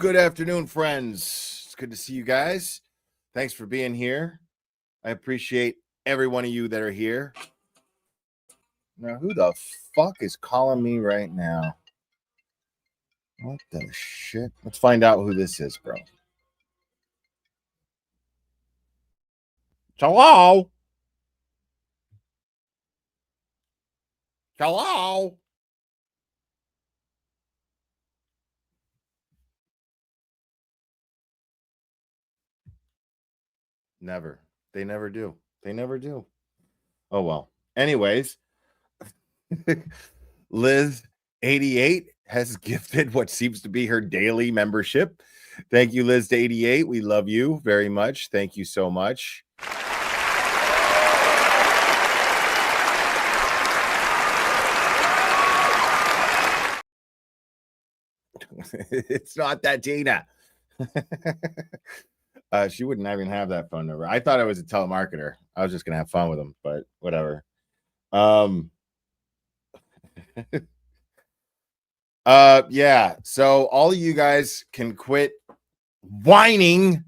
good afternoon, friends. It's good to see you guys. Thanks for being here. I appreciate every one of you that are here. Now, who the fuck is calling me right now? What the shit? Let's find out who this is, bro. Hello? Hello? Never. They never do. They never do. Oh, well. Anyways, Liz 88 has gifted what seems to be her daily membership. Thank you, Liz 88. We love you very much. Thank you so much. It's not that Tina. She wouldn't even have that phone number. I thought I was a telemarketer. I was just gonna have fun with them, but whatever. Yeah. So all of you guys can quit whining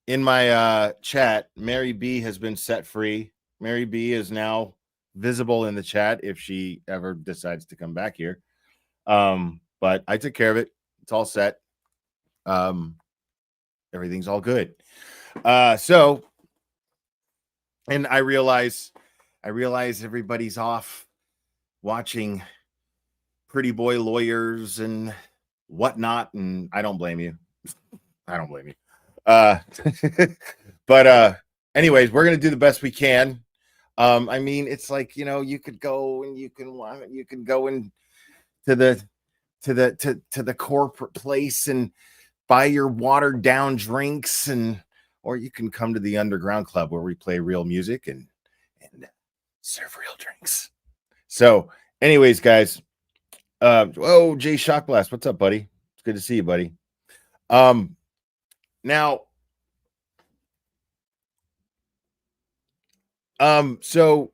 in my chat. Mary B has been set free. Mary B is now visible in the chat if she ever decides to come back here. But I took care of it. It's all set. Everything's all good. So, and I realize everybody's off watching Pretty Boy Lawyers and whatnot, and I don't blame you. I don't blame you. But anyways, we're gonna do the best we can. I mean, it's like, you could go and you can go in to the corporate place and buy your watered down drinks, or you can come to the underground club where we play real music and serve real drinks. So, anyways, guys, Jay Shockblast, what's up, buddy? It's good to see you, buddy. Now, so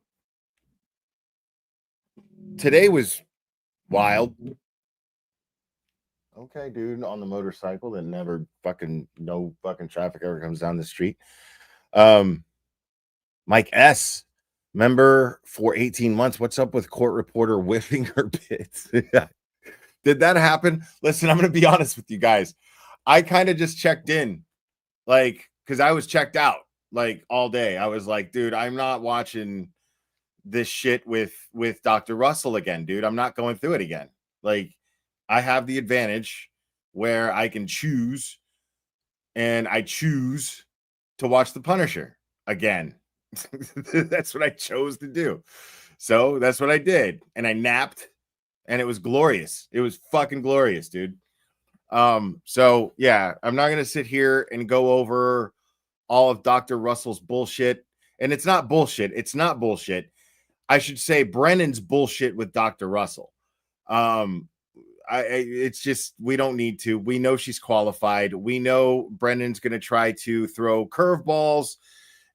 today was wild. Okay, dude, on the motorcycle that no fucking traffic ever comes down the street. Mike S, member for 18 months. What's up with court reporter whipping her bits? Did that happen? Listen, I'm going to be honest with you guys. I kind of just checked in, because I was checked out all day. I was like, dude, I'm not watching this shit with Dr. Russell again, dude. I'm not going through it again. I have the advantage where I can choose, and I choose to watch The Punisher again. That's what I chose to do. So that's what I did. And I napped, and it was glorious. It was fucking glorious, dude. So yeah, I'm not going to sit here and go over all of Dr. Russell's bullshit. And it's not bullshit. It's not bullshit. I should say Brennan's bullshit with Dr. Russell. It's just, we don't need to. We know she's qualified. We know Brennan's going to try to throw curveballs.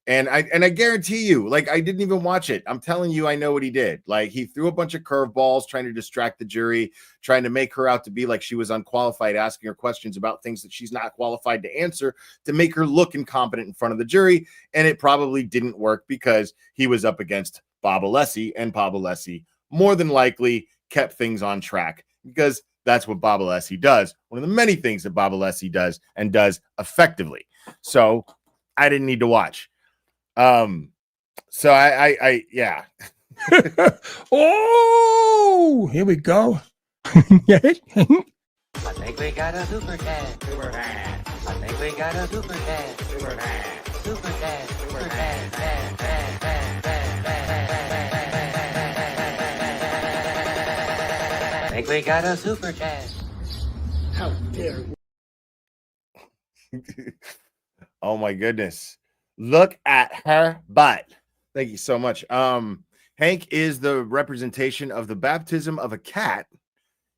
And I guarantee you, I didn't even watch it. I'm telling you, I know what he did. He threw a bunch of curveballs, trying to distract the jury, trying to make her out to be like she was unqualified, asking her questions about things that she's not qualified to answer, to make her look incompetent in front of the jury. And it probably didn't work because he was up against Bob Alessi, and Bob Alessi more than likely kept things on track, because that's what Bob Alessi does. One of the many things that Bob Alessi does, and does effectively. So I didn't need to watch. So I yeah. Oh, here we go. I think we got a super cat. Super cat. I think we got a super cat. Super cat. Super cat. Super cat. I think we got a super cat. How dare you. Oh my goodness. Look at her butt. Thank you so much. Hank is the representation of the baptism of a cat.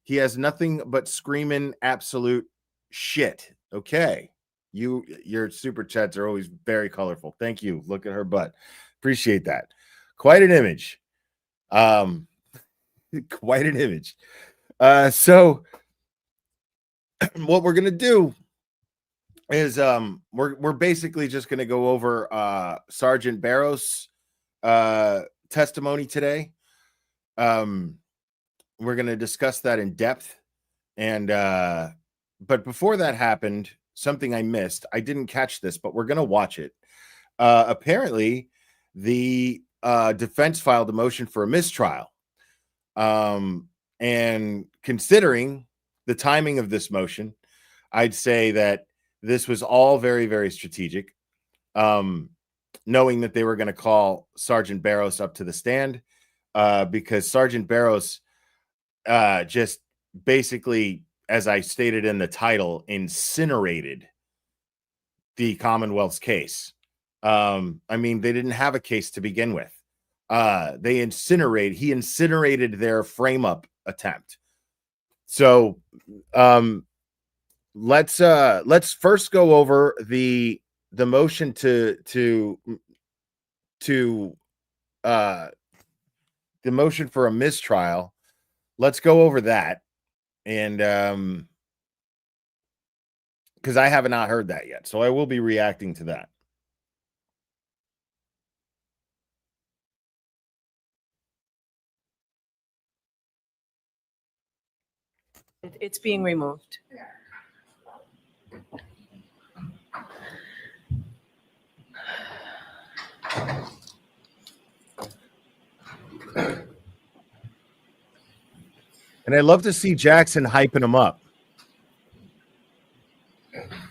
He has nothing but screaming absolute shit. Okay. Your super chats are always very colorful. Thank you. Look at her butt. Appreciate that. Quite an image. Quite an image. So what we're gonna do is we're basically just gonna go over Sergeant Barros testimony today. We're gonna discuss that in depth, and but before that happened, something I missed. I didn't catch this, but we're gonna watch it. Apparently, the defense filed a motion for a mistrial. And considering the timing of this motion, I'd say that this was all very, very strategic. Knowing that they were going to call Sergeant Barros up to the stand, because Sergeant Barros just basically, as I stated in the title, incinerated the Commonwealth's case. I mean, they didn't have a case to begin with. He incinerated their frame up attempt. So let's first go over the motion to the motion for a mistrial. Let's go over that. And because I have not heard that yet, so I will be reacting to that. It's being removed. And I love to see Jackson hyping him up.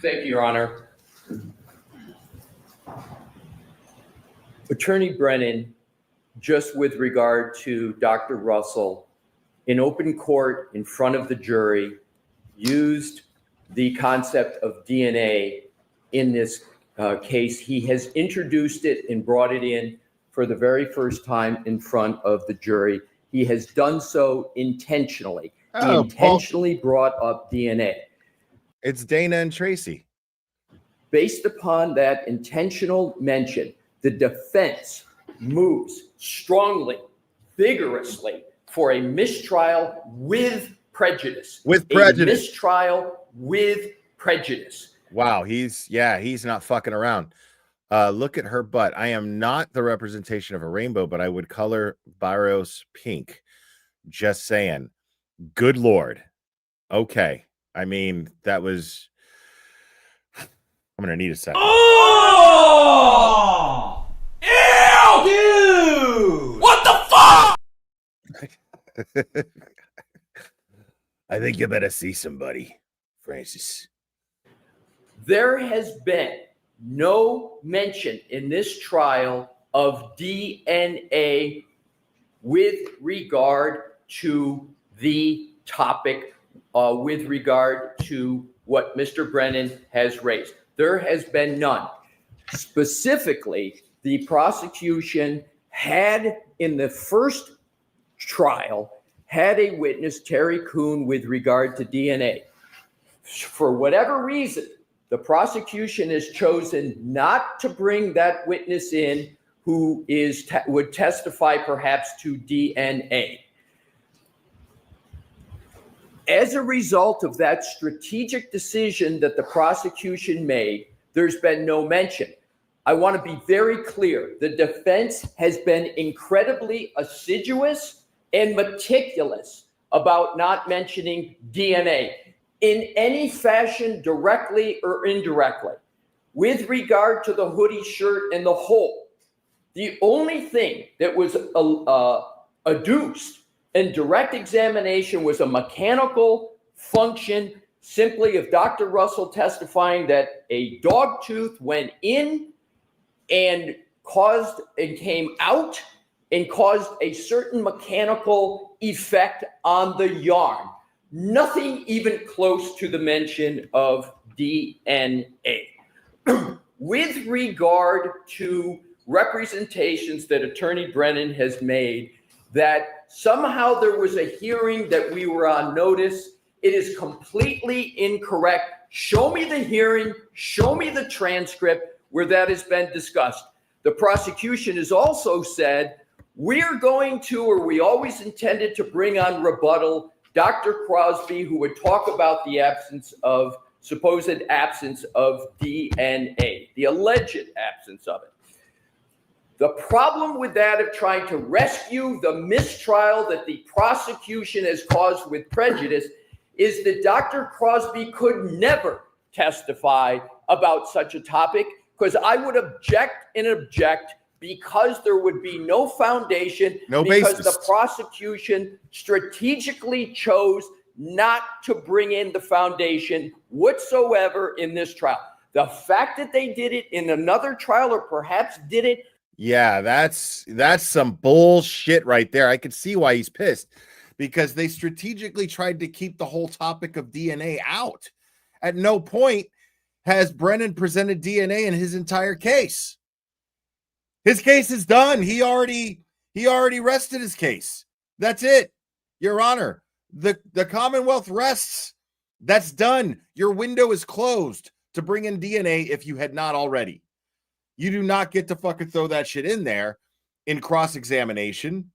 Thank you, Your Honor. Attorney Brennan, just with regard to Dr. Russell, in open court in front of the jury, used the concept of DNA in this case. He has introduced it and brought it in for the very first time in front of the jury. He has done so intentionally. He intentionally brought up DNA. It's Dana and Tracy. Based upon that intentional mention, the defense moves strongly, vigorously for a mistrial with prejudice. With prejudice. A mistrial with prejudice. Wow, he's not fucking around. Look at her butt. I am not the representation of a rainbow, but I would color Barros pink. Just saying. Good Lord. Okay. I mean, that was... I'm going to need a second. Oh! Ew! Dude! What the fuck? I think you better see somebody, Francis. There has been no mention in this trial of DNA with regard to the topic, with regard to what Mr. Brennan has raised. There has been none. Specifically, the prosecution had, in the first trial, had a witness, Terry Kuhn, with regard to DNA. For whatever reason, the prosecution has chosen not to bring that witness in who would testify perhaps to DNA. As a result of that strategic decision that the prosecution made, there's been no mention. I want to be very clear. The defense has been incredibly assiduous and meticulous about not mentioning DNA in any fashion, directly or indirectly. With regard to the hoodie shirt and the hole, the only thing that was adduced in direct examination was a mechanical function, simply of Dr. Russell testifying that a dog tooth went in and came out and caused a certain mechanical effect on the yarn. Nothing even close to the mention of DNA. With regard to representations that Attorney Brennan has made, that somehow there was a hearing that we were on notice, it is completely incorrect. Show me the hearing, show me the transcript where that has been discussed. The prosecution has also said, we always intended to bring on rebuttal Dr. Crosby, who would talk about the supposed absence of DNA, the alleged absence of it. The problem with that of trying to rescue the mistrial that the prosecution has caused with prejudice is that Dr. Crosby could never testify about such a topic, because I would object because there would be no foundation, No because basis. the prosecution strategically chose not to bring in the foundation whatsoever in this trial. The fact that they did it in another trial, or perhaps did it. Yeah, that's some bullshit right there. I could see why he's pissed, because they strategically tried to keep the whole topic of DNA out. At no point has Brennan presented DNA in his entire case. His case is done. He already rested his case. That's it. Your Honor, the Commonwealth rests. That's done. Your window is closed to bring in DNA if you had not already. You do not get to fucking throw that shit in there in cross-examination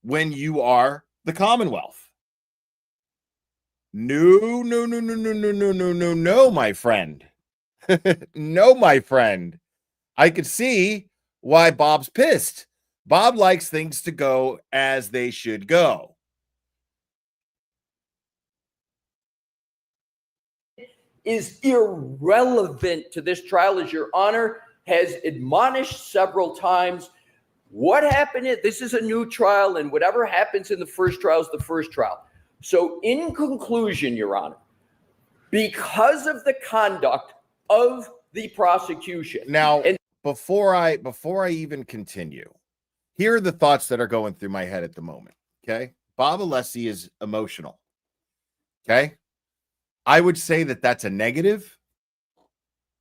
when you are the Commonwealth. No, my friend. No, my friend. I could see why Bob's pissed. Bob likes things to go as they should go. Is irrelevant to this trial, as Your Honor has admonished several times. What happened? This is a new trial, and whatever happens in the first trial is the first trial. So in conclusion, Your Honor, because of the conduct of the prosecution. Now, before I even continue, here are the thoughts that are going through my head at the moment. Okay. Bob Alessi is emotional. Okay. I would say that that's a negative.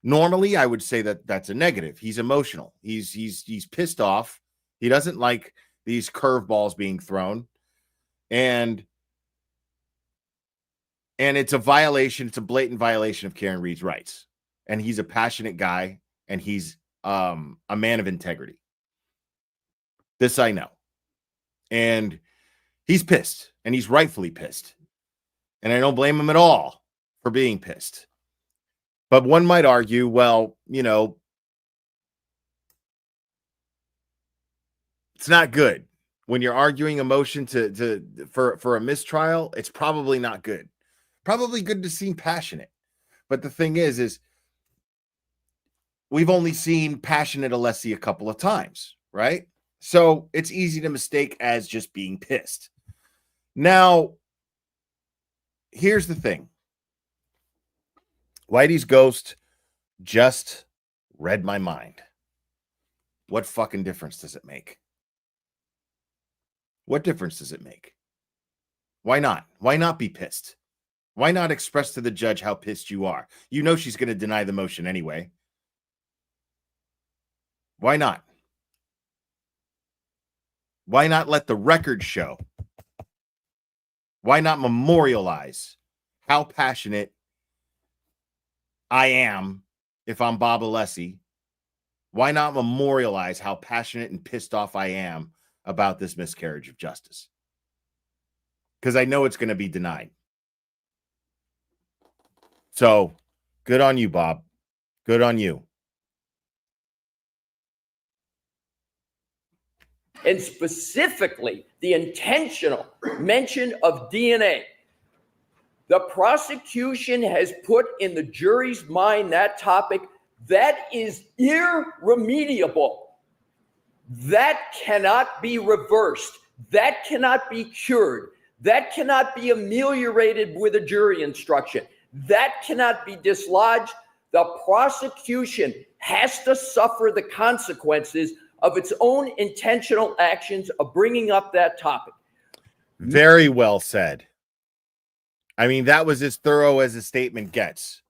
Normally, I would say that that's a negative. He's emotional. He's pissed off. He doesn't like these curveballs being thrown. And it's a violation. It's a blatant violation of Karen Reed's rights. And he's a passionate guy, and he's a man of integrity. This I know. And he's pissed, and he's rightfully pissed. And I don't blame him at all for being pissed. But one might argue, well, you know, it's not good. When you're arguing emotion for a mistrial, it's probably not good. Probably good to seem passionate. But the thing is we've only seen passionate Alessi a couple of times, right? So it's easy to mistake as just being pissed. Now, here's the thing. Whitey's ghost just read my mind. What fucking difference does it make? What difference does it make? Why not? Why not be pissed? Why not express to the judge how pissed you are? You know she's going to deny the motion anyway. Why not? Why not let the record show? Why not memorialize how passionate I am if I'm Bob Alessi? Why not memorialize how passionate and pissed off I am about this miscarriage of justice? Because I know it's going to be denied. So, good on you, Bob. Good on you. And specifically, the intentional mention of DNA. The prosecution has put in the jury's mind that topic that is irremediable. That cannot be reversed. That cannot be cured. That cannot be ameliorated with a jury instruction. That cannot be dislodged. The prosecution has to suffer the consequences of its own intentional actions of bringing up that topic. Very well said. I mean, that was as thorough as a statement gets.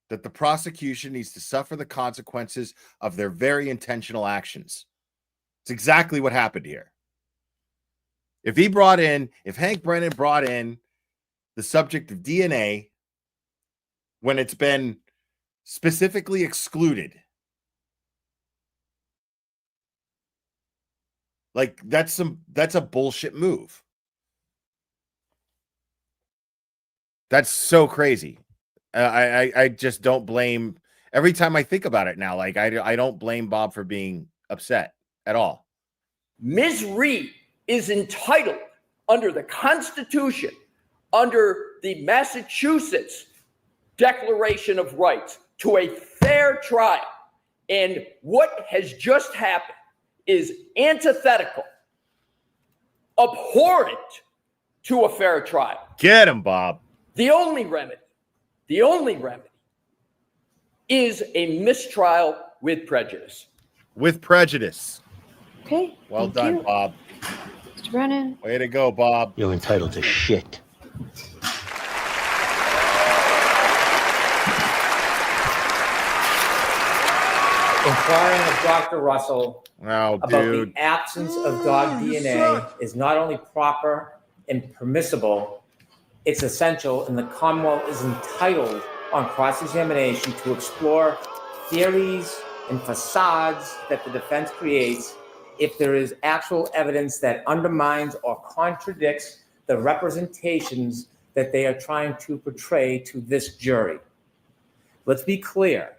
That the prosecution needs to suffer the consequences of their very intentional actions. It's exactly what happened here. If Hank Brennan brought in the subject of DNA when it's been specifically excluded, Like that's a bullshit move. That's so crazy. I just don't blame. Every time I think about it now, like I don't blame Bob for being upset at all. Ms. Reed is entitled under the Constitution, under the Massachusetts Declaration of Rights, to a fair trial. And what has just happened is antithetical, abhorrent to a fair trial. Get him, Bob. The only remedy is a mistrial with prejudice. With prejudice. Okay. Well thank done, you. Bob. Mr. Brennan. Way to go, Bob. You're entitled to shit. Inquiring of Dr. Russell Oh, about dude. the absence of dog DNA is not only proper and permissible, it's essential, and the Commonwealth is entitled on cross-examination to explore theories and facades that the defense creates if there is actual evidence that undermines or contradicts the representations that they are trying to portray to this jury. Let's be clear.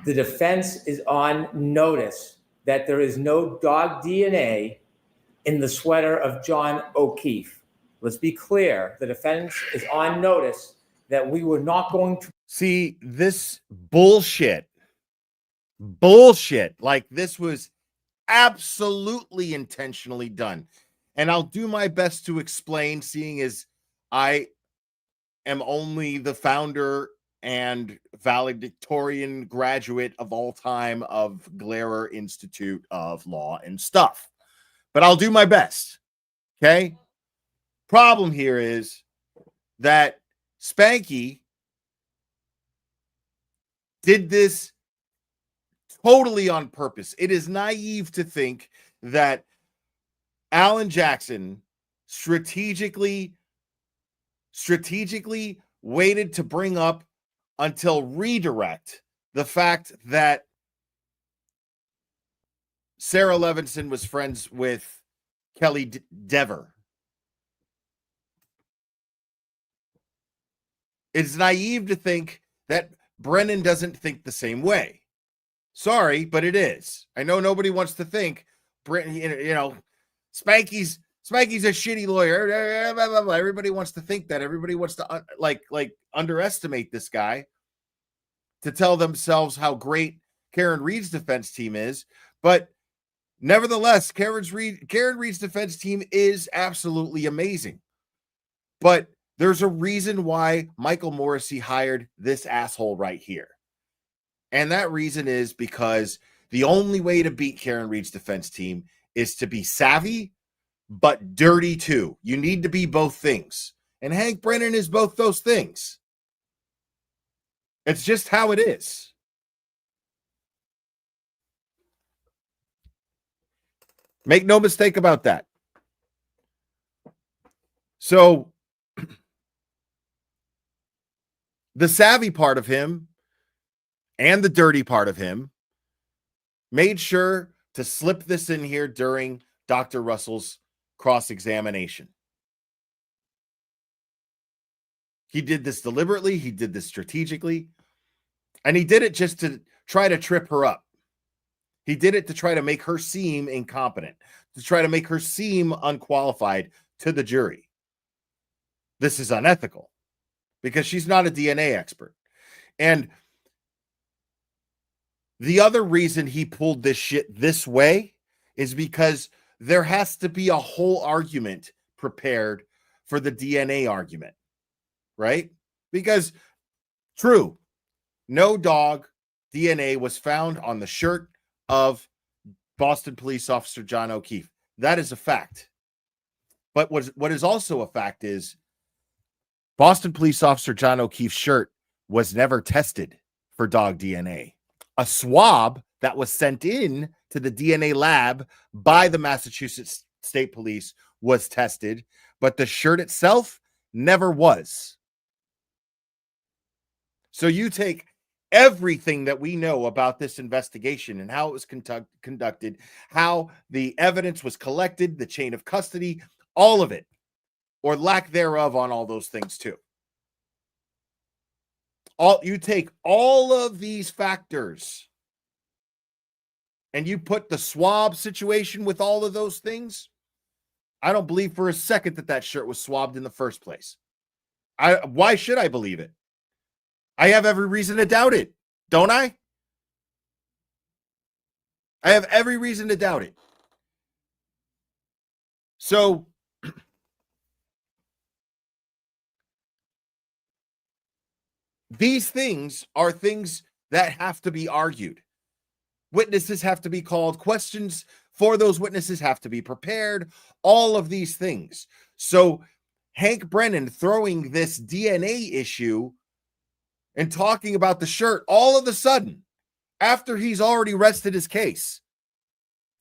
The defense is on notice that there is no dog DNA in the sweater of John O'Keefe. Let's be clear. The defense is on notice that we were not going to See, this bullshit, like this was absolutely intentionally done. And I'll do my best to explain, seeing as I am only the founder and valedictorian graduate of all time of Glairer Institute of Law and Stuff. But I'll do my best. Okay? Problem here is that Spanky did this totally on purpose. It is naive to think that Alan Jackson strategically waited to bring up until redirect the fact that Sarah Levinson was friends with Kelly Dever. It's naive to think that Brennan doesn't think the same way. Sorry, but it is. I know nobody wants to think Brennan, Spanky's a shitty lawyer. Everybody wants to think that. Everybody wants to like underestimate this guy to tell themselves how great Karen Reed's defense team is. But nevertheless, Karen Reed's defense team is absolutely amazing. But there's a reason why Michael Morrissey hired this asshole right here. And that reason is because the only way to beat Karen Reed's defense team is to be savvy, but dirty too. You need to be both things. And Hank Brennan is both those things. It's just how it is. Make no mistake about that. So the savvy part of him and the dirty part of him made sure to slip this in here during Dr. Russell's cross-examination. He did this deliberately. He did this strategically. And he did it just to try to trip her up. He did it to try to make her seem incompetent, to try to make her seem unqualified to the jury. This is unethical because she's not a DNA expert. And the other reason he pulled this shit this way is because there has to be a whole argument prepared for the DNA argument, right? Because true, no dog DNA was found on the shirt of Boston police officer John O'Keefe. That is a fact. But what is also a fact is Boston police officer John O'Keefe's shirt was never tested for dog DNA. A swab that was sent in to the DNA lab by the Massachusetts State Police was tested, but the shirt itself never was. So you take everything that we know about this investigation and how it was conducted, how the evidence was collected, the chain of custody, all of it, or lack thereof on all those things too. You take all of these factors and you put the swab situation with all of those things, I don't believe for a second that that shirt was swabbed in the first place. Why should I believe it? I have every reason to doubt it, don't I? I have every reason to doubt it. So these things are things that have to be argued. Witnesses have to be called. Questions for those witnesses have to be prepared. All of these things. So Hank Brennan throwing this DNA issue and talking about the shirt all of a sudden after he's already rested his case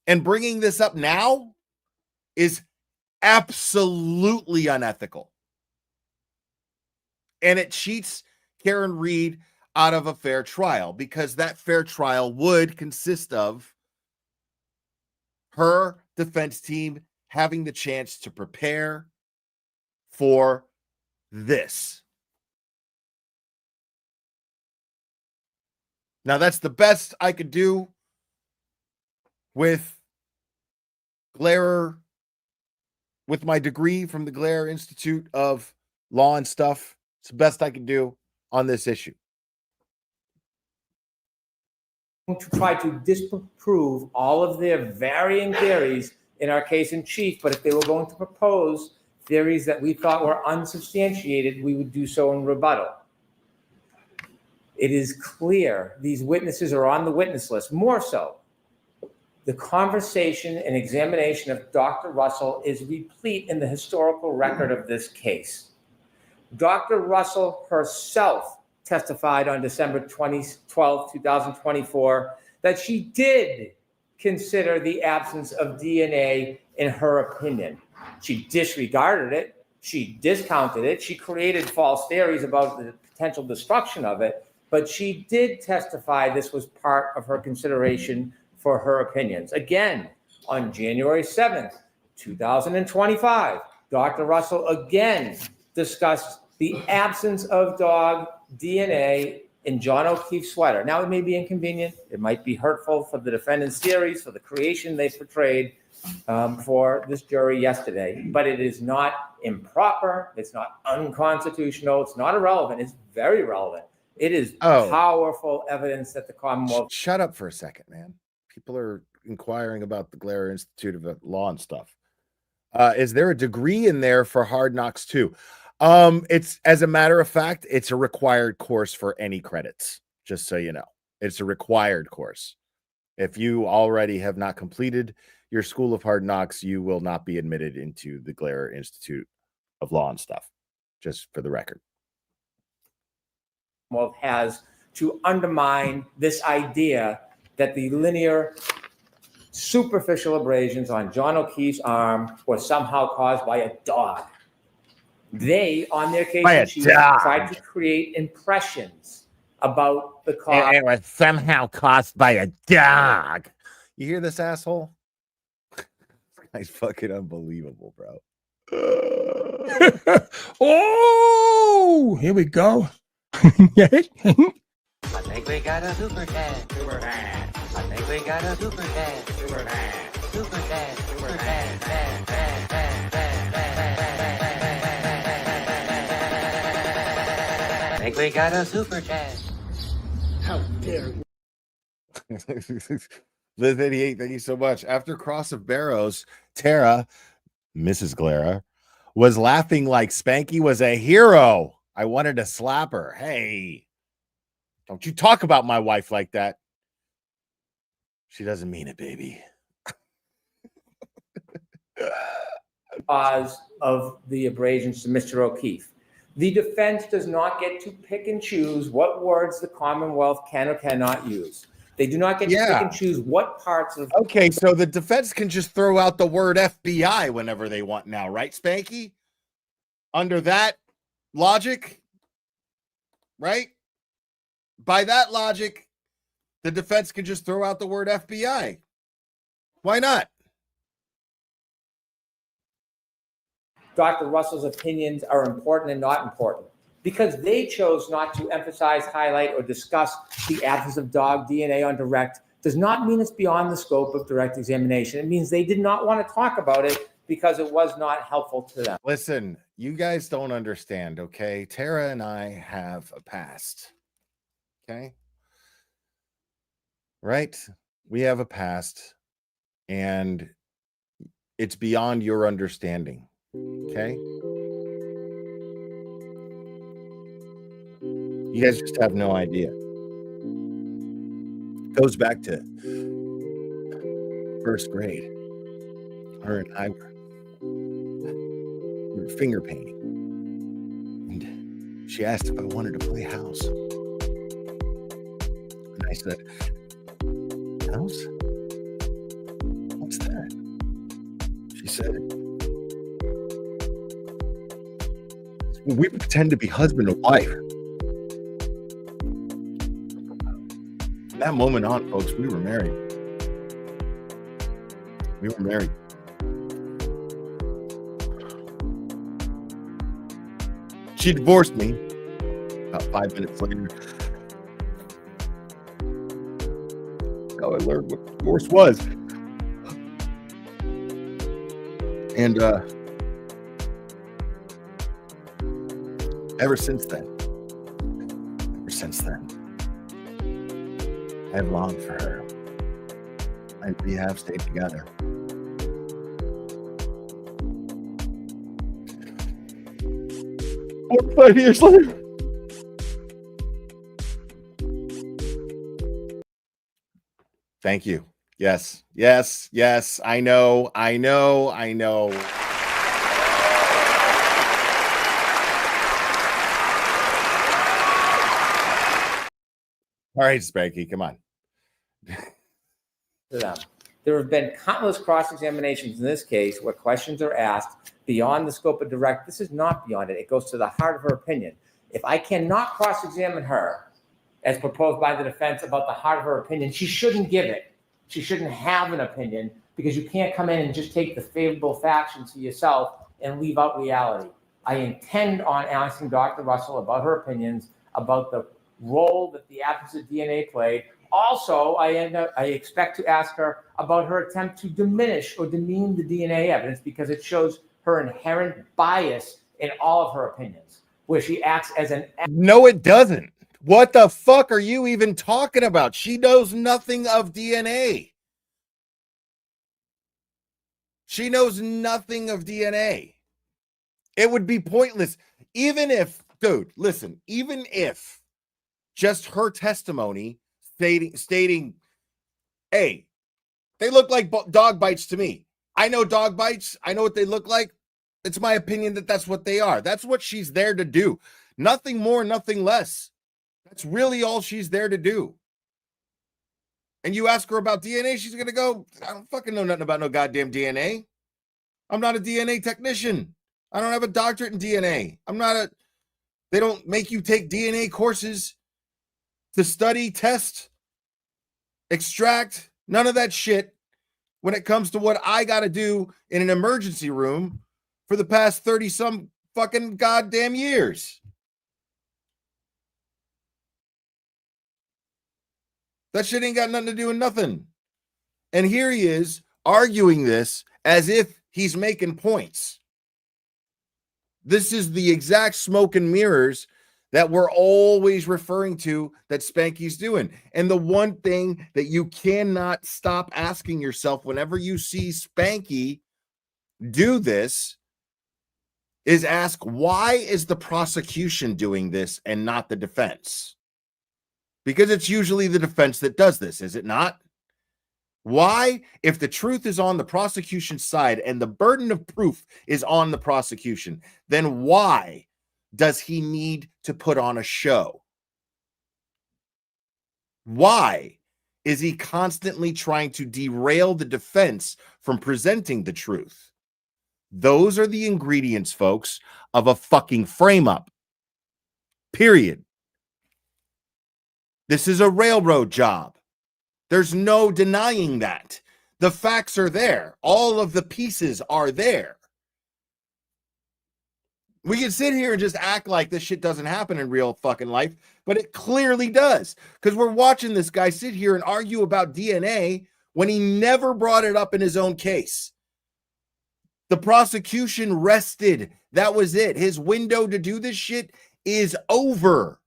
and bringing this up now is absolutely unethical. And it cheats Karen Reed out of a fair trial, because that fair trial would consist of her defense team having the chance to prepare for this. Now, that's the best I could do with Glare, with my degree from the Glare Institute of Law and stuff. It's the best I could do on this issue. To try to disprove all of their varying theories in our case in chief, but if they were going to propose theories that we thought were unsubstantiated, we would do so in rebuttal. It is clear these witnesses are on the witness list. More so, the conversation and examination of Dr. Russell is replete in the historical record of this case. Dr. Russell herself testified on December 12, 2024, that she did consider the absence of DNA in her opinion. She disregarded it. She discounted it. She created false theories about the potential destruction of it, but she did testify this was part of her consideration for her opinions. Again, on January 7th, 2025, Dr. Russell again discussed the absence of dog DNA in John O'Keefe's sweater. Now, it may be inconvenient. It might be hurtful for the defendant's theories, for the creation they portrayed for this jury yesterday, but it is not improper. It's not unconstitutional. It's not irrelevant. It's very relevant. It is powerful evidence that the Commonwealth... Shut up for a second, man. People are inquiring about the Glare Institute of Law and stuff. Is there a degree in there for Hard Knocks too? It's, as a matter of fact, it's a required course for any credits, just so you know. It's a required course. If you already have not completed your School of Hard Knocks, you will not be admitted into the Glare Institute of Law and stuff, just for the record. Has to undermine this idea that the linear superficial abrasions on John O'Keefe's arm were somehow caused by a dog. They, on their case, tried to create impressions about the cause. It was somehow caused by a dog. You hear this, asshole? This guy's fucking unbelievable, bro. Oh, here we go. I think we got a super dad. Super dad. I think we got a super dad. Super dad. Super dad. Super dad. Dad, dad, dad, dad, dad, dad. I think we got a super dad. How dare you? Liz 88, thank you so much. After Cross of Barros, Tara, Mrs. Glare, was laughing like Spanky was a hero. I wanted to slap her. Hey, don't you talk about my wife like that. She doesn't mean it, baby. Cause of the abrasions to Mr. O'Keefe. The defense does not get to pick and choose what words the Commonwealth can or cannot use. They do not get to pick and choose what parts of... Okay, so the defense can just throw out the word FBI whenever they want now, right, Spanky? Under that logic, right? by that logic, the defense could just throw out the word FBI. Why not? Dr. Russell's opinions are important and not important. Because they chose not to emphasize, highlight, or discuss the absence of dog DNA on direct does not mean it's beyond the scope of direct examination. It means they did not want to talk about it because it was not helpful to them. Listen, you guys don't understand, okay? Tara and I have a past, okay? Right? We have a past, and it's beyond your understanding, okay? You guys just have no idea. Goes back to first grade. Her and I were finger painting. And she asked if I wanted to play house. And I said, house? What's that? She said, we pretend to be husband and wife. From that moment on, folks, we were married. We were married. She divorced me about 5 minutes later. How I learned what divorce was. And ever since then, I've longed for her. And we have stayed together. 5 years later. Thank you. Yes. I know. All right, Spanky, come on. To them. There have been countless cross-examinations in this case where questions are asked beyond the scope of direct. This is not beyond it. It goes to the heart of her opinion. If I cannot cross-examine her, as proposed by the defense, about the heart of her opinion, she shouldn't give it. She shouldn't have an opinion, because you can't come in and just take the favorable factions to yourself and leave out reality. I intend on asking Dr. Russell about her opinions, about the role that the absence of DNA played. Also, I expect to ask her about her attempt to diminish or demean the DNA evidence, because it shows her inherent bias in all of her opinions, where she acts as an... No, it doesn't. What the fuck are you even talking about? She knows nothing of DNA. She knows nothing of DNA. It would be pointless. Even if, dude, listen, even if just her testimony stating, hey, they look like dog bites to me. I know dog bites. I know what they look like. It's my opinion that that's what they are. That's what she's there to do. Nothing more, nothing less. That's really all she's there to do. And you ask her about DNA, she's going to go, I don't fucking know nothing about no goddamn DNA. I'm not a DNA technician. I don't have a doctorate in DNA. They don't make you take DNA courses to study, test, extract, none of that shit when it comes to what I got to do in an emergency room for the past 30 some fucking goddamn years. That shit ain't got nothing to do with nothing. And here he is arguing this as if he's making points. This is the exact smoke and mirrors that we're always referring to that Spanky's doing. And the one thing that you cannot stop asking yourself whenever you see Spanky do this is ask, why is the prosecution doing this and not the defense? Because it's usually the defense that does this, is it not? Why, if the truth is on the prosecution's side and the burden of proof is on the prosecution, then why does he need to put on a show? Why is he constantly trying to derail the defense from presenting the truth? Those are the ingredients, folks, of a fucking frame-up. Period. This is a railroad job. There's no denying that. The facts are there. All of the pieces are there. We can sit here and just act like this shit doesn't happen in real fucking life, but it clearly does. Because we're watching this guy sit here and argue about DNA when he never brought it up in his own case. The prosecution rested. That was it. His window to do this shit is over.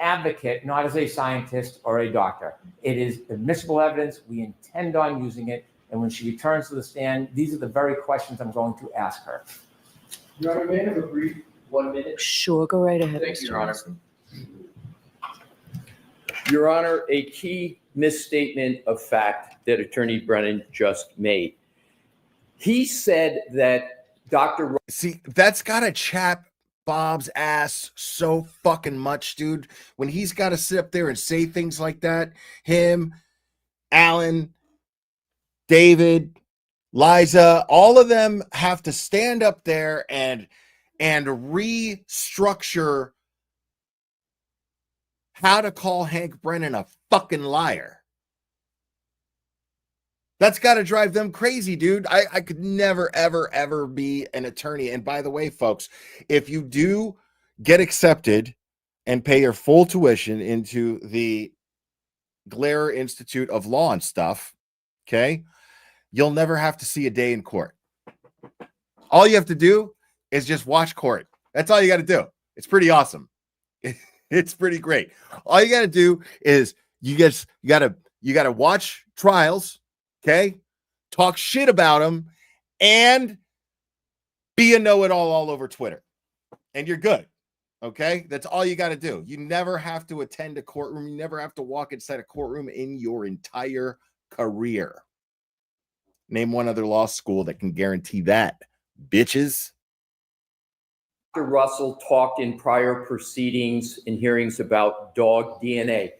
Advocate, not as a scientist or a doctor. It is admissible evidence. We intend on using it. And when she returns to the stand, these are the very questions I'm going to ask her. Your Honor, may I have a brief 1 minute? Sure, go right ahead. Thank you, Mr. Your Honor. Johnson. Your Honor, a key misstatement of fact that Attorney Brennan just made. He said that Dr. See, that's got to chap Bob's ass so fucking much, dude. When he's got to sit up there and say things like that, him, Alan, David, Liza, all of them have to stand up there and restructure how to call Hank Brennan a fucking liar. That's got to drive them crazy, dude. I could never, ever, ever be an attorney. And by the way, folks, if you do get accepted and pay your full tuition into the Glare Institute of Law and stuff, okay, you'll never have to see a day in court. All you have to do is just watch court. That's all you got to do. It's pretty awesome. It's pretty great. All you got to do is you got to watch trials. Okay, talk shit about them and be a know-it-all all over Twitter, and you're good. Okay, that's all you got to do. You never have to attend a courtroom. You never have to walk inside a courtroom in your entire career. Name one other law school that can guarantee that, bitches. Dr. Russell talked in prior proceedings and hearings about dog DNA.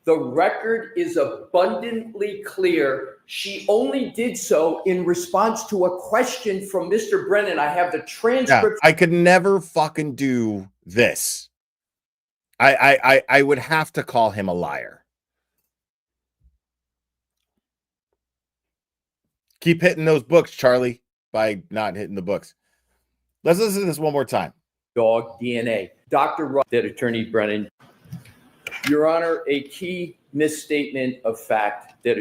The record is abundantly clear. She only did so in response to a question from Mr. Brennan. I have the transcript. Yeah, I could never fucking do this. I would have to call him a liar. Keep hitting those books, Charlie, by not hitting the books. Let's listen to this one more time. Dog DNA. Dr. Russell, that Attorney Brennan. Your Honor, a key misstatement of fact that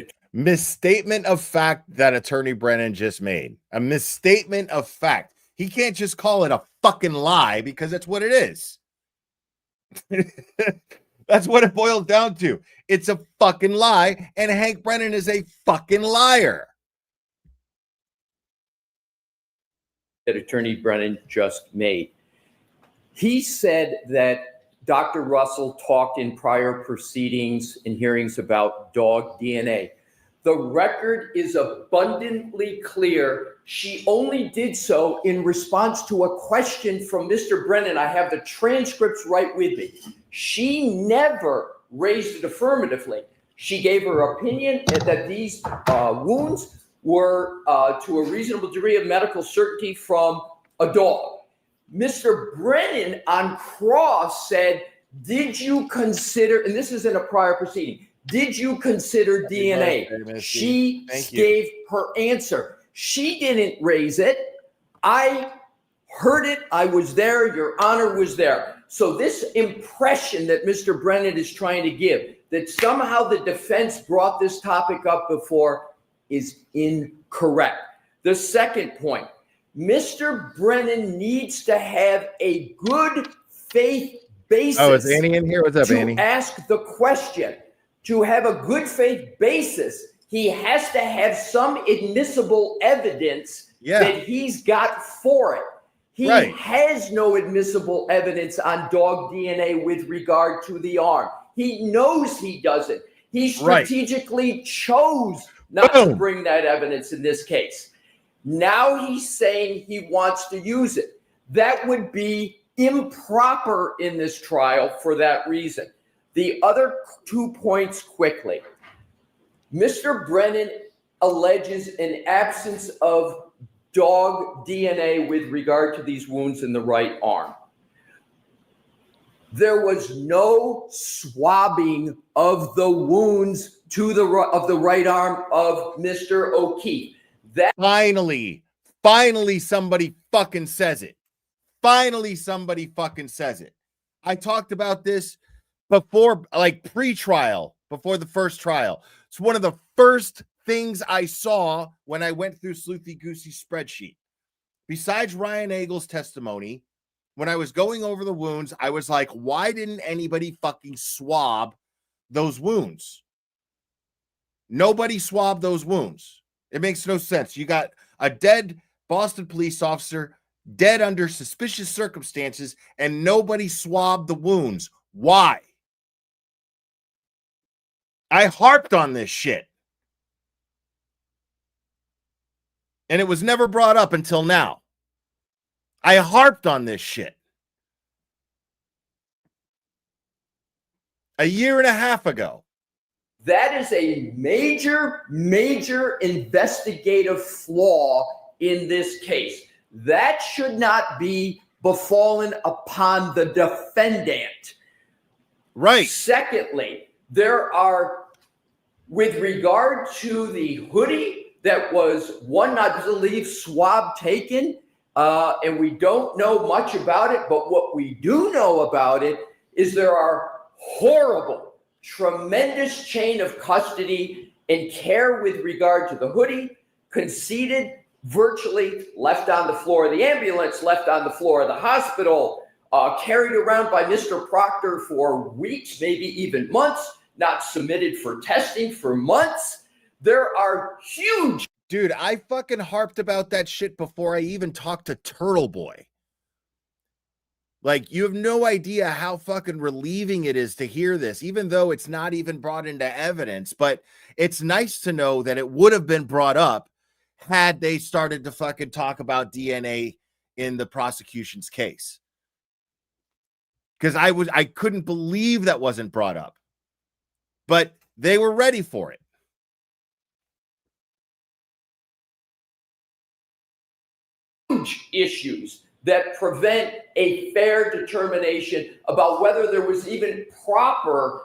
Attorney Brennan just made. A misstatement of fact. He can't just call it a fucking lie because that's what it is. That's what it boils down to. It's a fucking lie, and Hank Brennan is a fucking liar. That Attorney Brennan just made. He said that Dr. Russell talked in prior proceedings and hearings about dog DNA. The record is abundantly clear. She only did so in response to a question from Mr. Brennan. I have the transcripts right with me. She never raised it affirmatively. She gave her opinion that these wounds were to a reasonable degree of medical certainty from a dog. Mr. Brennan on cross said, did you consider, and this is in a prior proceeding, did you consider DNA? She gave her answer. She didn't raise it. I heard it. I was there. Your Honor was there. So this impression that Mr. Brennan is trying to give, that somehow the defense brought this topic up before, is incorrect. The second point, Mr. Brennan needs to have a good faith basis. Oh, is Annie in here? What's up, Annie? To ask the question. To have a good faith basis, he has to have some admissible evidence that he's got for it. He has no admissible evidence on dog DNA with regard to the arm. He knows he doesn't. He strategically chose not to bring that evidence in this case. Now he's saying he wants to use it. That would be improper in this trial for that reason. The other 2 points quickly. Mr. Brennan alleges an absence of dog DNA with regard to these wounds in the right arm. There was no swabbing of the wounds to the right arm of Mr. O'Keefe. That Finally somebody fucking says it. Finally somebody fucking says it. I talked about this before, like pre-trial, before the first trial. It's one of the first things I saw when I went through Sleuthy Goosey's spreadsheet. Besides Ryan Eagle's testimony, when I was going over the wounds, I was like, why didn't anybody fucking swab those wounds? Nobody swabbed those wounds. It makes no sense. You got a dead Boston police officer, dead under suspicious circumstances, and nobody swabbed the wounds. Why? I harped on this shit. And it was never brought up until now. I harped on this shit. A year and a half ago. That is a major, major investigative flaw in this case. That should not be befallen upon the defendant. Right. Secondly, there are, with regard to the hoodie, that was one, I believe, swab taken, and we don't know much about it, but what we do know about it is there are horrible, tremendous chain of custody and care with regard to the hoodie, conceded, virtually left on the floor of the ambulance, left on the floor of the hospital, carried around by Mr. Proctor for weeks, maybe even months, not submitted for testing for months. There are huge. Dude, I fucking harped about that shit before I even talked to Turtle Boy. Like, you have no idea how fucking relieving it is to hear this, even though it's not even brought into evidence. But it's nice to know that it would have been brought up had they started to fucking talk about DNA in the prosecution's case. Because I couldn't believe that wasn't brought up. But they were ready for it. Huge issues that prevent a fair determination about whether there was even proper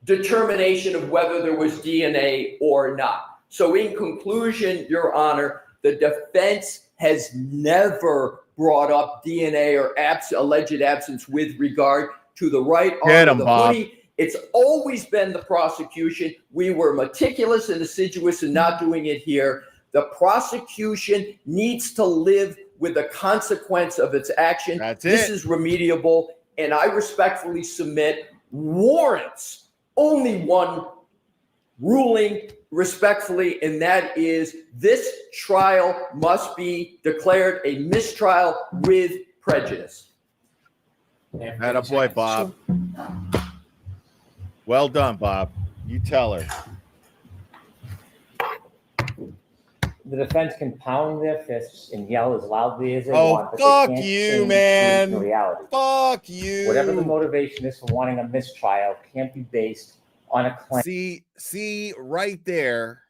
determination of whether there was DNA or not. So in conclusion, Your Honor, the defense has never brought up DNA or alleged absence with regard to the right arm of the hoodie. It's always been the prosecution. We were meticulous and assiduous in not doing it here. The prosecution needs to live with the consequence of its action. That's it. This is remediable, and I respectfully submit warrants only one ruling respectfully, and that is this trial must be declared a mistrial with prejudice. Attaboy, Bob. Well done, Bob. You tell her. The defense can pound their fists and yell as loudly as they Oh, want. But fuck they can't you, change man. reality. Fuck you. Whatever the motivation is for wanting a mistrial can't be based on a claim. See, right there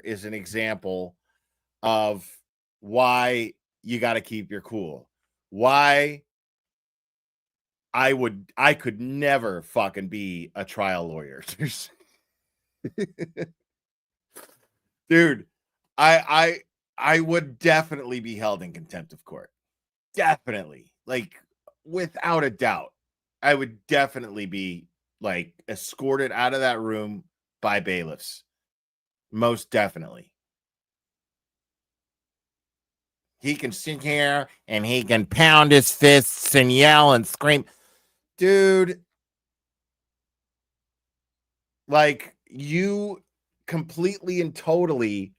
is an example of why you got to keep your cool. Why I could never fucking be a trial lawyer. Dude, I would definitely be held in contempt of court. Definitely. Like, without a doubt. I would definitely be like escorted out of that room by bailiffs. Most definitely. He can sit here and he can pound his fists and yell and scream. Dude, like, you completely and totally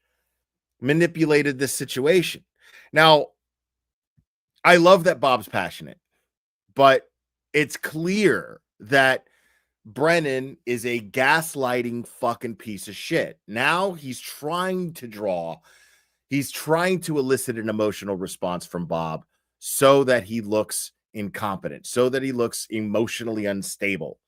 manipulated this situation. Now, I love that Bob's passionate, but it's clear that Brennan is a gaslighting fucking piece of shit. Now he's trying to elicit an emotional response from Bob so that he looks incompetent, so that he looks emotionally unstable.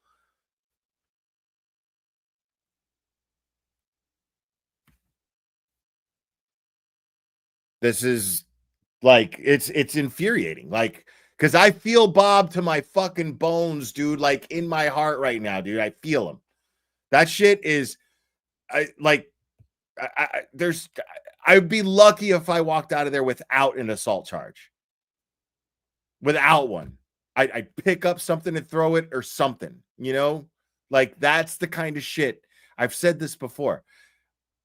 This is like, it's infuriating. Like, because I feel Bob to my fucking bones, dude. Like in my heart right now, dude. I feel him. That shit is, I'd be lucky if I walked out of there without an assault charge. Without one. I'd pick up something and throw it or something, you know? Like, that's the kind of shit. I've said this before.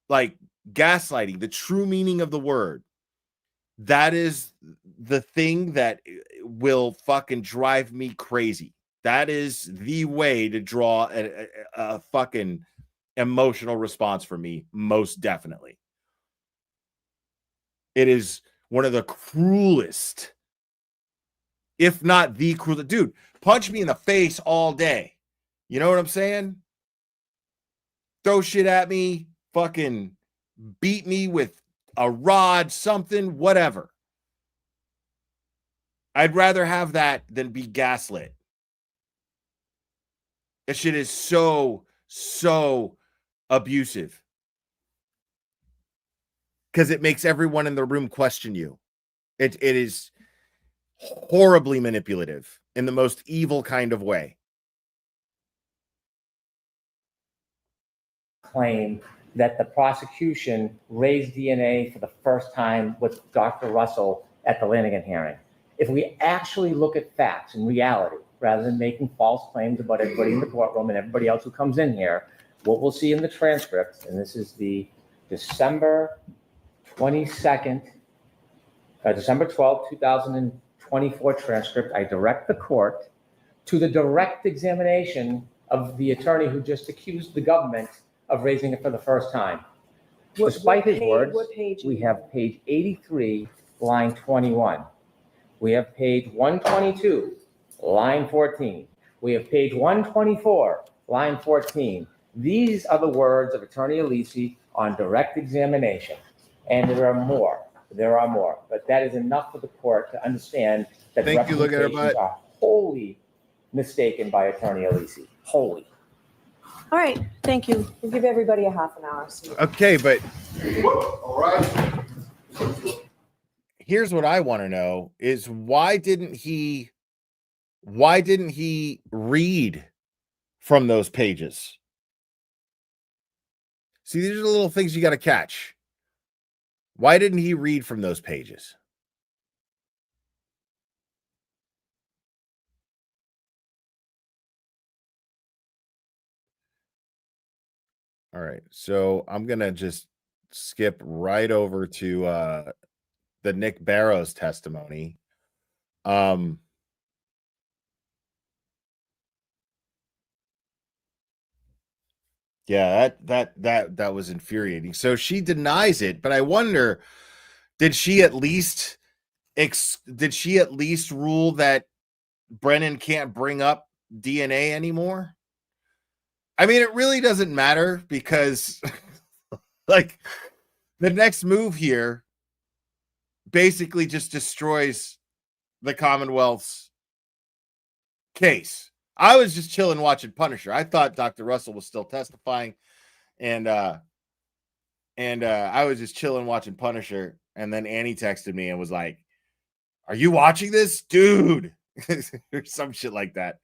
Like, gaslighting, the true meaning of the word, that is the thing that will fucking drive me crazy. That is the way to draw a fucking emotional response for me, most definitely. It is one of the cruelest, if not the cruelest. Dude, punch me in the face all day. You know what I'm saying? Throw shit at me, fucking beat me with a rod, something, whatever. I'd rather have that than be gaslit. That shit is so abusive. Because it makes everyone in the room question you. It is horribly manipulative in the most evil kind of way. Claim that the prosecution raised DNA for the first time with Dr. Russell at the Lanigan hearing. If we actually look at facts and reality, rather than making false claims about everybody in the courtroom and everybody else who comes in here, what we'll see in the transcript, and this is the December 22nd, December 12th, 2024 transcript. I direct the court to the direct examination of the attorney who just accused the government of raising it for the first time. Despite his words, we have page 83, line 21. We have page 122, line 14. We have page 124, line 14. These are the words of Attorney Alisi on direct examination. And there are more. There are more. But that is enough for the court to understand that representations are wholly mistaken by Attorney Alisi. Wholly. All right, thank you. We'll give everybody a half an hour. So Okay, but All right. here's what I want to know is why didn't he read from those pages? See, these are the little things you got to catch. Why didn't he read from those pages? All right, so I'm going to just skip right over to the Nick Barros testimony. Yeah, that was infuriating. So she denies it, but I wonder, did she at least rule that Brennan can't bring up DNA anymore? I mean, it really doesn't matter because like the next move here basically just destroys the Commonwealth's case. I was just chilling watching Punisher. I thought Dr. Russell was still testifying, and I was just chilling watching Punisher, and then Annie texted me and was like, "Are you watching this, dude?" or some shit like that.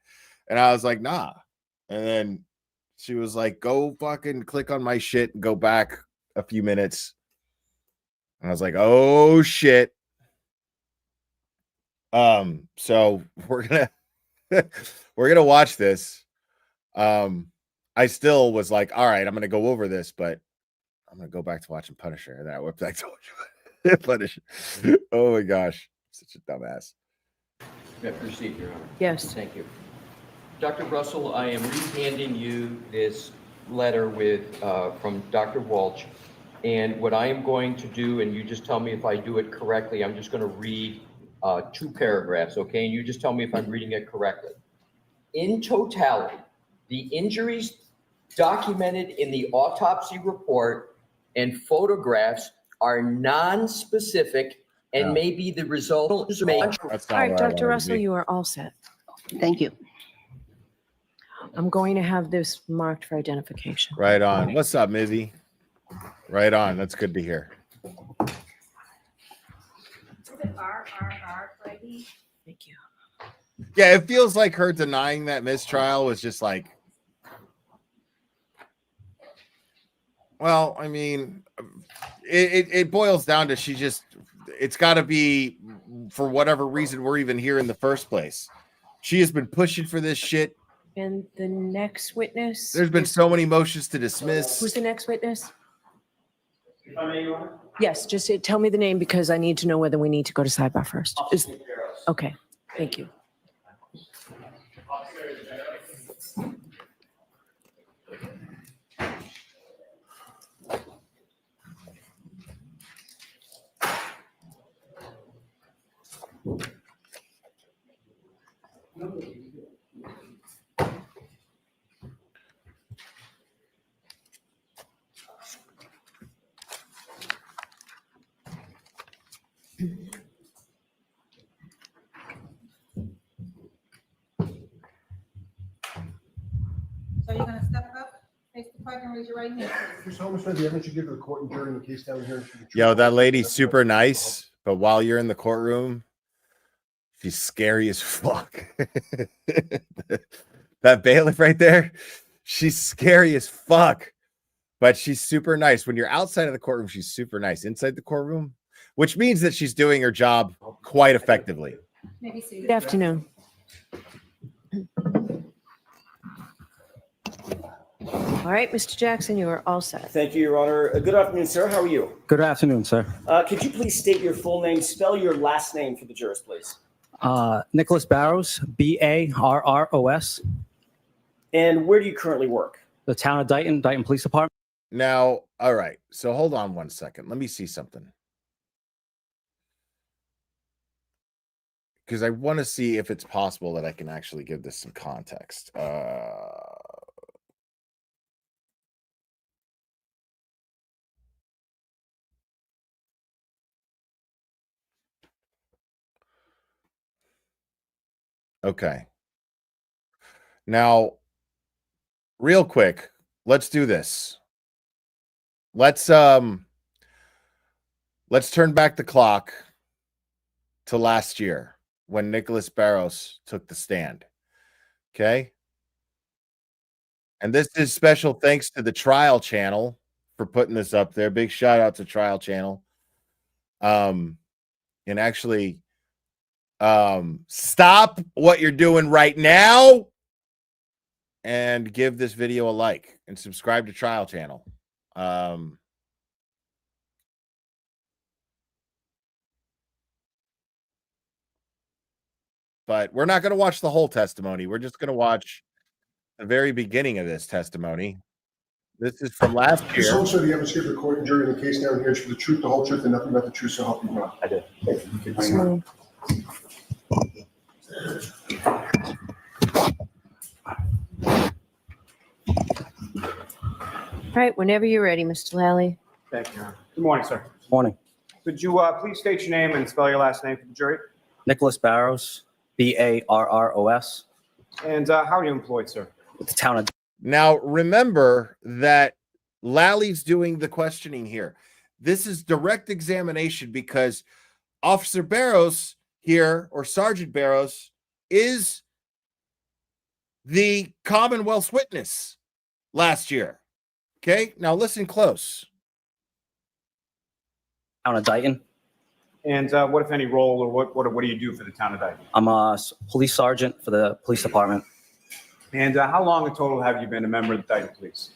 And I was like, "Nah." And then she was like, "Go fucking click on my shit and go back a few minutes." And I was like, "Oh shit." So we're gonna watch this. I still was like, all right, I'm gonna go over this, but I'm gonna go back to watching Punisher. And then I went back to watching Punisher. Oh my gosh, such a dumbass. May I proceed, Your Honor? yes. Thank you. Dr. Russell, I am handing you this letter with from Dr. Walsh. And what I am going to do, and you just tell me if I do it correctly, I'm just going to read 2 paragraphs, okay? And you just tell me if I'm reading it correctly. In totality, the injuries documented in the autopsy report and photographs are non-specific and may be the result of That's All not right, where I Dr. wanted to Russell, be. you are all set. Thank you. I'm going to have this marked for identification. Right on. What's up, Mizzy? Right on. That's good to hear. it RRR for ID? Thank you. Yeah, it feels like her denying that mistrial was just like, well, I mean, it boils down to it's got to be for whatever reason we're even here in the first place. She has been pushing for this shit. And the next witness? There's been so many motions to dismiss. Who's the next witness? Yes, just tell me the name because I need to know whether we need to go to sidebar first. Okay, thank you. So you're gonna step up, face the clerk, and raise your right hand, please. Ms. Holmes, the evidence you give to the court and during the case down here. Yo, that lady's super nice, but while you're in the courtroom, she's scary as fuck. That bailiff right there, she's scary as fuck, but she's super nice. When you're outside of the courtroom, she's super nice. Inside the courtroom, which means that she's doing her job quite effectively. Maybe see. Good afternoon. All right, Mr. Jackson, you are all set. Thank you, Your Honor. Good afternoon, sir. How are you? Good afternoon, sir. Could you please state your full name, spell your last name for the jurors, please? Nicholas Barros, Barros, And where do you currently work? the town of Dayton, Dayton Police Department. Now, all right. So hold on one second. Let me see something. Because I want to see if it's possible that I can actually give this some context. Okay. Now, real quick, let's do this. Let's turn back the clock to last year when Nicholas Barros took the stand. Okay? And this is special thanks to the Trial Channel for putting this up there. Big shout out to Trial Channel. And actually stop what you're doing right now and give this video a like and subscribe to Trial Channel. But we're not going to watch the whole testimony. We're just going to watch the very beginning of this testimony. This is from last Ms. year. Holmes, the evidence you give to the court and during the case down here is for the truth, the whole truth, and nothing but the truth, so help you God. I did. So, all right, whenever you're ready, Mr. Lally. Thank you, Your Honor. Good morning, sir. Morning. Could you please state your name and spell your last name for the jury? Nicholas Barros, Barros, And how are you employed, sir? with the town of. Now, remember that Lally's doing the questioning here. This is direct examination because Officer Barros here, or Sergeant Barros, is the Commonwealth's witness last year. Okay, now listen close. Town of Dayton. And what, if any, role or what do you do for the town of Dayton? I'm a police sergeant for the police department. And how long in total have you been a member of the Dayton Police?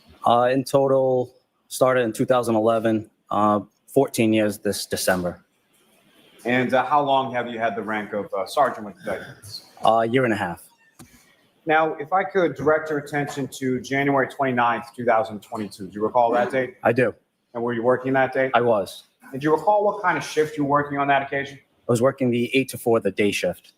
In total, started in 2011, 14 years this December. And how long have you had the rank of sergeant with the Dayton Police? A year and a half. Now, if I could direct your attention to January 29th, 2022. Do you recall that date? I do. And were you working that date? I was. And do you recall what kind of shift you were working on that occasion? I was working the 8 to 4, the day shift.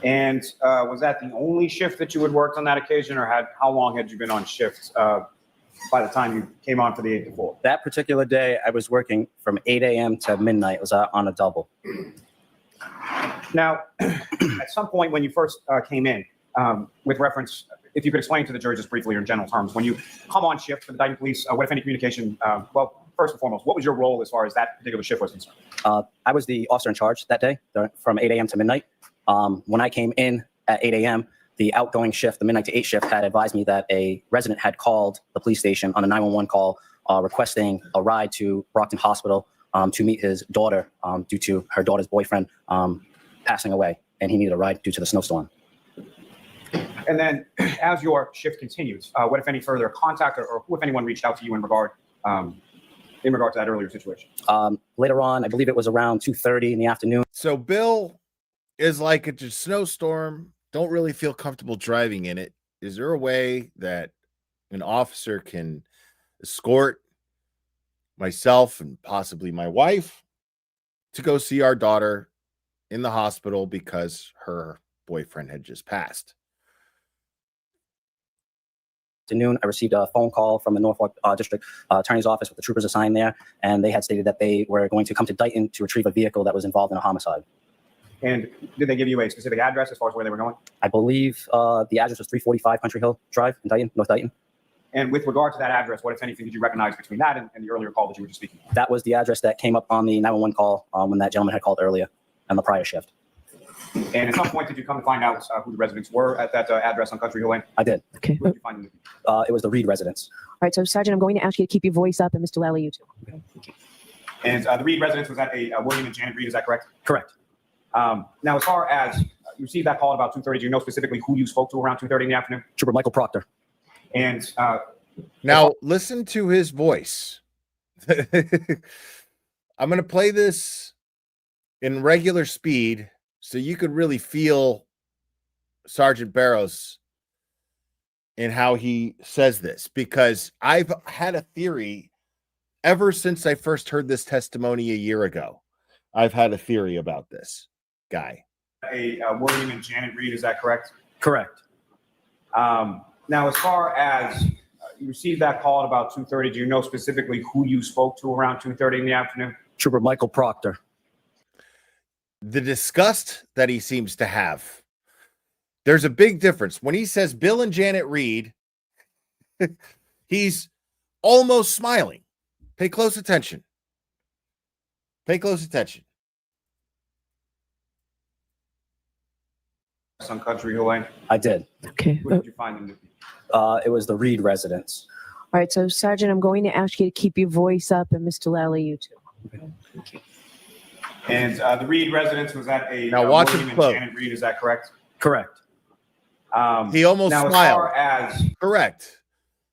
And was that the only shift that you had worked on that occasion, or how long had you been on shift by the time you came on for the 8 to 4? That particular day, I was working from 8 a.m. to midnight. It was on a double. Now, at some point when you first came in, with reference, if you could explain to the jury just briefly or in general terms, when you come on shift for the Dayton Police, what, if any, communication, well, first and foremost, what was your role as far as that particular shift was concerned? I was the officer in charge that day from 8 a.m. to midnight. When I came in at 8 a.m., the outgoing shift, the midnight to 8 shift, had advised me that a resident had called the police station on a 911 call requesting a ride to Brockton Hospital to meet his daughter due to her daughter's boyfriend passing away, and he needed a ride due to the snowstorm. And then as your shift continues, what, if any, further contact or who, if anyone, reached out to you in regard to that earlier situation? Later on, I believe it was around 2:30 in the afternoon. So Bill is like, it's a snowstorm. Don't really feel comfortable driving in it. Is there a way that an officer can escort myself and possibly my wife to go see our daughter in the hospital because her boyfriend had just passed? Afternoon, I received a phone call from the Norfolk District Attorney's Office with the troopers assigned there, and they had stated that they were going to come to Dighton to retrieve a vehicle that was involved in a homicide. And did they give you a specific address as far as where they were going? I believe the address was 345 Country Hill Drive in Dighton, North Dighton. And with regard to that address, what, if anything, did you recognize between that and the earlier call that you were just speaking of? That was the address that came up on the 911 call when that gentleman had called earlier on the prior shift. And at some point, did you come to find out who the residents were at that address on Country Hill Lane? I did. Okay. Who did you find them to be? It was the Reed residence. All right, so Sergeant, I'm going to ask you to keep your voice up, and Mr. Lally, you too. Okay, thank you. And the Reed residence was at a William and Janet Reed, is that correct? Correct. Now, as far as you received that call at about 2:30, do you know specifically who you spoke to around 2:30 in the afternoon? Trooper Michael Proctor. And now listen to his voice. I'm going to play this in regular speed so you could really feel Sergeant Barros in how he says this, because I've had a theory ever since I first heard this testimony a year ago. I've had a theory about this guy. a William and Janet Reed, is that correct? Correct. Now, as far as you received that call at about 2:30, do you know specifically who you spoke to around 2:30 in the afternoon? Trooper Michael Proctor. The disgust that he seems to have. There's a big difference. When he says Bill and Janet Reed, he's almost smiling. Pay close attention. Pay close attention. On Country Hill Lane. I did. Okay. Who did you find them to be? It was the Reed residence. All right, so Sergeant, I'm going to ask you to keep your voice up, and Mr. Lally, you too. Okay. Thank you. And the Reed residence was at a Now watch William him and close. Janet Reed, is that correct? Correct. He almost now, smiled. As far as Correct.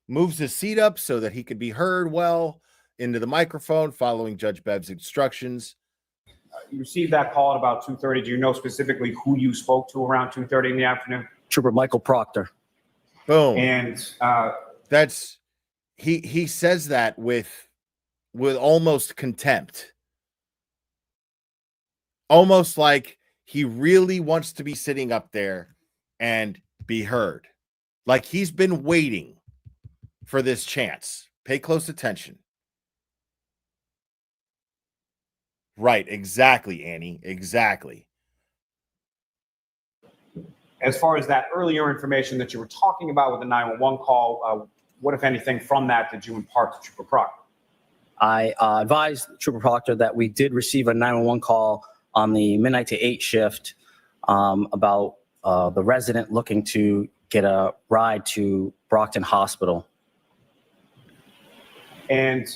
Moves his seat up so that he could be heard well into the microphone, following Judge Bev's instructions. you received that call at about 2:30, do you know specifically who you spoke to around 2:30 in the afternoon? Trooper Michael Proctor. Boom. And That's he says that with almost contempt. Almost like he really wants to be sitting up there and be heard. Like he's been waiting for this chance. Pay close attention. Right, exactly, Annie. Exactly. as far as that earlier information that you were talking about with the 911 call, what, if anything, from that did you impart to Trooper Proctor? I advised Trooper Proctor that we did receive a 911 call on the midnight to 8 shift about the resident looking to get a ride to Brockton Hospital. And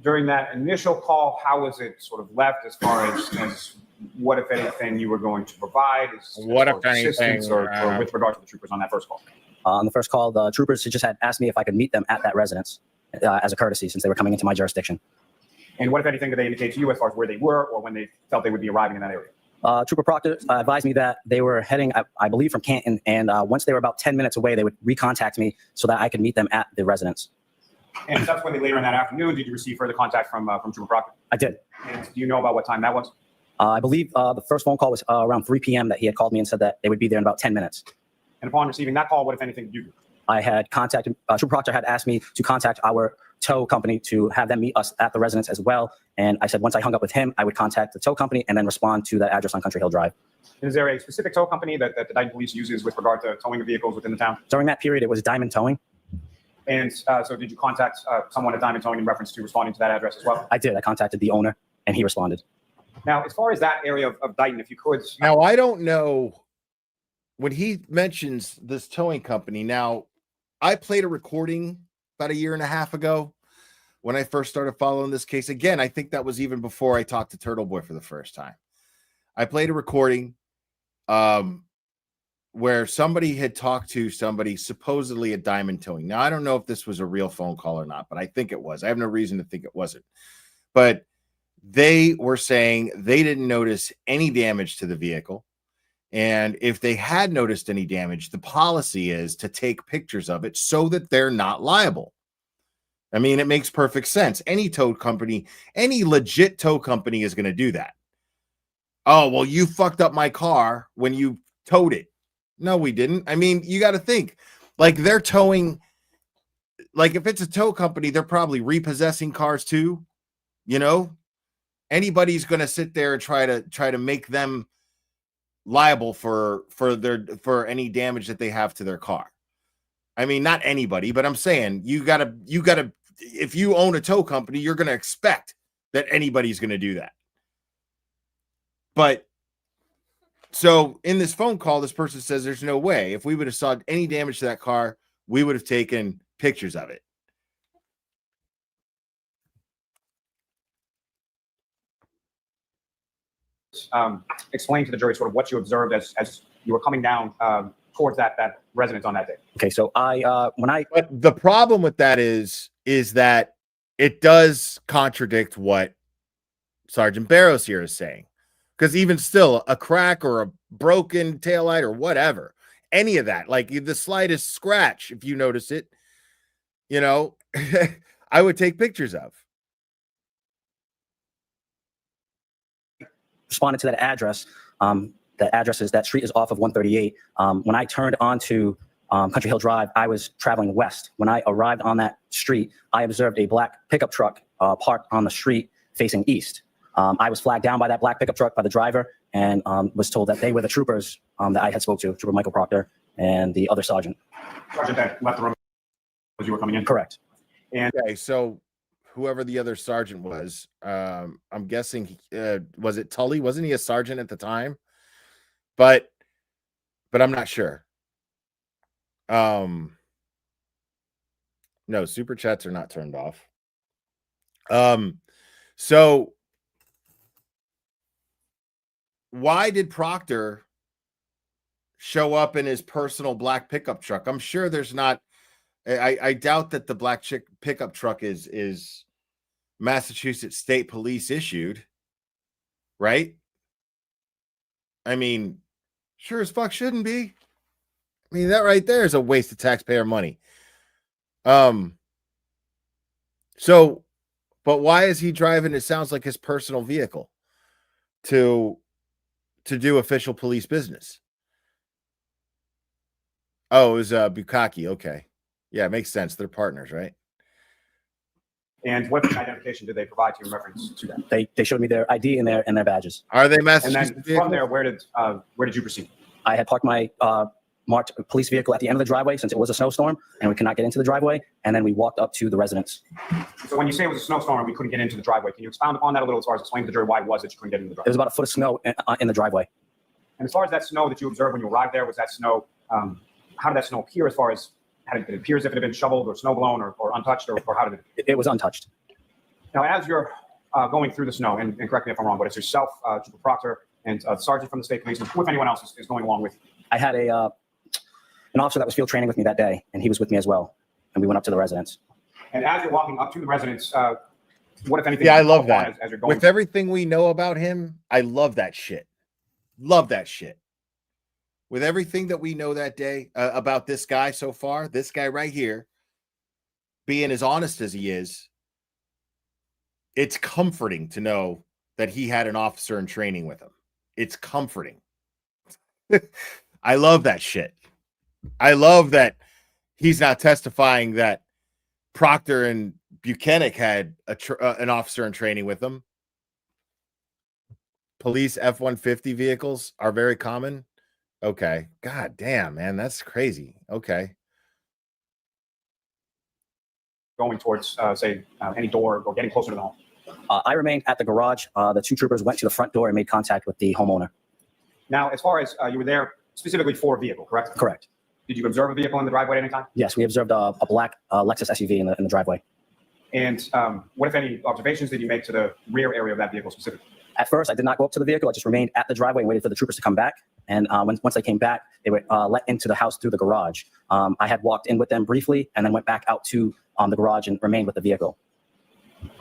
during that initial call, how was it sort of left as far as what, if anything, you were going to provide? What, if assistance anything, or with regard to the troopers on that first call? On the first call, the troopers just had asked me if I could meet them at that residence as a courtesy since they were coming into my jurisdiction. And what, if anything, did they indicate to you as far as where they were or when they felt they would be arriving in that area? Trooper Proctor advised me that they were heading, I believe, from Canton, and once they were about 10 minutes away, they would recontact me so that I could meet them at the residence. And subsequently later in that afternoon, did you receive further contact from Trooper Proctor? I did. And do you know about what time that was? I believe the first phone call was around 3 p.m. that he had called me and said that they would be there in about 10 minutes. And upon receiving that call, what, if anything, did you do? I had contacted, Trooper Proctor had asked me to contact our tow company to have them meet us at the residence as well. And I said once I hung up with him, I would contact the tow company and then respond to that address on Country Hill Drive. And is there a specific tow company that the Dighton Police uses with regard to towing of vehicles within the town? During that period, it was Diamond Towing. And so did you contact someone at Diamond Towing in reference to responding to that address as well? I did. I contacted the owner, and he responded. Now, as far as that area of Dighton, if you could. Now, I don't know when he mentions this towing company. Now, I played a recording about 1.5 years ago when I first started following this case. Again, I think that was even before I talked to Turtle Boy for the first time. I played a recording where somebody had talked to somebody supposedly at Diamond Towing. Now, I don't know if this was a real phone call or not, but I think it was. I have no reason to think it wasn't. But they were saying they didn't notice any damage to the vehicle. And if they had noticed any damage, the policy is to take pictures of it so that they're not liable. I mean, it makes perfect sense. Any tow company, any legit tow company is going to do that. Oh, well, you fucked up my car when you towed it. No, we didn't. I mean, you got to think like they're towing. Like if it's a tow company, they're probably repossessing cars too. You know, anybody's going to sit there and try to make them liable for any damage that they have to their car. I mean, not anybody, but I'm saying you gotta, if you own a tow company, you're going to expect that anybody's going to do that. But so in this phone call, this person says there's no way. If we would have saw any damage to that car, we would have taken pictures of it. Explain to the jury sort of what you observed as you were coming down towards that residence on that day. Okay, so but the problem with that is that it does contradict what Sergeant Barros here is saying. Because even still, a crack or a broken taillight or whatever, any of that, like the slightest scratch, if you notice it, you know, I would take pictures of. Responded to that address. That street is off of 138. When I turned onto Country Hill Drive, I was traveling west. When I arrived on that street, I observed a black pickup truck parked on the street facing east. I was flagged down by that black pickup truck by the driver and was told that they were the troopers that I had spoke to, Trooper Michael Proctor and the other sergeant. Sergeant that left the room as you were coming in? Correct. And okay, so whoever the other sergeant was, I'm guessing, was it Tully? Wasn't he a sergeant at the time? But I'm not sure. No, super chats are not turned off. So why did Proctor show up in his personal black pickup truck? I'm sure there's not. I doubt that the black pickup truck is Massachusetts State Police issued, right? I mean, sure as fuck shouldn't be. I mean, that right there is a waste of taxpayer money. So, but why is he driving? It sounds like his personal vehicle to do official police business. Oh, it was Bukaki. Okay. Yeah, it makes sense. They're partners, right? And what identification did they provide to you in reference to that? They showed me their ID and their badges. Are they Massachusetts? And then from there, where did you proceed? I had parked my marked police vehicle at the end of the driveway since it was a snowstorm and we could not get into the driveway. And then we walked up to the residence. So when you say it was a snowstorm and we couldn't get into the driveway, can you expound upon that a little as far as explain to the jury why it was that you couldn't get into the driveway? It was about a foot of snow in the driveway. And as far as that snow that you observed when you arrived there, was that snow, how did that snow appear as far as, how did it appear as if it had been shoveled or snow blown or untouched, or how did it? It was untouched. Now, as you're going through the snow, and correct me if I'm wrong, but it's yourself, Trooper Proctor, and Sergeant from the State Police, and if anyone else is going along with you. I had an officer that was field training with me that day, and he was with me as well. And we went up to the residence. And as you're walking up to the residence, what, if anything? Yeah, I love that. As you're going with everything we know about him, I love that shit. Love that shit. With everything that we know that day about this guy so far, this guy right here, being as honest as he is, it's comforting to know that he had an officer in training with him. It's comforting. I love that shit. I love that he's not testifying that Proctor and Buchanan had an officer in training with them. Police F-150 vehicles are very common. Okay. God damn, man. That's crazy. Okay. going towards, say, any door or getting closer to the home? I remained at the garage. The two troopers went to the front door and made contact with the homeowner. Now, as far as you were there specifically for a vehicle, correct? Correct. Did you observe a vehicle in the driveway at any time? Yes, we observed a black Lexus SUV in the driveway. And what, if any, observations did you make to the rear area of that vehicle specifically? At first, I did not go up to the vehicle. I just remained at the driveway and waited for the troopers to come back. And once they came back, they were let into the house through the garage. I had walked in with them briefly and then went back out to the garage and remained with the vehicle.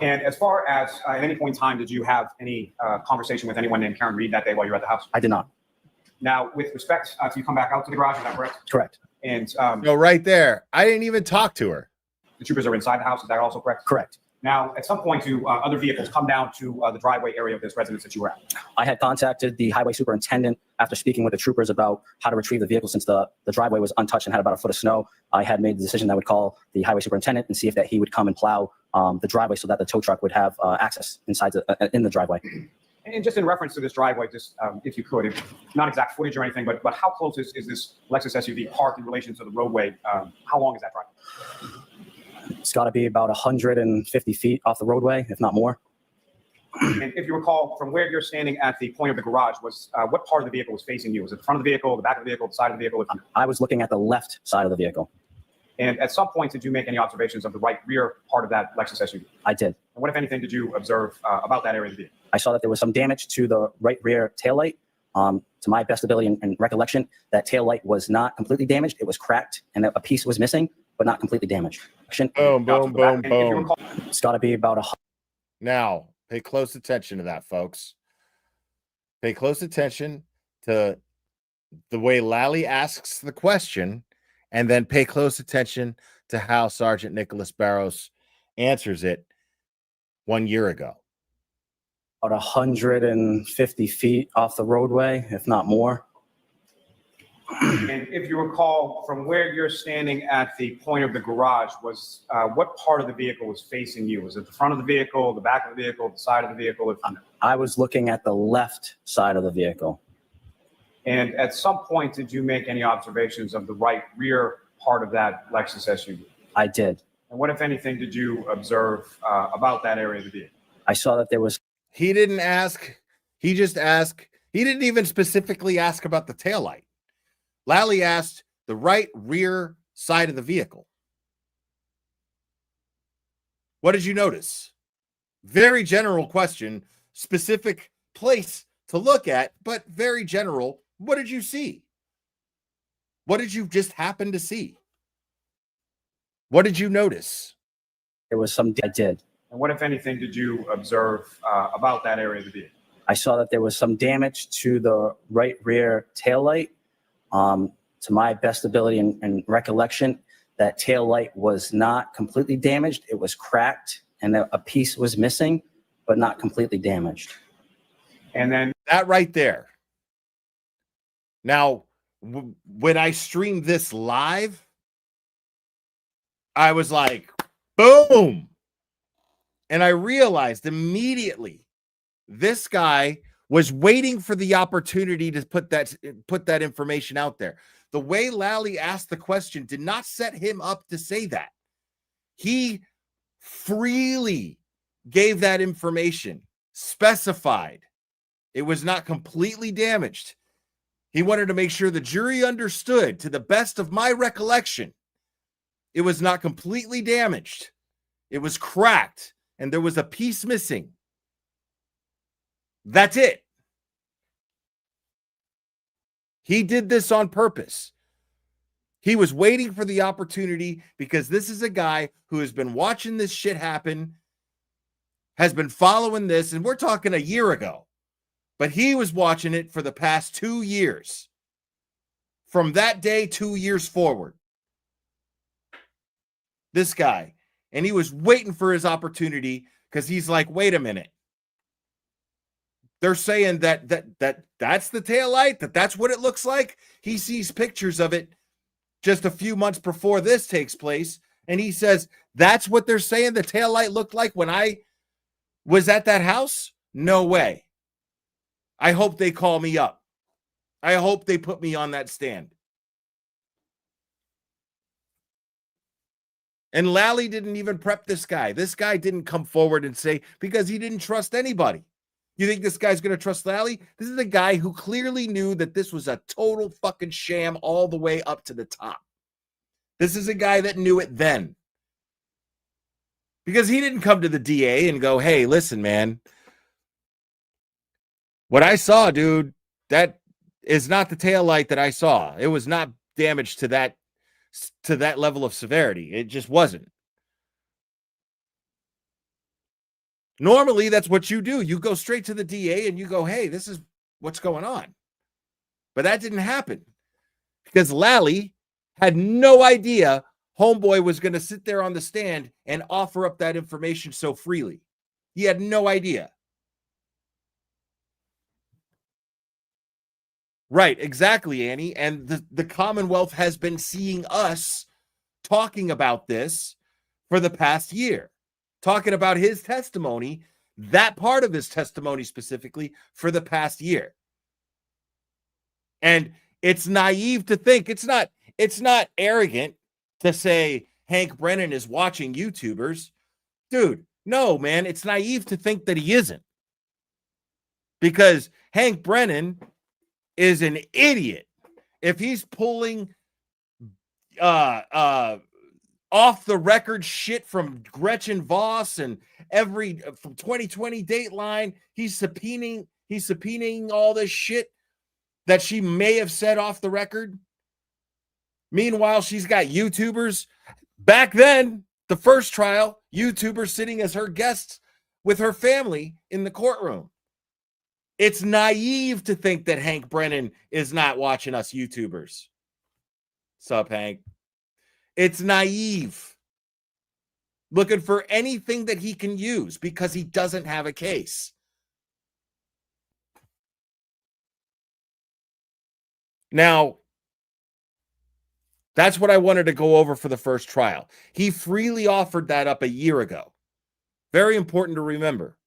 And as far as at any point in time, did you have any conversation with anyone named Karen Reed that day while you were at the house? I did not. Now, with respect to you come back out to the garage, is that correct? Correct. And No, right there. I didn't even talk to her. the troopers are inside the house, is that also correct? Correct. Now, at some point, do other vehicles come down to the driveway area of this residence that you were at? I had contacted the highway superintendent after speaking with the troopers about how to retrieve the vehicle since the driveway was untouched and had about a foot of snow. I had made the decision that I would call the highway superintendent and see if that he would come and plow the driveway so that the tow truck would have access inside in the driveway. And just in reference to this driveway, just if you could, not exact footage or anything, but how close is this Lexus SUV parked in relation to the roadway? How long is that driveway? It's got to be about 150 feet off the roadway, if not more. And if you recall, from where you're standing at the point of the garage, was what part of the vehicle was facing you? Was it the front of the vehicle, the back of the vehicle, the side of the vehicle? I was looking at the left side of the vehicle. And at some point, did you make any observations of the right rear part of that Lexus SUV? I did. And what, if anything, did you observe about that area of the vehicle? I saw that there was some damage to the right rear taillight. To my best ability and recollection, that taillight was not completely damaged. It was cracked and a piece was missing, but not completely damaged. Boom, boom, boom, boom. It's got to be about a... Now, pay close attention to that, folks. Pay close attention to the way Lally asks the question, and then pay close attention to how Sergeant Nicholas Barros answers it 1 year ago. About 150 feet off the roadway, if not more. And if you recall, from where you're standing at the point of the garage, was what part of the vehicle was facing you? Was it the front of the vehicle, the back of the vehicle, the side of the vehicle? I was looking at the left side of the vehicle. And at some point, did you make any observations of the right rear part of that Lexus SUV? I did. And what, if anything, did you observe about that area of the vehicle? I saw that there was... He didn't ask. He just asked. He didn't even specifically ask about the taillight. Lally asked the right rear side of the vehicle. What did you notice? Very general question, specific place to look at, but very general. What did you see? What did you just happen to see? What did you notice? There was some... I did. And what, if anything, did you observe about that area of the vehicle? I saw that there was some damage to the right rear taillight. To my best ability and recollection, that taillight was not completely damaged. It was cracked and a piece was missing, but not completely damaged. And then that right there. Now, when I streamed this live, I was like, boom. And I realized immediately this guy was waiting for the opportunity to put that information out there. The way Lally asked the question did not set him up to say that. He freely gave that information, specified it was not completely damaged. He wanted to make sure the jury understood, to the best of my recollection, it was not completely damaged. It was cracked and there was a piece missing. That's it. He did this on purpose. He was waiting for the opportunity because this is a guy who has been watching this shit happen, has been following this, and we're talking a year ago, but he was watching it for the past 2 years. From that day, 2 years forward. This guy. And he was waiting for his opportunity because he's like, wait a minute. They're saying that's the taillight, that's what it looks like. He sees pictures of it just a few months before this takes place, and he says, that's what they're saying the taillight looked like when I was at that house? No way. I hope they call me up. I hope they put me on that stand. And Lally didn't even prep this guy. This guy didn't come forward and say, because he didn't trust anybody. You think this guy's going to trust Lally? This is a guy who clearly knew that this was a total fucking sham all the way up to the top. This is a guy that knew it then. Because he didn't come to the DA and go, hey, listen, man, what I saw, dude, that is not the taillight that I saw. It was not damage to that level of severity. It just wasn't. Normally, that's what you do. You go straight to the DA and you go, hey, this is what's going on. But that didn't happen because Lally had no idea Homeboy was going to sit there on the stand and offer up that information so freely. He had no idea. Right, exactly, Annie. And the Commonwealth has been seeing us talking about this for the past year, talking about his testimony, that part of his testimony specifically, for the past year. And it's naive to think, it's not arrogant to say Hank Brennan is watching YouTubers. Dude, no, man, it's naive to think that he isn't. Because Hank Brennan is an idiot. If he's pulling off the record shit from Gretchen Voss and from 2020 Dateline, he's subpoenaing all this shit that she may have said off the record. Meanwhile, she's got YouTubers back then, the first trial, YouTubers sitting as her guests with her family in the courtroom. It's naive to think that Hank Brennan is not watching us YouTubers. Sup, Hank? It's naive. Looking for anything that he can use because he doesn't have a case. Now, that's what I wanted to go over for the first trial. He freely offered that up a year ago. Very important to remember.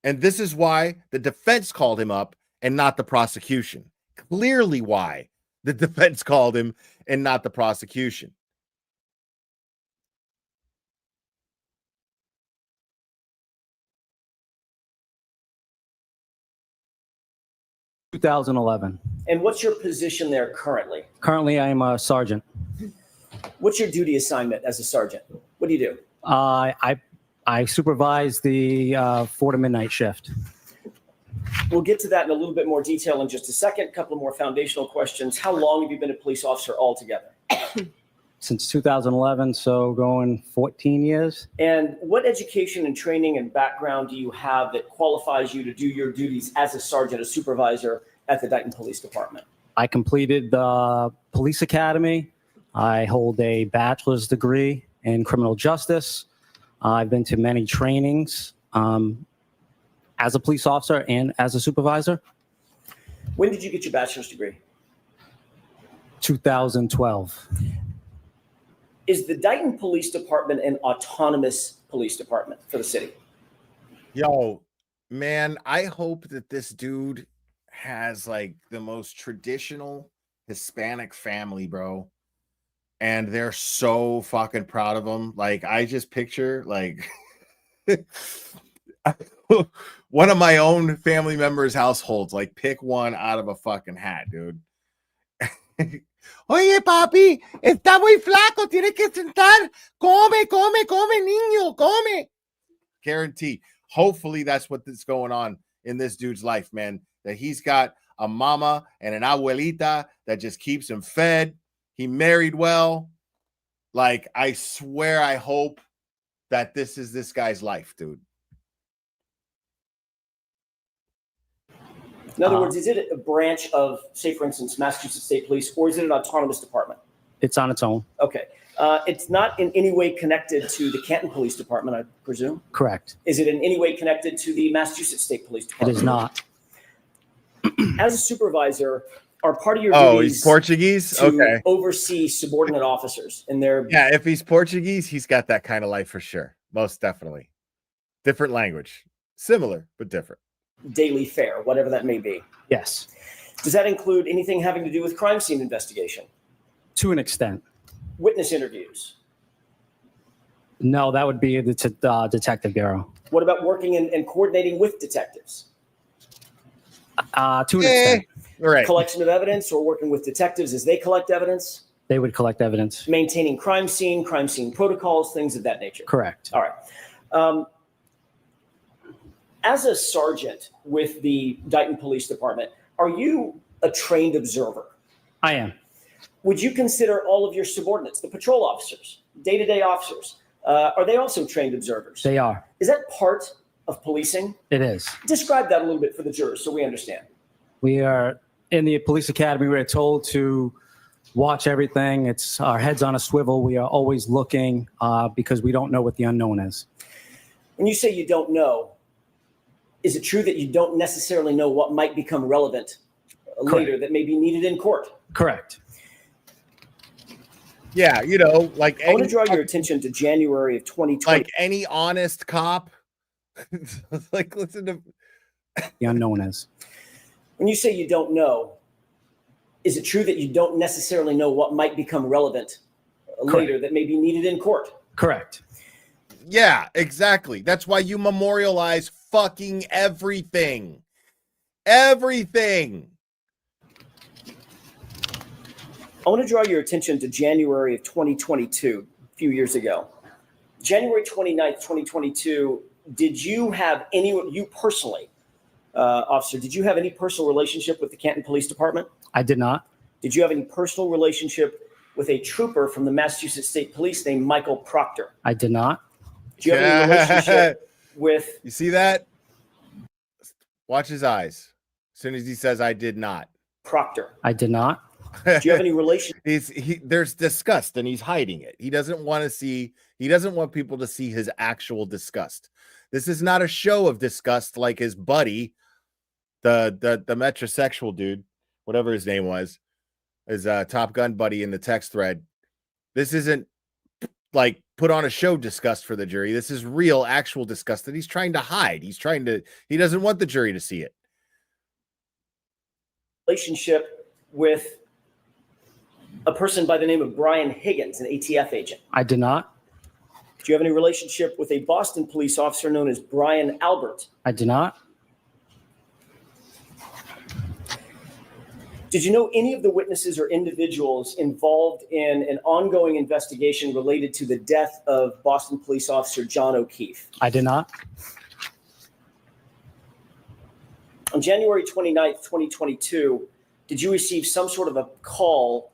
And this is why the defense called him up and not the prosecution. Clearly why the defense called him and not the prosecution. ...2011. And what's your position there currently? Currently, I am a sergeant. What's your duty assignment as a sergeant? What do you do? I supervise the 4 to midnight shift. We'll get to that in a little bit more detail in just a second. A couple more foundational questions. How long have you been a police officer altogether? Since 2011, so going 14 years. And what education and training and background do you have that qualifies you to do your duties as a sergeant, a supervisor at the Dighton Police Department? I completed the police academy. I hold a bachelor's degree in criminal justice. I've been to many trainings as a police officer and as a supervisor. When did you get your bachelor's degree? 2012. Is the Dighton Police Department an autonomous police department for the city? Yo, man, I hope that this dude has like the most traditional Hispanic family, bro. And they're so fucking proud of him. Like, I just picture like one of my own family members' households, like pick one out of a fucking hat, dude. Oye, papi, está muy flaco, tiene que sentar. Come, niño, come. Guarantee. Hopefully that's what's going on in this dude's life, man. That he's got a mama and an abuelita that just keeps him fed. He married well. Like, I swear, I hope that this is this guy's life, dude. In other words, is it a branch of, say, for instance, Massachusetts State Police, or is it an autonomous department? It's on its own. Okay. It's not in any way connected to the Canton Police Department, I presume? Correct. Is it in any way connected to the Massachusetts State Police Department? It is not. As a supervisor, are part of your Oh, duties he's Portuguese? to Okay. oversee subordinate officers in their Yeah, if he's Portuguese, he's got that kind of life for sure. Most definitely. Different language. Similar, but different. daily fare, whatever that may be? Yes. Does that include anything having to do with crime scene investigation? To an extent. Witness interviews. No, that would be the detective bureau. What about working and coordinating with detectives? To an extent, Right. Collection of evidence or working with detectives as they collect evidence? they would collect evidence. Maintaining crime scene protocols, things of that nature. Correct. All right. As a sergeant with the Dighton Police Department, are you a trained observer? I am. Would you consider all of your subordinates, the patrol officers, day-to-day officers, are they also trained observers? They are. Is that part of policing? It is. Describe that a little bit for the jurors so we understand. We are in the police academy. We're told to watch everything. It's our heads on a swivel. We are always looking because we don't know what the unknown is. When you say you don't know, is it true that you don't necessarily know what might become relevant later that may be needed in court? Correct. Yeah, you know, like I want to draw your attention to January of 2020. like any honest cop. Like, listen to The unknown is. When you say you don't know, is it true that you don't necessarily know what might become relevant later that may be needed in court? Correct. Yeah, exactly. That's why you memorialize fucking everything. Everything. I want to draw your attention to January of 2022, a few years ago. January 29th, 2022, did you have you personally, officer, did you have any personal relationship with the Canton Police Department? I did not. Did you have any personal relationship with a trooper from the Massachusetts State Police named Michael Proctor? I did not. Do you have any relationship with... You see that? Watch his eyes. As soon as he says, I did not. Proctor. I did not. Do you have any relation? There's disgust and he's hiding it. He doesn't want to see, he doesn't want people to see his actual disgust. This is not a show of disgust like his buddy, the metrosexual dude, whatever his name was, his Top Gun buddy in the text thread. This isn't like put on a show disgust for the jury. This is real, actual disgust that he's trying to hide. He doesn't want the jury to see it. Relationship with a person by the name of Brian Higgins, an ATF agent? I did not. Do you have any relationship with a Boston police officer known as Brian Albert? I did not. Did you know any of the witnesses or individuals involved in an ongoing investigation related to the death of Boston police officer John O'Keefe? I did not. On January 29th, 2022, did you receive some sort of a call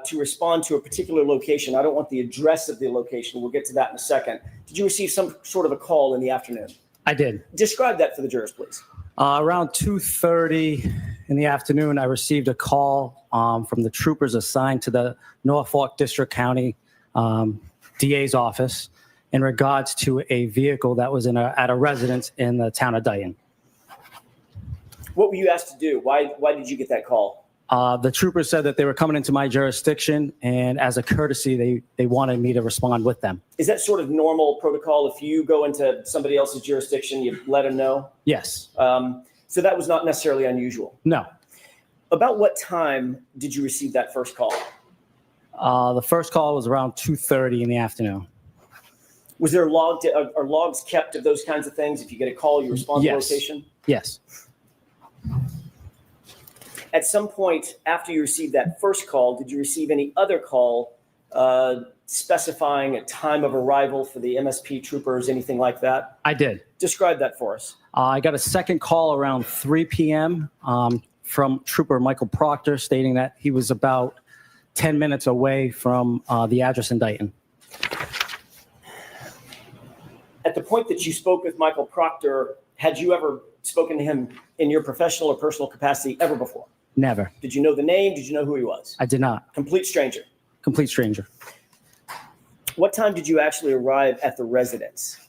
to respond to a particular location? I don't want the address of the location. We'll get to that in a second. Did you receive some sort of a call in the afternoon? I did. Describe that for the jurors, please. Around 2:30 in the afternoon, I received a call from the troopers assigned to the Norfolk District County DA's office in regards to a vehicle that was at a residence in the town of Dighton. What were you asked to do? Why did you get that call? The troopers said that they were coming into my jurisdiction, and as a courtesy, they wanted me to respond with them. Is that sort of normal protocol? If you go into somebody else's jurisdiction, you let them know? Yes. So that was not necessarily unusual? No. About what time did you receive that first call? The first call was around 2:30 in the afternoon. Was there are logs kept of those kinds of things? If you get a call, you respond to location? Yes. At some point after you received that first call, did you receive any other call specifying a time of arrival for the MSP troopers, anything like that? I did. Describe that for us. I got a second call around 3 p.m. From Trooper Michael Proctor stating that he was about 10 minutes away from the address in Dighton. At the point that you spoke with Michael Proctor, had you ever spoken to him in your professional or personal capacity ever before? Never. Did you know the name? Did you know who he was? I did not. Complete stranger? Complete stranger. What time did you actually arrive at the residence?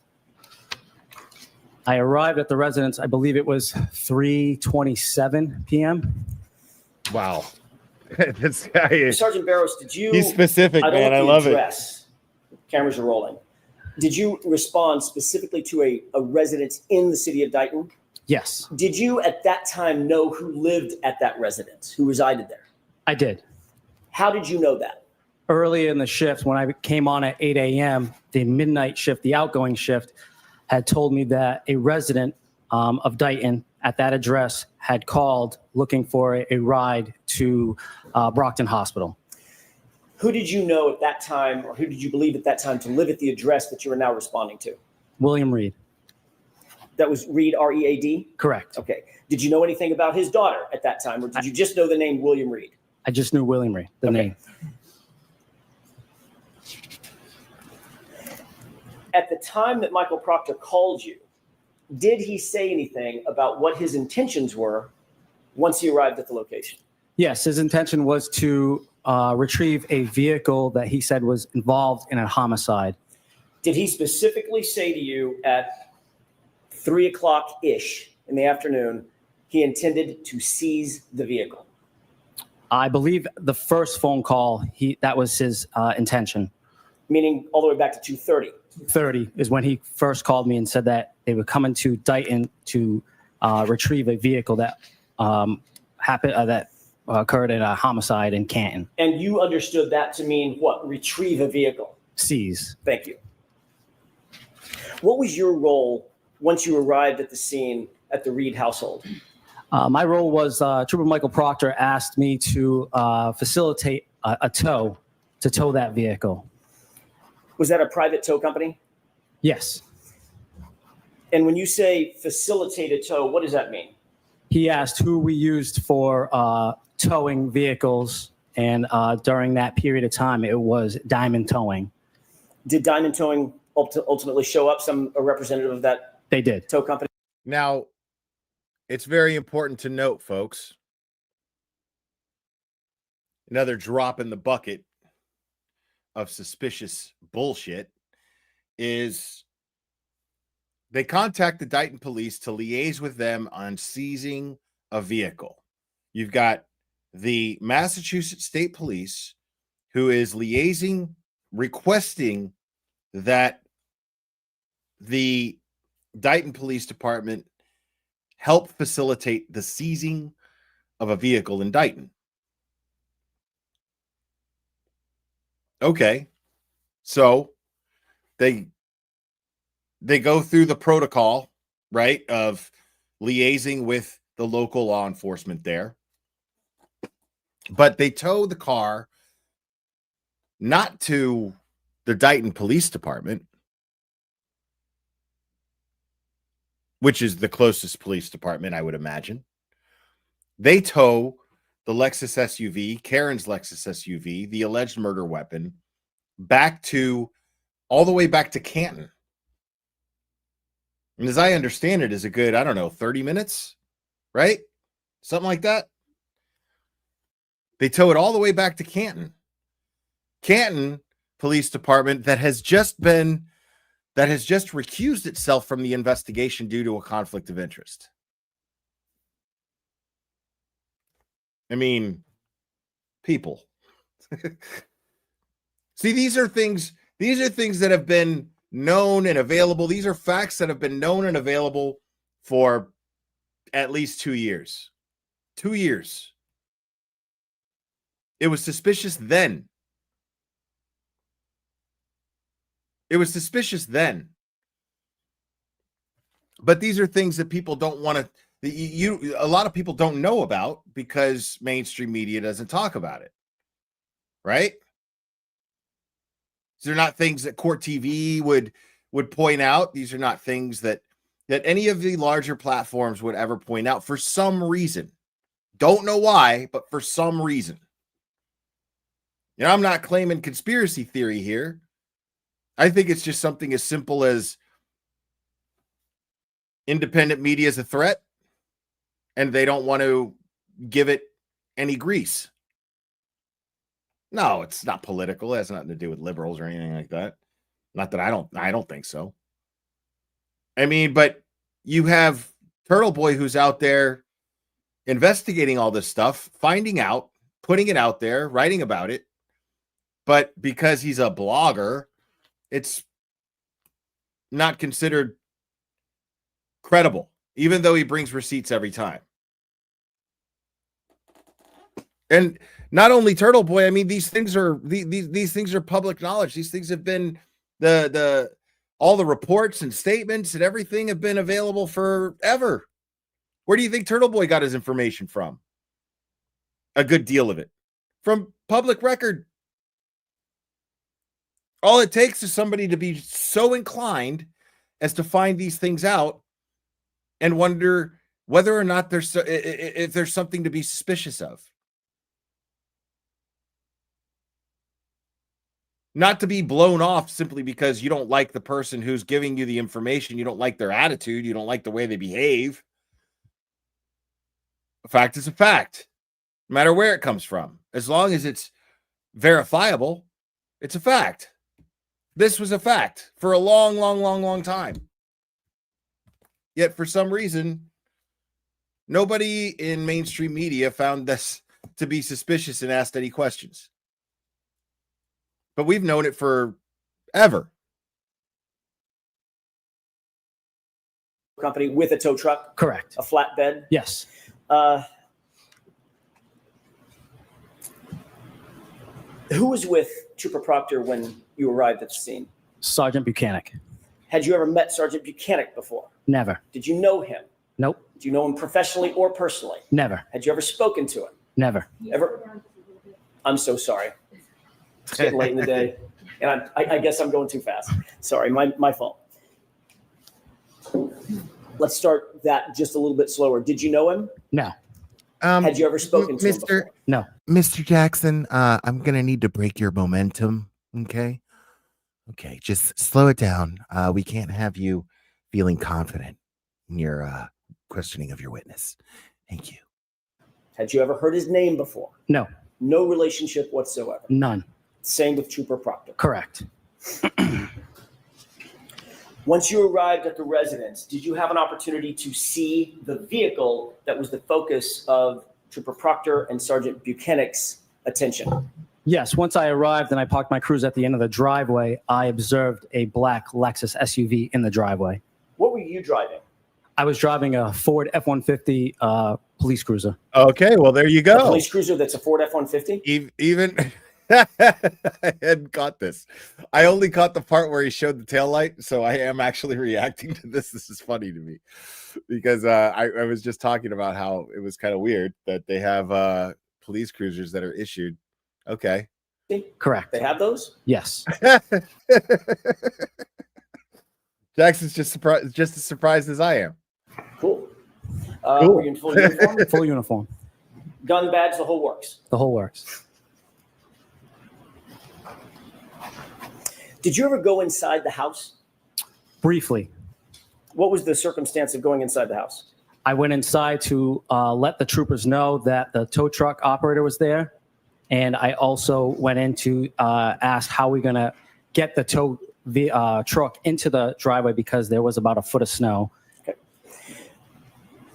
I arrived at the residence, I believe it was 3:27 p.m. Wow. This guy is... Sergeant Barros, did you... He's specific, man. I love it. Cameras are rolling. Did you respond specifically to a residence in the city of Dighton? Yes. Did you at that time know who lived at that residence, who resided there? I did. How did you know that? early in the shift, when I came on at 8 a.m., the midnight shift, the outgoing shift, had told me that a resident of Dighton at that address had called looking for a ride to Brockton Hospital. Who did you know at that time, or who did you believe at that time to live at the address that you are now responding to? William Reed. That was Reed, R-E-A-D? Correct. Okay. Did you know anything about his daughter at that time, or did you just know the name William Reed? I just knew William Reed, the name. At the time that Michael Proctor called you, did he say anything about what his intentions were once he arrived at the location? Yes, his intention was to retrieve a vehicle that he said was involved in a homicide. Did he specifically say to you at 3 o'clock-ish in the afternoon he intended to seize the vehicle? I believe the first phone call, that was his intention. Meaning all the way back to 2:30? 30 is when he first called me and said that they were coming to Dighton to retrieve a vehicle that occurred in a homicide in Canton. And you understood that to mean what? Retrieve a vehicle? Seize. Thank you. What was your role once you arrived at the scene at the Reed household? My role was Trooper Michael Proctor asked me to facilitate a tow to tow that vehicle. Was that a private tow company? Yes. And when you say facilitate a tow, what does that mean? He asked who we used for towing vehicles, and during that period of time, it was Diamond Towing. Did Diamond Towing ultimately show up, a representative of that They did. tow company? Now, it's very important to note, folks, another drop in the bucket of suspicious bullshit is they contact the Dighton police to liaise with them on seizing a vehicle. You've got the Massachusetts State Police who is liaising, requesting that the Dighton Police Department help facilitate the seizing of a vehicle in Dighton. Okay, so they go through the protocol, right, of liaising with the local law enforcement there. But they tow the car not to the Dighton Police Department, which is the closest police department, I would imagine. They tow the Lexus SUV, Karen's Lexus SUV, the alleged murder weapon, all the way back to Canton. And as I understand it, is a good, 30 minutes, right? Something like that. They tow it all the way back to Canton. Canton Police Department that has just recused itself from the investigation due to a conflict of interest. I mean, people. See, these are things that have been known and available. These are facts that have been known and available for at least 2 years. 2 years. It was suspicious then. It was suspicious then. But these are things that people don't want to, a lot of people don't know about because mainstream media doesn't talk about it. Right? These are not things that Court TV would point out. These are not things that any of the larger platforms would ever point out for some reason. Don't know why, but for some reason. I'm not claiming conspiracy theory here. I think it's just something as simple as independent media is a threat, and they don't want to give it any grease. No, it's not political. It has nothing to do with liberals or anything like that. Not that I don't think so. I mean, but you have Turtle Boy who's out there investigating all this stuff, finding out, putting it out there, writing about it. But because he's a blogger, it's not considered credible, even though he brings receipts every time. And not only Turtle Boy, I mean, these things are these things are public knowledge. These things have been all the reports and statements and everything have been available forever. Where do you think Turtle Boy got his information from? A good deal of it from public record. All it takes is somebody to be so inclined as to find these things out and wonder whether or not if there's something to be suspicious of. Not to be blown off simply because you don't like the person who's giving you the information. You don't like their attitude. You don't like the way they behave. A fact is a fact, no matter where it comes from. As long as it's verifiable, it's a fact. This was a fact for a long time. Yet for some reason, nobody in mainstream media found this to be suspicious and asked any questions. But we've known it forever. Company with a tow truck? Correct. A flatbed? Yes. Who was with Trooper Proctor when you arrived at the scene? Sergeant Buchanan. Had you ever met Sergeant Buchanan before? Never. Did you know him? Nope. Do you know him professionally or personally? Never. Had you ever spoken to him? Never. Ever? I'm so sorry. It's getting late in the day, and I guess I'm going too fast. Sorry, my fault. Let's start that just a little bit slower. Did you know him? No. Had you ever spoken to him before? No. Mr. Jackson, I'm going to need to break your momentum, okay? Okay, just slow it down. We can't have you feeling confident in your questioning of your witness. Thank you. Had you ever heard his name before? No. No relationship whatsoever? None. Same with Trooper Proctor? Correct. Once you arrived at the residence, did you have an opportunity to see the vehicle that was the focus of Trooper Proctor and Sergeant Buchanan's attention? Yes. Once I arrived and I parked my cruiser at the end of the driveway, I observed a black Lexus SUV in the driveway. What were you driving? I was driving a Ford F-150 police cruiser. Okay, well, there you go. A police cruiser that's a Ford F-150? Even I hadn't caught this. I only caught the part where he showed the taillight, so I am actually reacting to this. This is funny to me because I was just talking about how it was kind of weird that they have police cruisers that are issued. Okay. Correct. They have those? Yes. Jackson's just as surprised as I am. Cool. Cool. Were you in full uniform? Full uniform. Gun, badge, the whole works? The whole works. Did you ever go inside the house? Briefly. What was the circumstance of going inside the house? I went inside to let the troopers know that the tow truck operator was there. And I also went in to ask how we're going to get the tow truck into the driveway because there was about a foot of snow. Okay.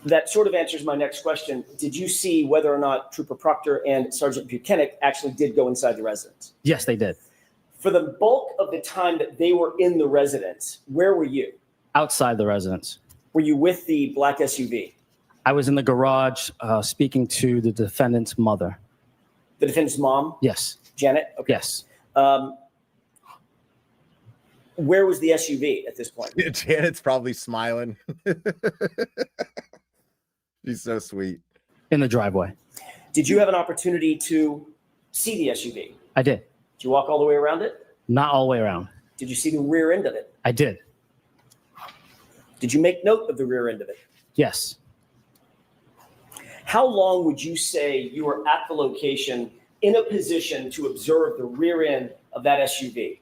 That sort of answers my next question. Did you see whether or not Trooper Proctor and Sergeant Buchanan actually did go inside the residence? Yes, they did. For the bulk of the time that they were in the residence, where were you? Outside the residence. Were you with the black SUV? I was in the garage speaking to the defendant's mother. The defendant's mom? Yes. Janet? Okay. Yes. Where was the SUV at this point? Yeah, Janet's probably smiling. She's so sweet. In the driveway. Did you have an opportunity to see the SUV? I did. Did you walk all the way around it? Not all the way around. Did you see the rear end of it? I did. Did you make note of the rear end of it? Yes. How long would you say you were at the location in a position to observe the rear end of that SUV?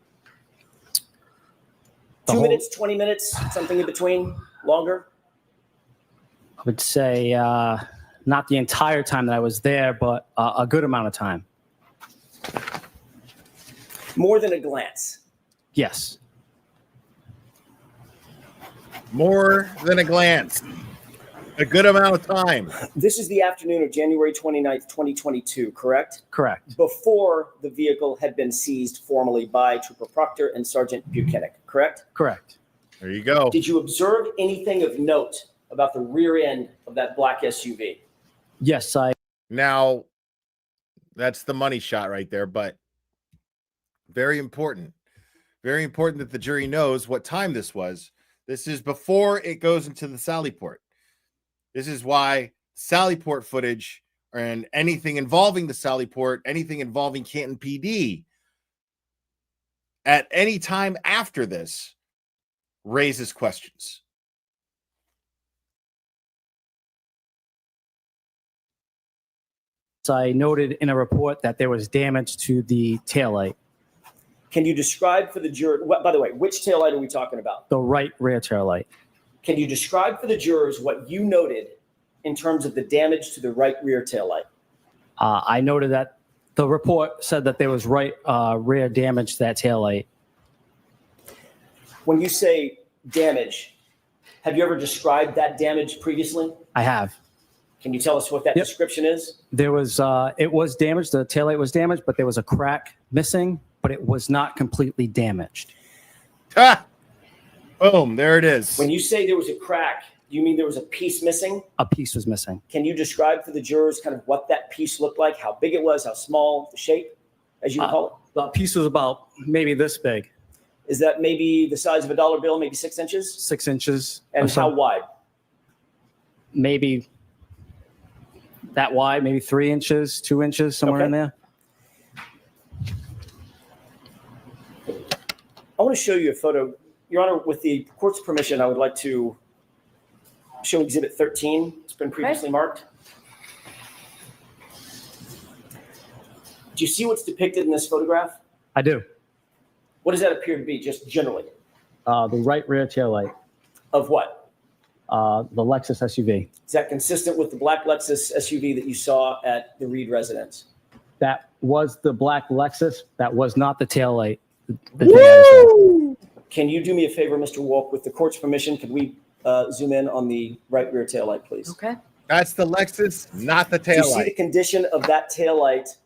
2 minutes, 20 minutes, something in between, longer? I would say not the entire time that I was there, but a good amount of time. More than a glance? Yes. More than a glance. A good amount of time. This is the afternoon of January 29th, 2022, correct? Correct. Before the vehicle had been seized formally by Trooper Proctor and Sergeant Buchanan, correct? Correct. There you go. Did you observe anything of note about the rear end of that black SUV? Yes, I. Now, That's the money shot right there, but very important. Very important that the jury knows what time this was. This is before it goes into the Sallyport. This is why Sallyport footage and anything involving the Sallyport, anything involving Canton PD at any time after this raises questions. So I noted in a report that there was damage to the taillight, Can you describe for the juror, by the way, which taillight are we talking about? the right rear taillight. Can you describe for the jurors what you noted in terms of the damage to the right rear taillight? I noted that the report said that there was right rear damage to that taillight. When you say damage, have you ever described that damage previously? I have. Can you tell us what that Yep. description is? There was, it was damaged. The taillight was damaged, but there was a crack missing, but it was not completely damaged. Ah! Boom, there it is. When you say there was a crack, you mean there was a piece missing? A piece was missing. Can you describe for the jurors kind of what that piece looked like, how big it was, how small, the shape, as you would call it? The piece was about maybe this big, Is that maybe the size of a dollar bill, maybe 6 inches? 6 inches. And or so. how wide? Maybe that wide, maybe 3 inches, 2 inches, somewhere Okay. in there. I want to show you a photo. Your Honor, with the court's permission, I would like to show Exhibit 13. It's been previously marked. Do you see what's depicted in this photograph? I do. What does that appear to be, just generally? The right rear taillight, Of what? the Lexus SUV. Is that consistent with the black Lexus SUV that you saw at the Reed residence? That was the black Lexus. That was not the taillight. The damage there. Can you do me a favor, Mr. Wolk? With the court's permission, could we zoom in on the right rear taillight, please? Okay. That's the Lexus, not the Do you see the taillight. condition of that taillight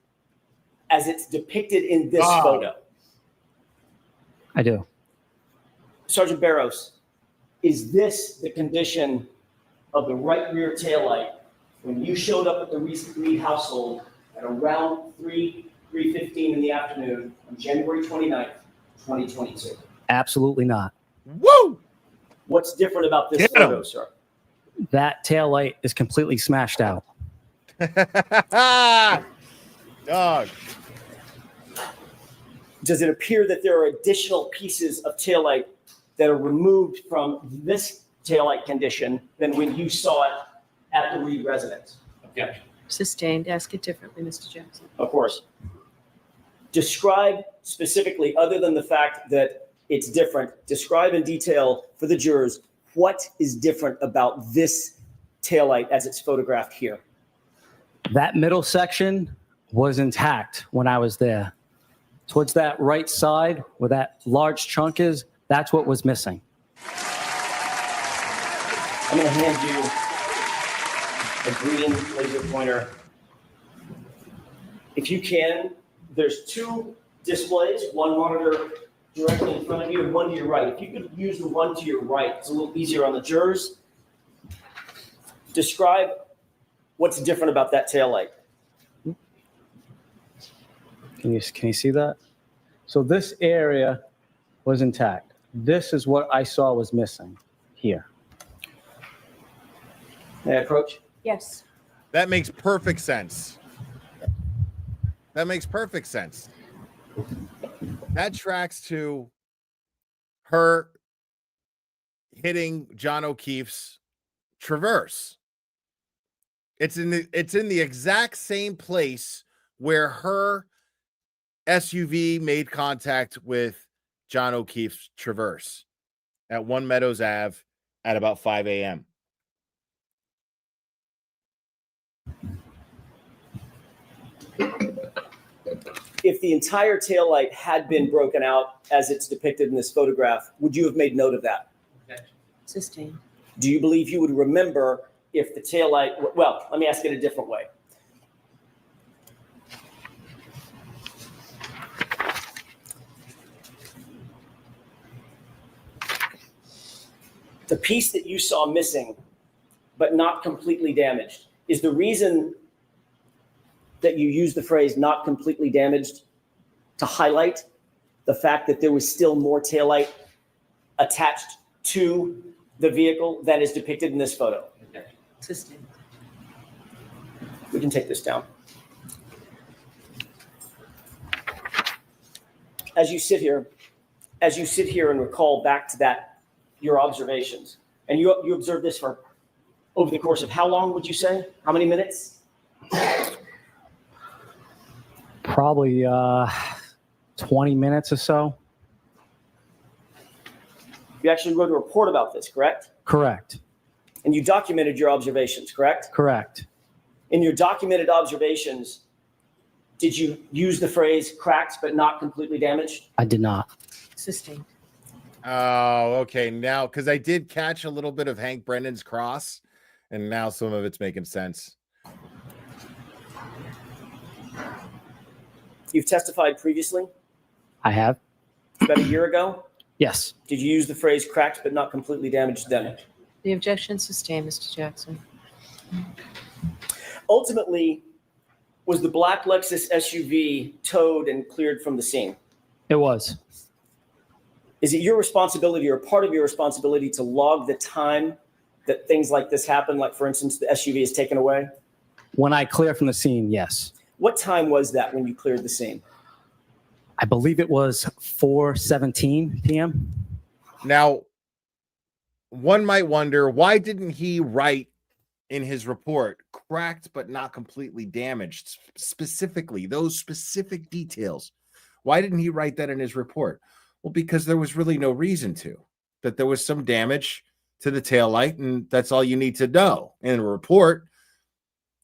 as it's depicted in this Ah. photo? I do. Sergeant Barros, is this the condition of the right rear taillight when you showed up at the Reed household at around 3:15 in the afternoon on January 29th, 2022? Absolutely not. Woo! What's different about this Get 'em. photo, sir? That taillight is completely smashed out. Dog. Does it appear that there are additional pieces of taillight that are removed from this taillight condition than when you saw it at the Reed residence? Objection. Sustained. Ask it differently, Mr. Jackson. Of course. Describe specifically, other than the fact that it's different, describe in detail for the jurors what is different about this taillight as it's photographed here. That middle section was intact when I was there. Towards that right side where that large chunk is, that's what was missing. I'm going to hand you a green laser pointer. If you can, there's two displays, one monitor directly in front of you and one to your right. If you could use the one to your right, it's a little easier on the jurors. Describe what's different about that taillight. Can you see that? So this area was intact. This is what I saw was missing here. May I approach? Yes. That makes perfect sense. That makes perfect sense. That tracks to her hitting John O'Keefe's Traverse. It's in the exact same place where her SUV made contact with John O'Keefe's Traverse at 1 Meadows Ave at about 5 a.m. If the entire taillight had been broken out as it's depicted in this photograph, would you have made note of that? Sustained. Do you believe you would remember if the taillight, well, let me ask it a different way. The piece that you saw missing, but not completely damaged, is the reason that you used the phrase "not completely damaged" to highlight the fact that there was still more taillight attached to the vehicle than is depicted in this photo? Sustained. We can take this down. As you sit here and recall back to that, your observations, and you observed this for over the course of how long would you say? How many minutes? Probably 20 minutes or so. You actually wrote a report about this, correct? Correct. And you documented your observations, correct? Correct. In your documented observations, did you use the phrase cracked but not completely damaged? I did not. Sustained. Oh, okay. Now, because I did catch a little bit of Hank Brennan's cross, and now some of it's making sense. You've testified previously, I have. about a year ago. Yes. Did you use the phrase cracked but not completely damaged then? The objection sustained, Mr. Jackson. Ultimately, was the black Lexus SUV towed and cleared from the scene? It was. Is it your responsibility or part of your responsibility to log the time that things like this happen? Like, for instance, the SUV is taken away? When I clear from the scene, yes. What time was that when you cleared the scene? I believe it was 4:17 p.m. Now, one might wonder, why didn't he write in his report cracked but not completely damaged, specifically those specific details? Why didn't he write that in his report? Well, because there was really no reason to. That there was some damage to the taillight, and that's all you need to know. In a report,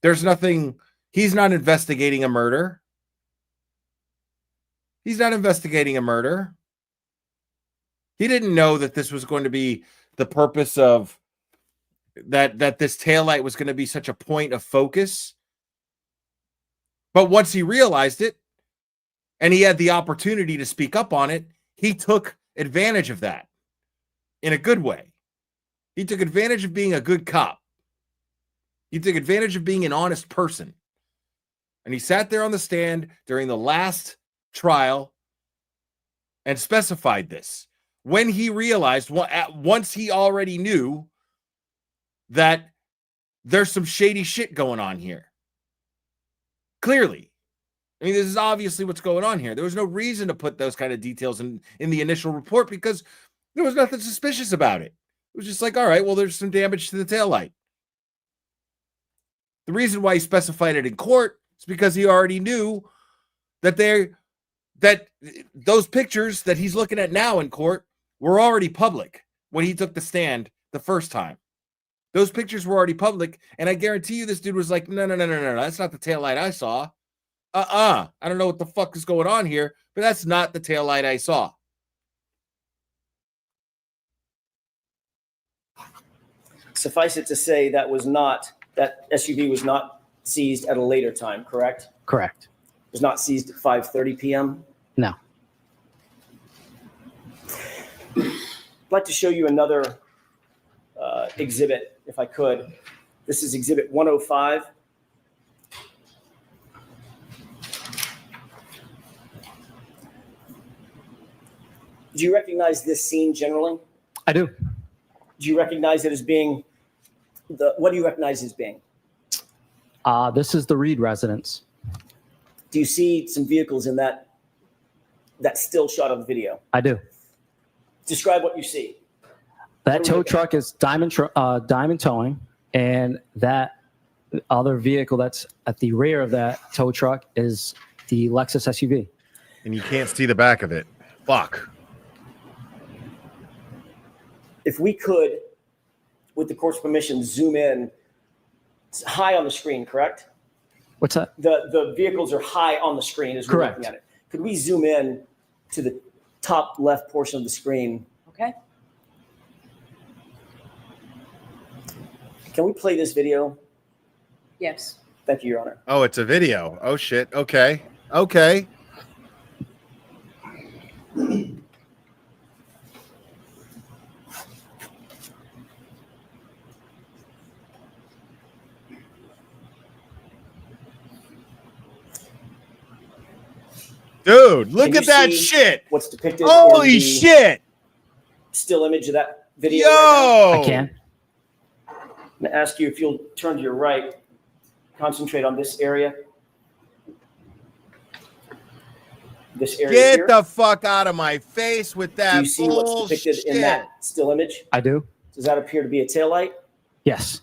there's nothing. He's not investigating a murder. He's not investigating a murder. He didn't know that this was going to be the purpose of that this taillight was going to be such a point of focus. But once he realized it and he had the opportunity to speak up on it, he took advantage of that in a good way. He took advantage of being a good cop. He took advantage of being an honest person. And he sat there on the stand during the last trial and specified this. When he realized, once he already knew that there's some shady shit going on here. Clearly. I mean, this is obviously what's going on here. There was no reason to put those kind of details in the initial report because there was nothing suspicious about it. It was just like, all right, well, there's some damage to the taillight. The reason why he specified it in court is because he already knew that those pictures that he's looking at now in court were already public when he took the stand the first time. Those pictures were already public, and I guarantee you this dude was like, no, that's not the taillight I saw. I don't know what the fuck is going on here, but that's not the taillight I saw. Suffice it to say that SUV was not seized at a later time, correct? Correct. It was not seized at 5:30 p.m.? No. I'd like to show you another exhibit, if I could. This is exhibit 105. Do you recognize this scene generally? I do. Do you recognize it as being what do you recognize as being? This is the Reed residence. Do you see some vehicles in that still shot of the video? I do. Describe what you see. That tow truck is diamond towing, and that other vehicle that's at the rear of that tow truck is the Lexus SUV. And you can't see the back of it. Fuck. If we could, with the court's permission, zoom in. It's high on the screen, correct? What's that? The vehicles are high on the screen as we're Correct. looking at it. Could we zoom in to the top left portion of the screen? Okay. Can we play this video? Yes. Thank you, Your Honor. Oh, it's a video. Oh, shit. Okay. Okay. Dude, look Can you at that see shit. What's depicted? Holy in the shit. Still image of that video. Yo. Right I can. now? I'm gonna ask you if you'll turn to your right. Concentrate on this area. This area Get here. the fuck out of my face with that Do you see what's depicted in that still image? I do. Does that appear to be a taillight? Yes.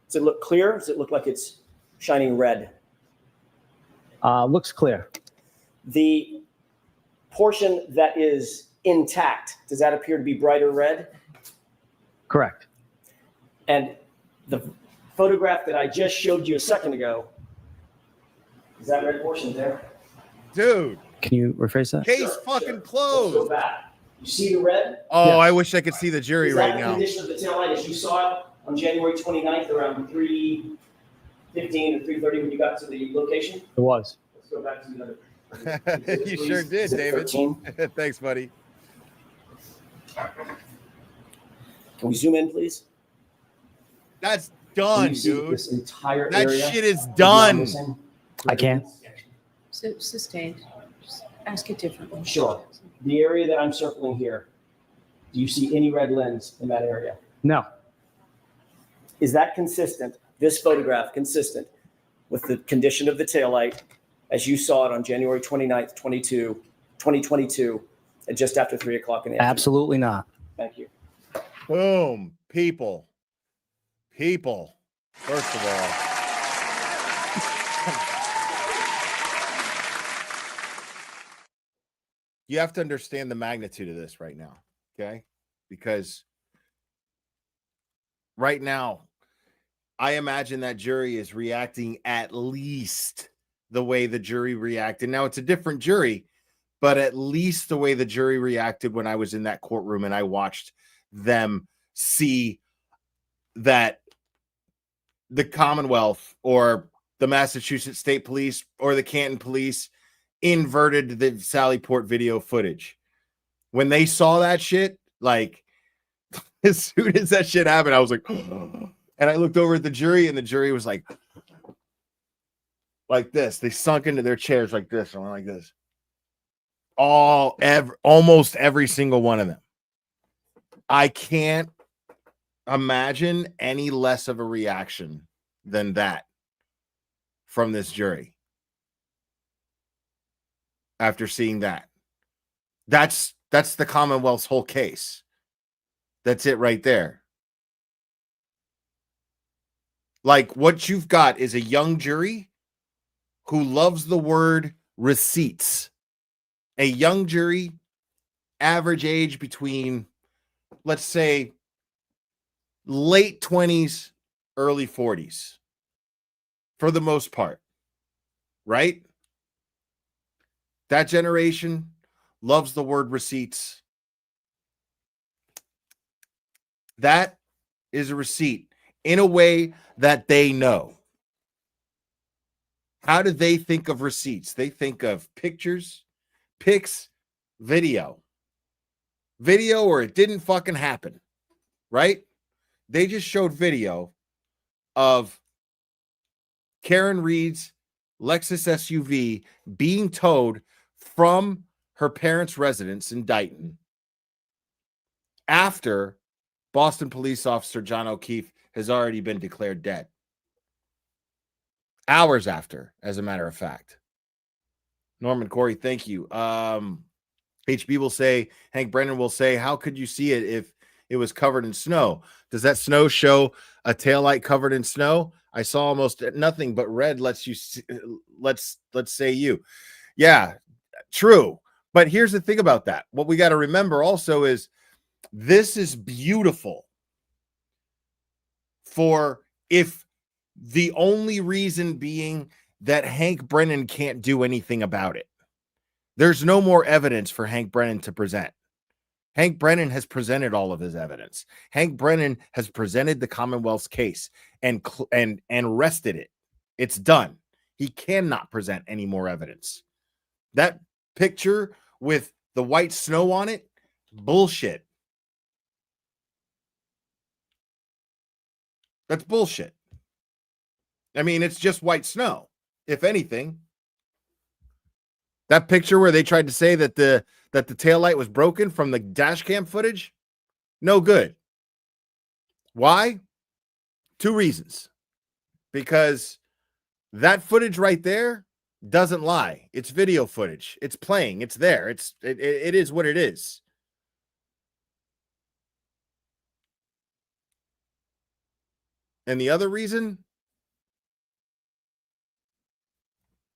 Does it look clear? Does it look like it's shining red? Looks clear. The portion that is intact, does that appear to be brighter red? Correct. And the photograph that I just showed you a second ago, is that red portion there? Dude. Can you rephrase that? Case fucking Let's closed. go back. You see the red? Oh, Yes. I wish I could see the jury Is that right the now. condition of the taillight as you saw it on January 29th around 3:15 or 3:30 when you got to the location? It was. Let's go back to the other. You sure did, Is it David. 13? Thanks, buddy. Can we zoom in, please? That's Can done, you see dude. this entire That area shit is not done. missing? I can. Sustained. Just ask it differently. Sure. The area that I'm circling here, do you see any red lens in that area? No. Is that consistent, this photograph consistent with the condition of the taillight as you saw it on January 29th, 2022, at just after 3 o'clock in the afternoon? Absolutely not. Thank you. Boom. People. First of all. You have to understand the magnitude of this right now, okay? Because right now, I imagine that jury is reacting at least the way the jury reacted. Now, it's a different jury, but at least the way the jury reacted when I was in that courtroom and I watched them see that the Commonwealth or the Massachusetts State Police or the Canton Police inverted the Sallyport video footage. When they saw that shit, like as soon as that shit happened, I was like, and I looked over at the jury and the jury was like this. They sunk into their chairs like this and went like this. Almost every single one of them. I can't imagine any less of a reaction than that from this jury after seeing that. That's the Commonwealth's whole case. That's it right there. Like, what you've got is a young jury who loves the word receipts. A young jury, average age between, let's say, late 20s, early 40s, for the most part, right? That generation loves the word receipts. That is a receipt in a way that they know. How do they think of receipts? They think of pictures, pics, video. Video or it didn't fucking happen, right? They just showed video of Karen Reed's Lexus SUV being towed from her parents' residence in Dighton after Boston police officer John O'Keefe has already been declared dead. Hours after, as a matter of fact. Norman Corey, thank you. HB will say, Hank Brennan will say, how could you see it if it was covered in snow? Does that snow show a taillight covered in snow? I saw almost nothing but red. Lets you see, let's say you. Yeah, true. But here's the thing about that. What we got to remember also is this is beautiful for if the only reason being that Hank Brennan can't do anything about it. There's no more evidence for Hank Brennan to present. Hank Brennan has presented all of his evidence. Hank Brennan has presented the Commonwealth's case and rested it. It's done. He cannot present any more evidence. That picture with the white snow on it, bullshit. That's bullshit. I mean, it's just white snow, if anything. That picture where they tried to say that the taillight was broken from the dash cam footage, no good. Why? 2 reasons. Because that footage right there doesn't lie. It's video footage. It's playing. It's there. It is what it is. And the other reason?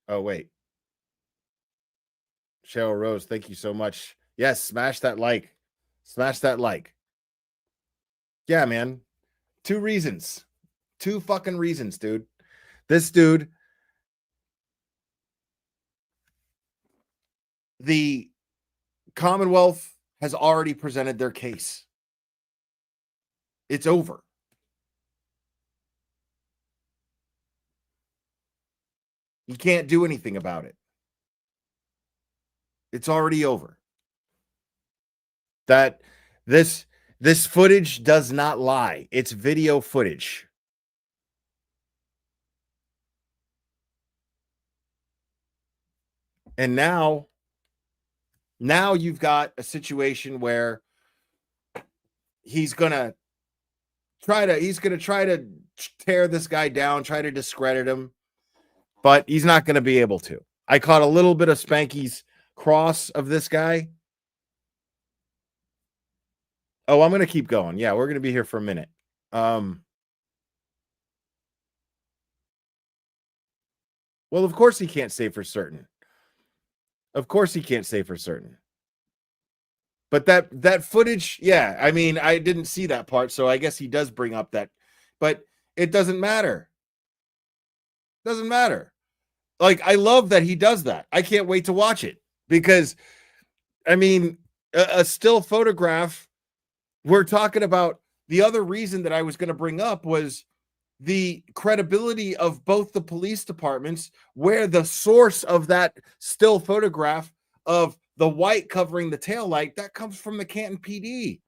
Oh, wait. Cheryl Rose, thank you so much. Yes, smash that like. Smash that like. Yeah, man. 2 reasons. 2 fucking reasons, dude. This dude, the Commonwealth has already presented their case. It's over. You can't do anything about it. It's already over. That this footage does not lie. It's video footage. And now you've got a situation where he's going to try to tear this guy down, try to discredit him, but he's not going to be able to. I caught a little bit of Spanky's cross of this guy. Oh, I'm going to keep going. Yeah, we're going to be here for a minute. Well, of course he can't say for certain. Of course he can't say for certain. But that footage, yeah, I mean, I didn't see that part, so I guess he does bring up that, but it doesn't matter. Doesn't matter. Like, I love that he does that. I can't wait to watch it because, I mean, a still photograph, we're talking about the other reason that I was going to bring up was the credibility of both the police departments, where the source of that still photograph of the white covering the taillight, that comes from the Canton PD.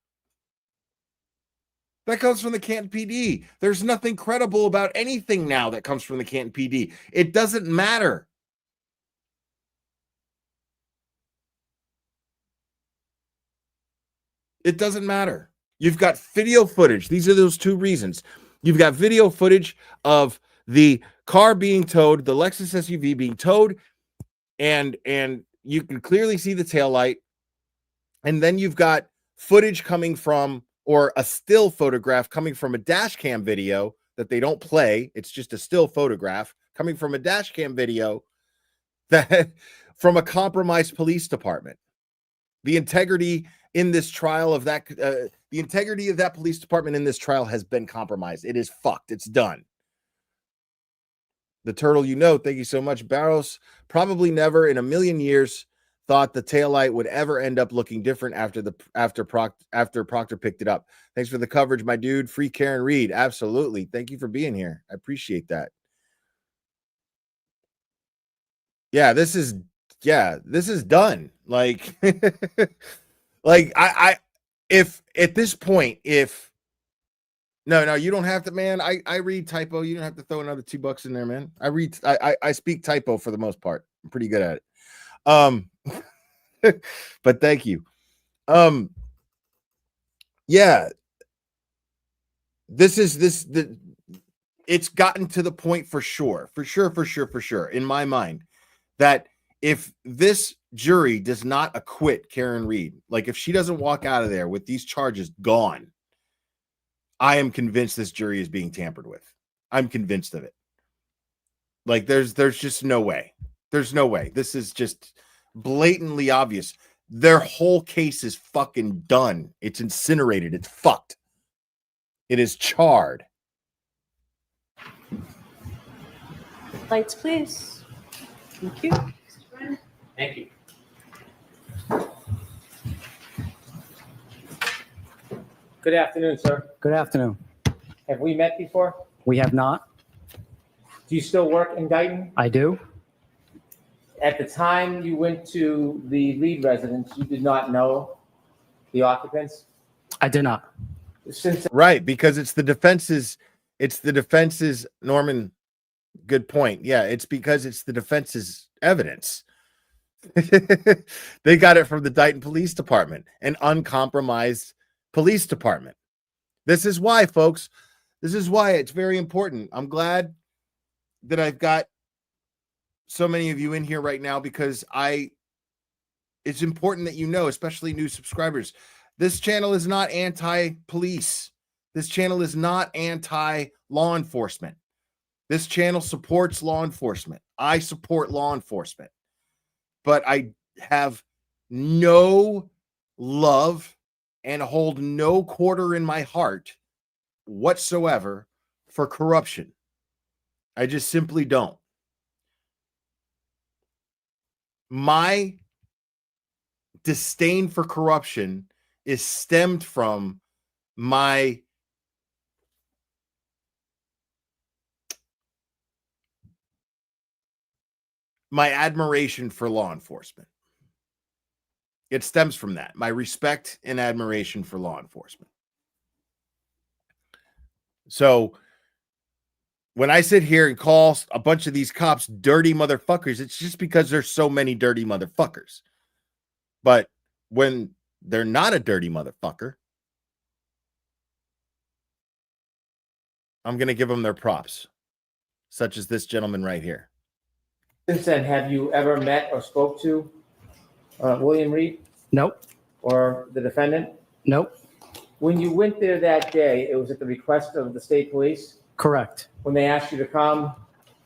That comes from the Canton PD. There's nothing credible about anything now that comes from the Canton PD. It doesn't matter. It doesn't matter. You've got video footage. These are those 2 reasons. You've got video footage of the car being towed, the Lexus SUV being towed, and you can clearly see the taillight. And then you've got footage coming from, or a still photograph coming from a dash cam video that they don't play. It's just a still photograph coming from a dash cam video that from a compromised police department. The integrity in this trial of that, the integrity of that police department in this trial has been compromised. It is fucked. It's done. The turtle, thank you so much. Barros probably never in a million years thought the taillight would ever end up looking different after Proctor picked it up. Thanks for the coverage, my dude. Free Karen Reed. Absolutely. Thank you for being here. I appreciate that. Yeah, this is done. Like, like if at this point, no, you don't have to, man. I read typo. You don't have to throw another $2 in there, man. I speak typo for the most part. I'm pretty good at it. But thank you. Yeah. It's gotten to the point for sure, in my mind, that if this jury does not acquit Karen Reed, like if she doesn't walk out of there with these charges gone, I am convinced this jury is being tampered with. I'm convinced of it. Like there's just no way. There's no way. This is just blatantly obvious. Their whole case is fucking done. It's incinerated. It's fucked. It is charred. Lights, please. Thank you. Thank you. Good afternoon, sir. Good afternoon. Have we met before? We have not. Do you still work in Dayton? I do. At the time you went to the Reed residence, you did not know the occupants? I did not. Right, because it's the defense's, Norman, good point. Yeah, it's because it's the defense's evidence They got it from the Dighton Police Department, an uncompromised police department. This is why, folks, this is why it's very important. I'm glad that I've got so many of you in here right now, because it's important that you know, especially new subscribers, this channel is not anti-police. This channel is not anti-law enforcement. This channel supports law enforcement. I support law enforcement. But I have no love and hold no quarter in my heart whatsoever for corruption. I just simply don't. My disdain for corruption is stemmed from my admiration for law enforcement. It stems from that, my respect and admiration for law enforcement. So when I sit here and call a bunch of these cops dirty motherfuckers, it's just because there's so many dirty motherfuckers. But when they're not a dirty motherfucker, I'm going to give them their props, such as this gentleman right here. Since then, have you ever met or spoke to William Reed Nope. or the defendant? Nope. When you went there that day, it was at the request of the state police? Correct. When they asked you to come,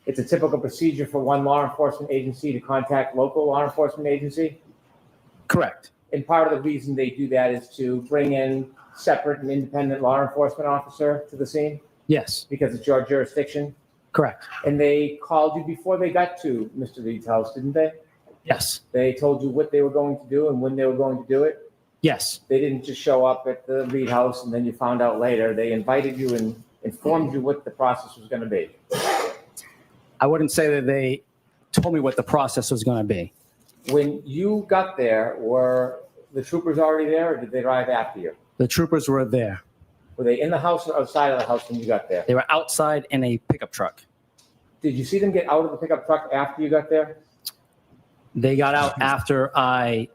it's a typical procedure for one law enforcement agency to contact local law enforcement agency? Correct. And part of the reason they do that is to bring in separate and independent law enforcement officer to the scene Yes. because it's your jurisdiction. Correct. And they called you before they got to Mr. Reed's house, didn't they? Yes. They told you what they were going to do and when they were going to do it. Yes. They didn't just show up at the Reed house and then you found out later. They invited you and informed you what the process was going to be. I wouldn't say that they told me what the process was going to be. When you got there, were the troopers already there or did they arrive after you? The troopers were there. Were they in the house or outside of the house when you got there? They were outside in a pickup truck. Did you see them get out of the pickup truck after you got there? They got out after I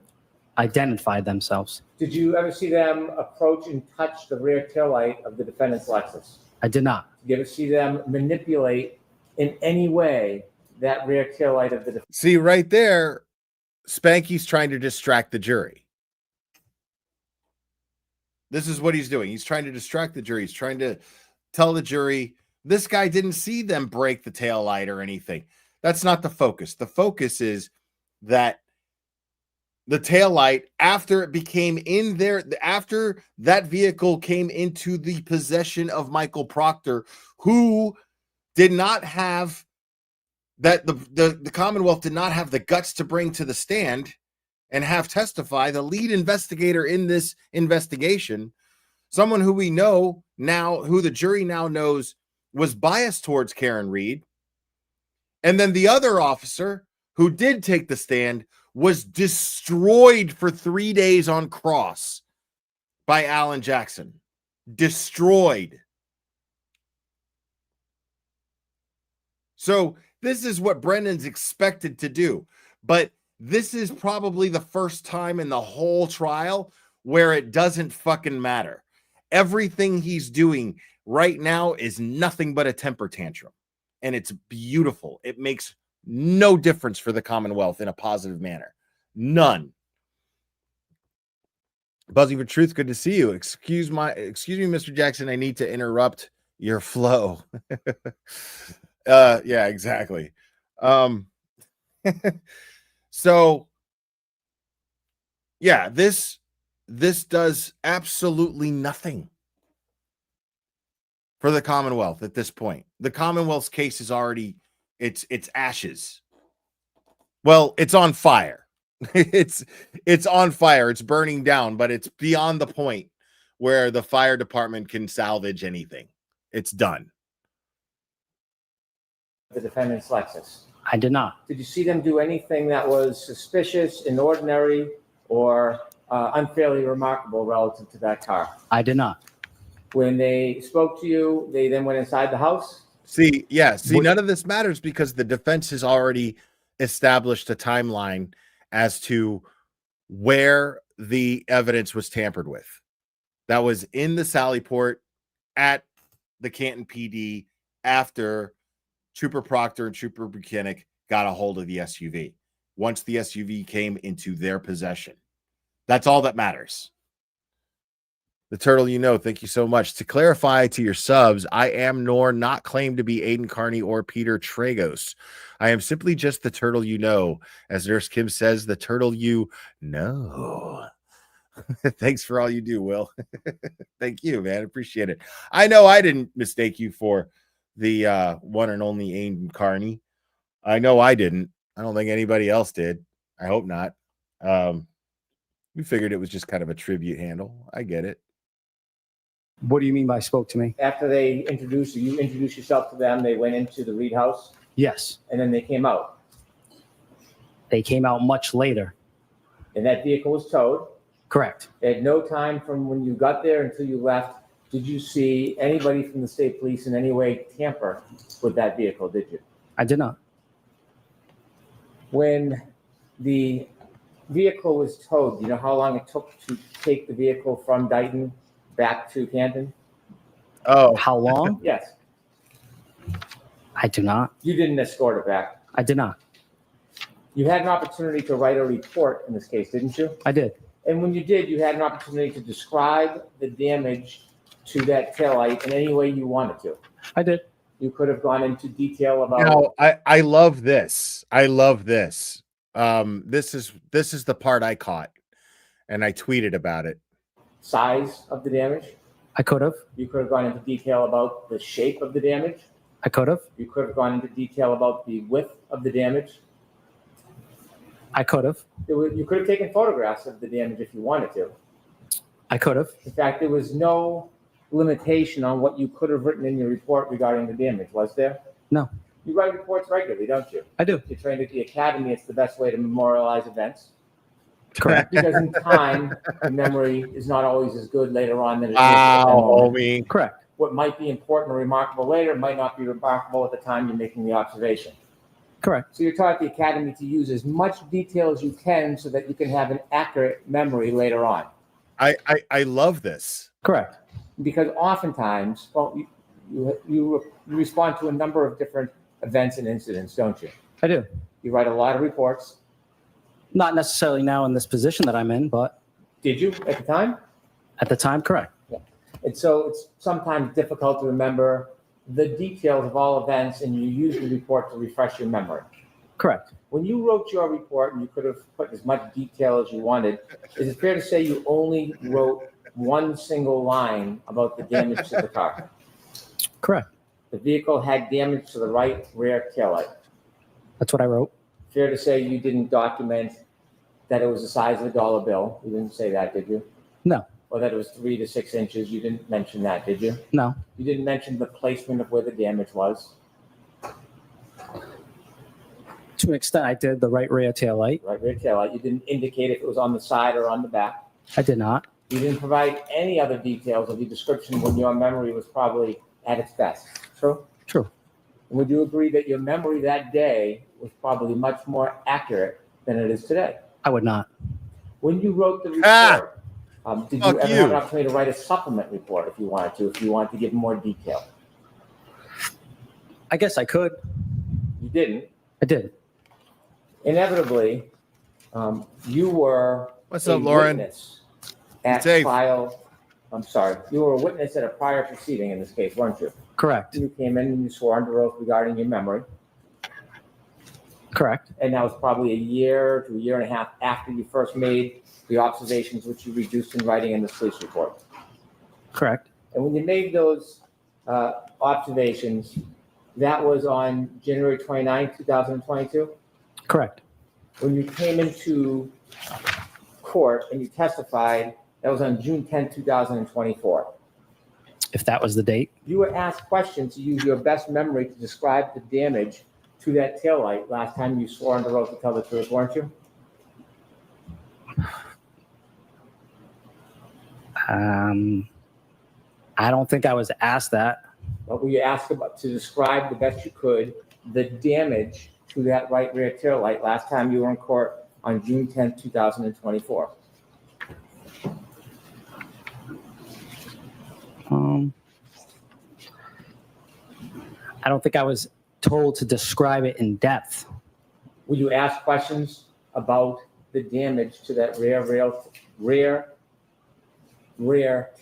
identified themselves. Did you ever see them approach and touch the rear taillight of the defendant's Lexus? I did not. Did you ever see them manipulate in any way that rear taillight of the defendant? See, right there, Spanky's trying to distract the jury. This is what he's doing. He's trying to distract the jury. He's trying to tell the jury, this guy didn't see them break the tail light or anything. That's not the focus. The focus is that the tail light, after it became in there, after that vehicle came into the possession of Michael Proctor, who did not have that, the Commonwealth did not have the guts to bring to the stand and have testify, the lead investigator in this investigation, someone who we know now, who the jury now knows was biased towards Karen Reed. And then the other officer who did take the stand was destroyed for 3 days on cross by Alan Jackson. Destroyed. So this is what Brendan's expected to do. But this is probably the first time in the whole trial where it doesn't fucking matter. Everything he's doing right now is nothing but a temper tantrum. And it's beautiful. It makes no difference for the Commonwealth in a positive manner. None. Buzzing for Truth, good to see you. Excuse me, Mr. Jackson. I need to interrupt your flow. Yeah, exactly. So yeah, this does absolutely nothing for the Commonwealth at this point. The Commonwealth's case is already, it's ashes. Well, it's on fire. It's on fire. It's burning down, but it's beyond the point where the fire department can salvage anything. It's done. The defendant's Lexus. I did not. Did you see them do anything that was suspicious, inordinary, or unfairly remarkable relative to that car? I did not. When they spoke to you, they then went inside the house? See, yeah. See, none of this matters because the defense has already established a timeline as to where the evidence was tampered with. That was in the Sally Port at the Canton PD after Trooper Proctor and Trooper Buchanan got a hold of the SUV. Once the SUV came into their possession. That's all that matters. The Turtle, thank you so much. To clarify to your subs, I am nor not claimed to be Aiden Carney or Peter Tragos. I am simply just the Turtle As Nurse Kim says, the Turtle Thanks for all you do, Will. Thank you, man. Appreciate it. I know I didn't mistake you for the one and only Aiden Carney. I know I didn't. I don't think anybody else did. I hope not. We figured it was just kind of a tribute handle. I get it. What do you mean by spoke to me? After they introduced you introduced yourself to them, they went into the Reed house, Yes. and then they came out. They came out much later. And that vehicle was towed. Correct. At no time from when you got there until you left did you see anybody from the state police in any way tamper with that vehicle, did you? I did not. When the vehicle was towed, do you know how long it took to take the vehicle from Dighton back to Canton? Oh, how long? Yes. I do not. You didn't escort it back. I did not. You had an opportunity to write a report in this case, didn't you? I did. And when you did, you had an opportunity to describe the damage to that taillight in any way you wanted to. I did. You could have gone into detail about. I love this. I love this. This is the part I caught, and I tweeted about it. Size of the damage. I could have. You could have gone into detail about the shape of the damage. I could have. You could have gone into detail about the width of the damage. I could have. You could have taken photographs of the damage if you wanted to. I could have. In fact, there was no limitation on what you could have written in your report regarding the damage, was there? No. You write reports regularly, don't you? I do. You're trained at the academy. It's the best way to memorialize events. Correct. Because in time, the memory is not always as good later on than it is. homie. Correct. What might be important or remarkable later might not be remarkable at the time you're making the observation. Correct. So you're taught at the academy to use as much detail as you can so that you can have an accurate memory later on. I love this. Correct. Because oftentimes, well, you respond to a number of different events and incidents, don't you? I do. You write a lot of reports. Not necessarily now in this position that I'm in, but. Did you at the time? At the time, correct. Yeah. And so it's sometimes difficult to remember the details of all events, and you use the report to refresh your memory. Correct. When you wrote your report, and you could have put as much detail as you wanted, is it fair to say you only wrote one single line about the damage to the car? Correct. The vehicle had damage to the right rear taillight. That's what I wrote. Fair to say you didn't document that it was the size of a dollar bill. You didn't say that, did you? No. Or that it was 3 to 6 inches. You didn't mention that, did you? No. You didn't mention the placement of where the damage was. To an extent, I did the right rear tail light. Right rear taillight. You didn't indicate if it was on the side or on the back. I did not. You didn't provide any other details of the description when your memory was probably at its best. True? True. And would you agree that your memory that day was probably much more accurate than it is today? I would not. When you wrote the report, did you ever you. have an opportunity to write a supplement report if you wanted to give more detail? I guess I could. You didn't. I did. Inevitably, you were What's a up, Lauren? witness at Dave. trial. I'm sorry. You were a witness at a prior proceeding in this case, weren't you? Correct. You came in and you swore under oath regarding your memory. Correct. And that was probably a year to a year and a half after you first made the observations which you reduced in writing in this police report. Correct. And when you made those observations, that was on January 29, 2022? Correct. When you came into court and you testified, that was on June 10, 2024. If that was the date. You were asked questions to use your best memory to describe the damage to that taillight last time you swore under oath to tell the truth, weren't you? I don't think I was asked that. But were you asked about to describe the best you could the damage to that right rear taillight last time you were in court on June 10th, 2024? I don't think I was told to describe it in depth. Will you ask questions about the damage to that rear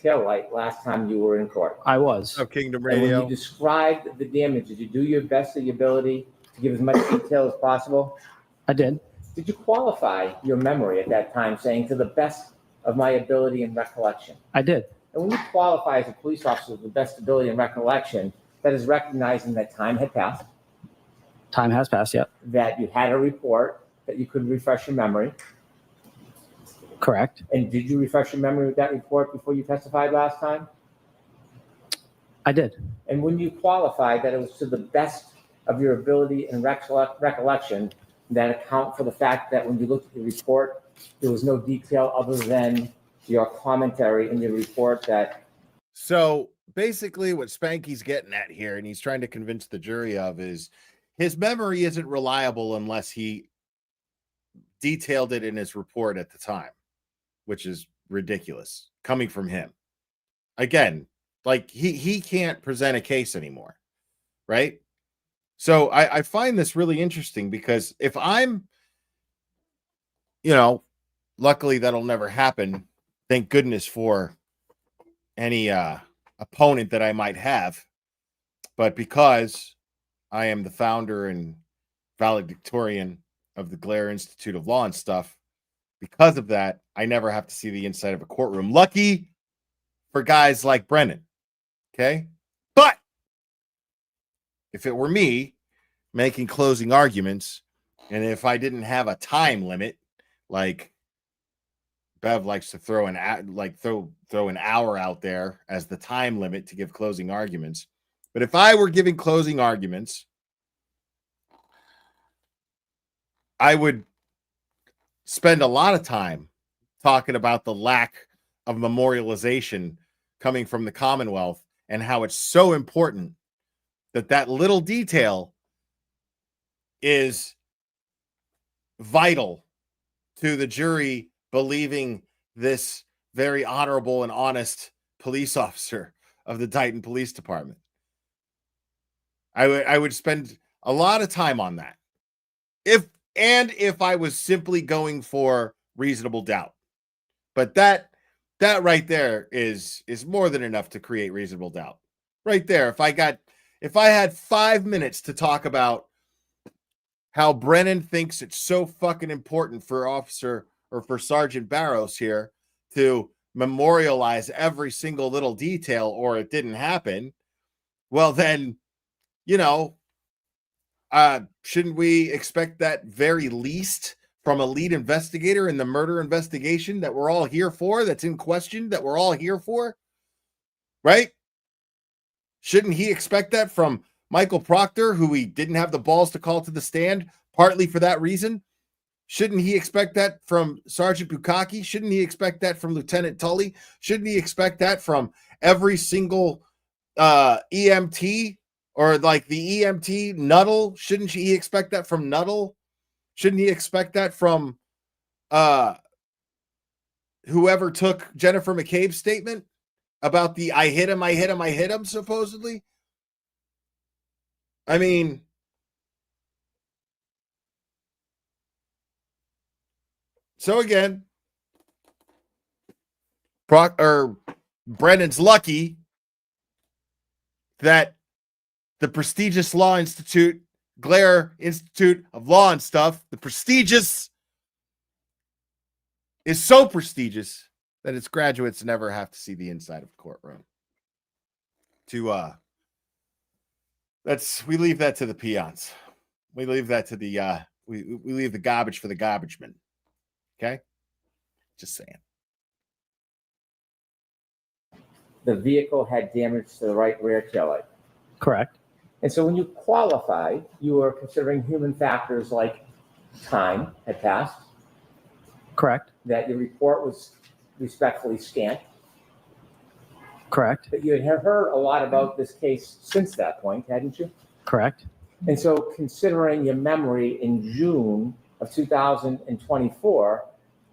tail light last time you were in court? I was. Of Kingdom And when Radio. you described the damage, did you do your best of your ability to give as much detail as possible? I did. Did you qualify your memory at that time, saying to the best of my ability and recollection? I did. And when you qualify as a police officer with the best ability and recollection, that is recognizing that time had passed, Time has passed, yep. that you had a report, that you could refresh your memory. Correct. And did you refresh your memory with that report before you testified last time? I did. And when you qualified that it was to the best of your ability and recollection, that account for the fact that when you looked at the report, there was no detail other than your commentary in your report that. So basically what Spanky's getting at here, and he's trying to convince the jury of, is his memory isn't reliable unless he detailed it in his report at the time, which is ridiculous coming from him. Again, like he can't present a case anymore, right? So I find this really interesting because if I'm, luckily that'll never happen. Thank goodness for any opponent that I might have. But because I am the founder and valedictorian of the Blair Institute of Law and stuff, because of that, I never have to see the inside of a courtroom. Lucky for guys like Brennan. Okay. But if it were me making closing arguments, and if I didn't have a time limit, like Bev likes to throw an hour out there as the time limit to give closing arguments. But if I were giving closing arguments, I would spend a lot of time talking about the lack of memorialization coming from the Commonwealth and how it's so important that little detail is vital to the jury believing this very honorable and honest police officer of the Dighton Police Department. I would spend a lot of time on that. If I was simply going for reasonable doubt. But that right there is more than enough to create reasonable doubt. Right there. If I had 5 minutes to talk about how Brennan thinks it's so fucking important for Sergeant Barros here to memorialize every single little detail, or it didn't happen, well then, shouldn't we expect that very least from a lead investigator in the murder investigation that we're all here for, that's in question, that we're all here for? Right? Shouldn't he expect that from Michael Proctor, who he didn't have the balls to call to the stand, partly for that reason? Shouldn't he expect that from Sergeant Bukaki? Shouldn't he expect that from Lieutenant Tully? Shouldn't he expect that from every single EMT, or like the EMT Nuttall? Shouldn't he expect that from Nuttall? Shouldn't he expect that from whoever took Jennifer McCabe's statement about the I hit him, supposedly? I mean, so again, Brennan's lucky that the prestigious Law Institute, Blair Institute of Law and stuff, the prestigious, is so prestigious that its graduates never have to see the inside of a courtroom. We leave that to the peons. We leave that to the we leave the garbage for the garbage men. Okay? Just saying. The vehicle had damage to the right rear taillight. Correct. And so when you qualified, you were considering human factors like time had passed. Correct. That your report was respectfully scant. Correct. But you had heard a lot about this case since that point, hadn't you? Correct. And so considering your memory in June of 2024,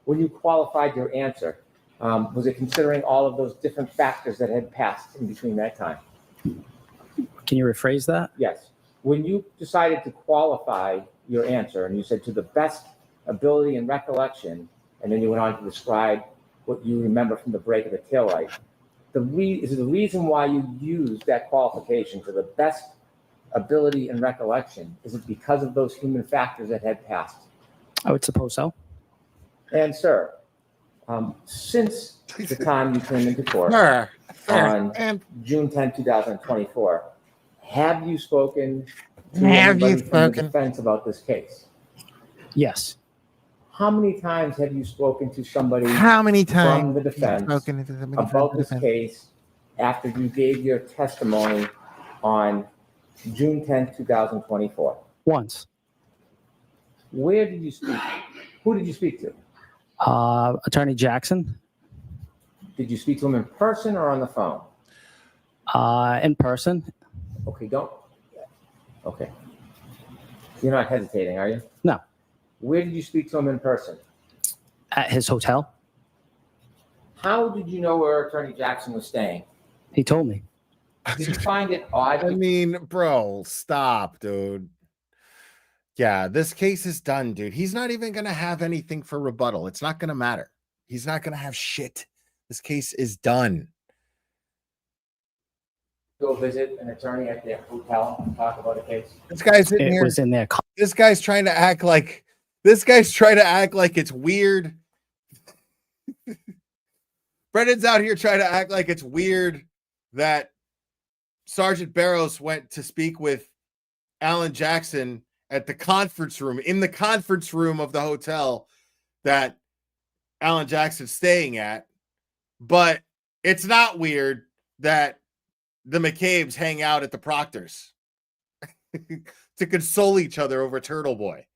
when you qualified your answer, was it considering all of those different factors that had passed in between that time? Can you rephrase that? Yes. When you decided to qualify your answer and you said to the best ability and recollection, and then you went on to describe what you remember from the break of the taillight, is the reason why you used that qualification to the best ability and recollection, is it because of those human factors that had passed? I would suppose so. And sir, since the time you came into court on June 10, 2024, have you spoken to anybody from the defense about this case? Yes. How many times have you spoken to somebody How many times from the defense about this case after you gave your testimony on June 10, 2024? Once. Where did you speak? Who did you speak to? Attorney Jackson. Did you speak to him in person or on the phone? In person. Okay, don't. Okay. You're not hesitating, are you? No. Where did you speak to him in person? At his hotel. How did you know where Attorney Jackson was staying? He told me. Did you find it odd? I mean, bro, stop, dude. Yeah, this case is done, dude. He's not even going to have anything for rebuttal. It's not going to matter. He's not going to have shit. This case is done. Go visit an attorney at their hotel and talk about a case? This guy's in here. Was in there. This guy's trying to act like it's weird. Brendan's out here trying to act like it's weird that Sergeant Barros went to speak with Alan Jackson at the conference room, in the conference room of the hotel that Alan Jackson's staying at. But it's not weird that the McCabe's hang out at the Proctors to console each other over Turtle Boy.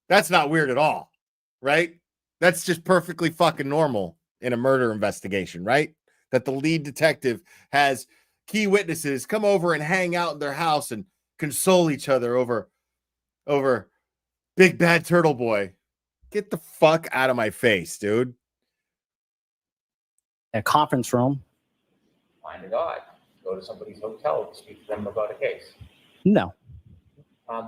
That's not weird at all, right? That's just perfectly fucking normal in a murder investigation, right? That the lead detective has key witnesses come over and hang out in their house and console each other over Big Bad Turtle Boy. Get the fuck out of my face, dude. A conference room. Find it odd. Go to somebody's hotel to speak to them about a case. No.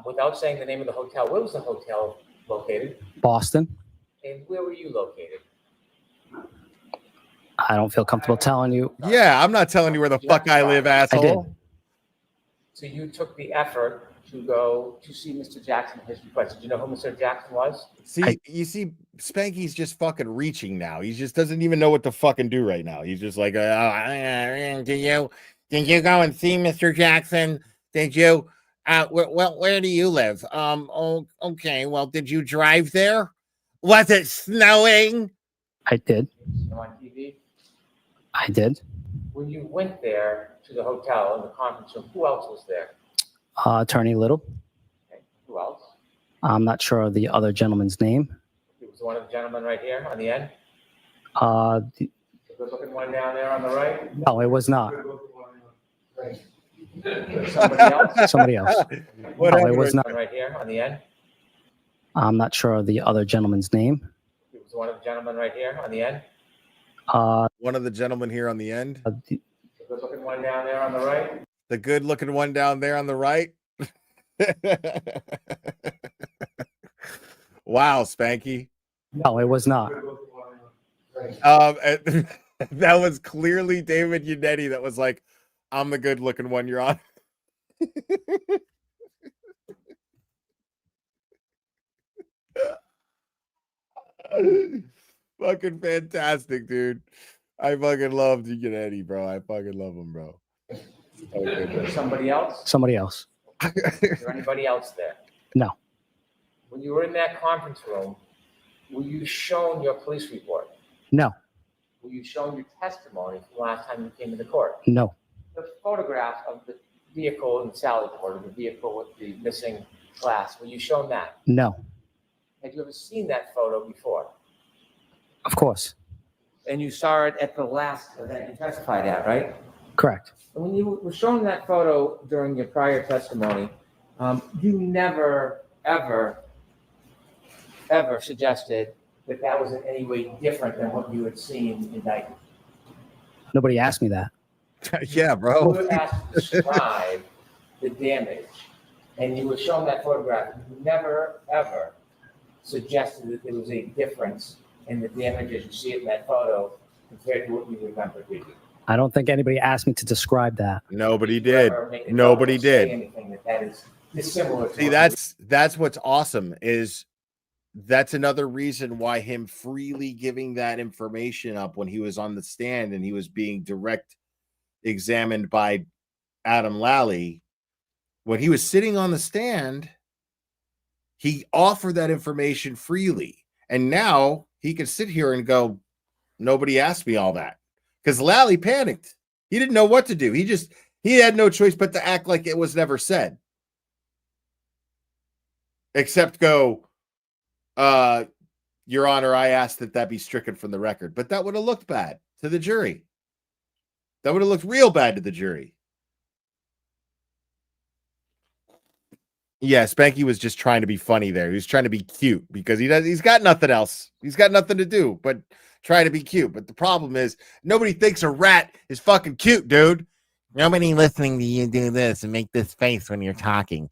Without saying the name of the hotel, where was the hotel located? Boston. And where were you located? I don't feel comfortable telling you. Yeah, I'm not telling you where the fuck I live, asshole. I did. So you took the effort to go to see Mr. Jackson at his request. Did you know who Mr. Jackson was? See, you see, Spanky's just fucking reaching now. He just doesn't even know what to fucking do right now. He's just like, did you go and see Mr. Jackson? Did you? Where do you live? Oh, okay. Well, did you drive there? Was it snowing? I did. On TV? I did. When you went there to the hotel in the conference room, who else was there? Attorney Little. Okay. Who else? I'm not sure of the other gentleman's name. It was one of the gentlemen right here on the end. The good looking one down there on the right. No, it was not. Somebody else. Somebody else. No, it was not. Right here on the end. I'm not sure of the other gentleman's name. It was one of the gentlemen right here on the end. One of the gentlemen here on the end. The good looking one down there on the right. The good looking one down there on the right. Wow, Spanky. No, it was not. That was clearly David Yannetti that was like, I'm the good looking one, you're on. Fucking fantastic, dude. I fucking love Yannetti, bro. I fucking love him, bro. Somebody else? Somebody else. Is there anybody else there? No. When you were in that conference room, were you shown your police report? No. Were you shown your testimony from last time you came to the court? No. The photograph of the vehicle in the Sally Port, or the vehicle with the missing glass, were you shown that? No. Had you ever seen that photo before? Of course. And you saw it at the last event you testified at, right? Correct. And when you were shown that photo during your prior testimony, you never, ever ever suggested that that was in any way different than what you had seen in Dayton? Nobody asked me that. Yeah, You bro. were asked to describe the damage, and you were shown that photograph. You never, ever suggested that there was a difference in the damage as you see it in that photo compared to what you remember, did you? I don't think anybody asked me to describe that. Nobody Did you did. ever make a Nobody note or say did. anything that is dissimilar to See, what that's what's awesome is that's another reason why him freely giving that information up when he was on the stand and he was being direct examined by Adam Lally. When he was sitting on the stand, he offered that information freely. And now he can sit here and go, nobody asked me all that. Because Lally panicked. He didn't know what to do. He had no choice but to act like it was never said. Except go, Your Honor, I asked that be stricken from the record. But that would have looked bad to the jury. That would have looked real bad to the jury. Yeah, Spanky was just trying to be funny there. He was trying to be cute because he's got nothing else. He's got nothing to do but try to be cute. But the problem is nobody thinks a rat is fucking cute, dude. Nobody listening to you do this and make this face when you're talking.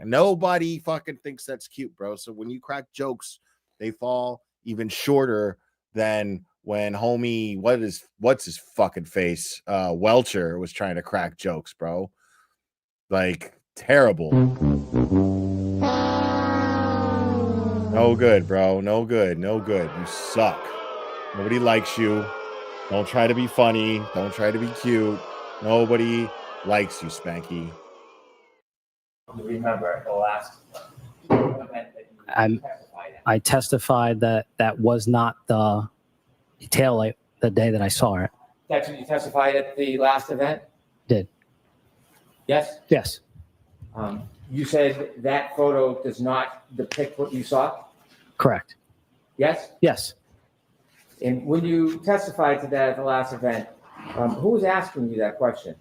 Nobody fucking thinks that's cute, bro. So when you crack jokes, they fall even shorter than when homie, what's his fucking face? Welcher was trying to crack jokes, bro. Like terrible. No good, bro. No good. No good. You suck. Nobody likes you. Don't try to be funny. Don't try to be cute. Nobody likes you, Spanky. you remember the last event that you testified at. I testified that that was not the tail light the day that I saw it. That's what you testified at the last event? Did. Yes? Yes. You said that photo does not depict what you saw? Correct. Yes? Yes. And when you testified to that at the last event, who was asking you that question?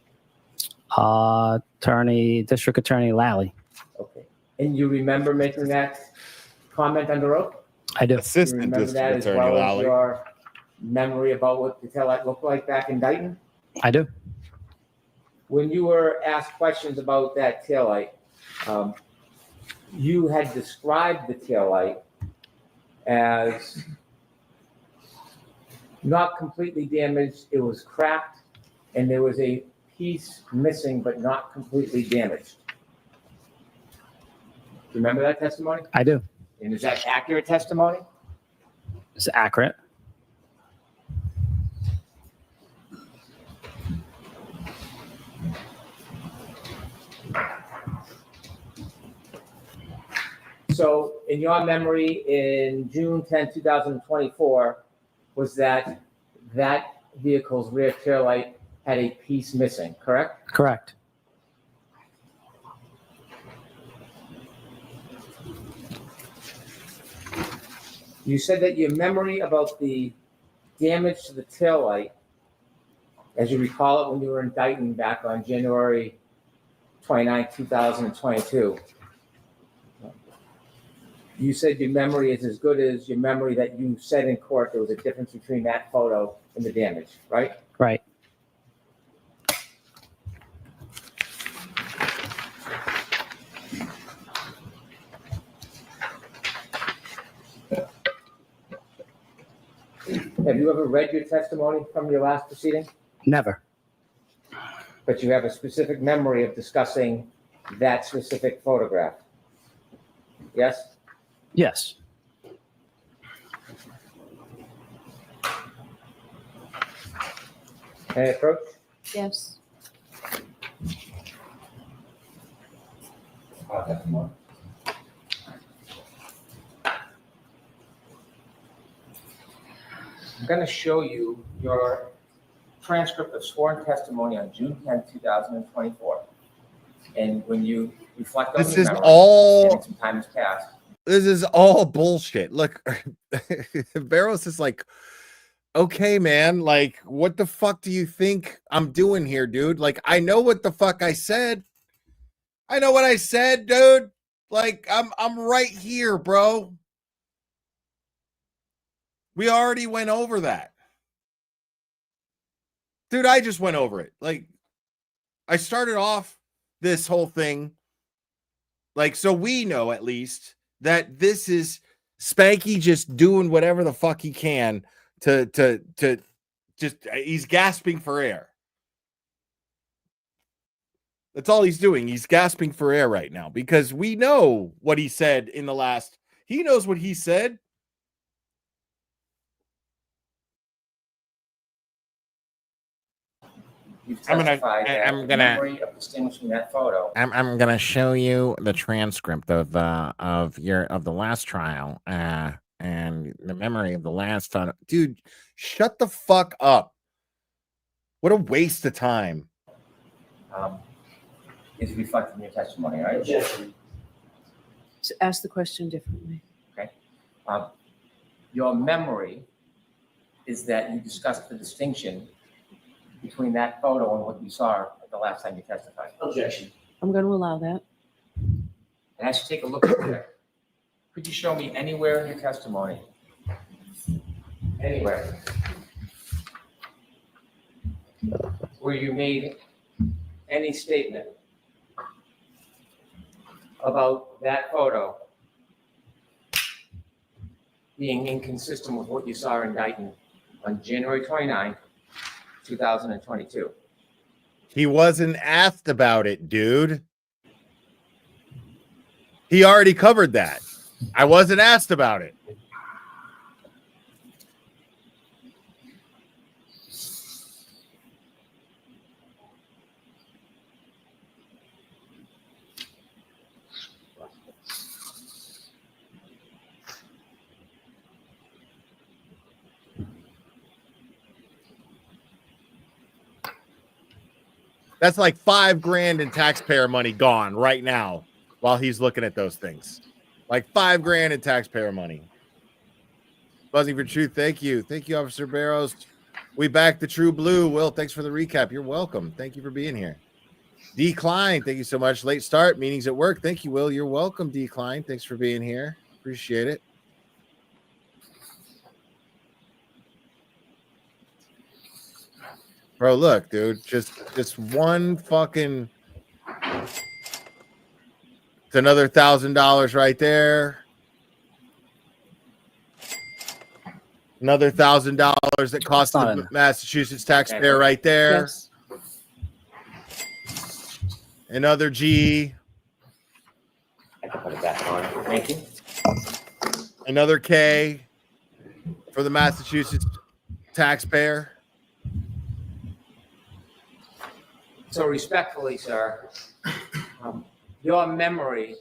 District Attorney Lally. Okay. And you remember making that comment under oath? I do. You Assistant remember that District as Attorney well as Lally. your memory about what the taillight looked like back in Dayton? I do. When you were asked questions about that taillight, you had described the taillight as not completely damaged. It was cracked, and there was a piece missing, but not completely damaged. Remember that testimony? I do. And is that accurate testimony? It's accurate. So in your memory, in June 10, 2024, was that vehicle's rear taillight had a piece missing, correct? Correct. You said that your memory about the damage to the taillight, as you recall it when you were in Dayton back on January 29, 2022, you said your memory is as good as your memory that you said in court there was a difference between that photo and the damage, right? Right. Have you ever read your testimony from your last proceeding? Never. But you have a specific memory of discussing that specific photograph? Yes? Yes. Can I approach? Yes. I'm going to show you your transcript of sworn testimony on June 10, 2024. And when you reflect on This your is memory, all- and some time has passed. This is all bullshit. Look, Barros is like, okay, man, like, what the fuck do you think I'm doing here, dude? Like, I know what the fuck I said. I know what I said, dude. Like, I'm right here, bro. We already went over that. Dude, I just went over it. Like, I started off this whole thing. Like, so we know at least that this is Spanky just doing whatever the fuck he can to just, he's gasping for air. That's all he's doing. He's gasping for air right now because we know what he said in the last. He knows what he said. You've testified that the memory of distinguishing that photo. I'm gonna show you the transcript of the last trial and the memory of the last photo. Dude, shut the fuck up. What a waste of time. Is reflected in your testimony, right? Yes. So ask the question differently. Okay. Your memory is that you discussed the distinction between that photo and what you saw the last time you testified. Objection. I'm going to allow that. And I should take a look at that. Could you show me anywhere in your testimony, anywhere, where you made any statement about that photo being inconsistent with what you saw in Dayton on January 29th, 2022? He wasn't asked about it, dude. He already covered that. I wasn't asked about it. That's like $5,000 in taxpayer money gone right now while he's looking at those things. Like $5,000 in taxpayer money. Buzzing for truth. Thank you. Thank you, Officer Barros. We back the true blue. Will, thanks for the recap. You're welcome. Thank you for being here. Decline. Thank you so much. Late start. Meetings at work. Thank you, Will. You're welcome, Decline. Thanks for being here. Appreciate it. Bro, look, dude, just one fucking, it's another $1,000 right there. Another $1,000 that cost the Massachusetts taxpayer right there. Yes. Another G. I can put it back on. Thank you. Another K for the Massachusetts taxpayer. So respectfully, sir, your memory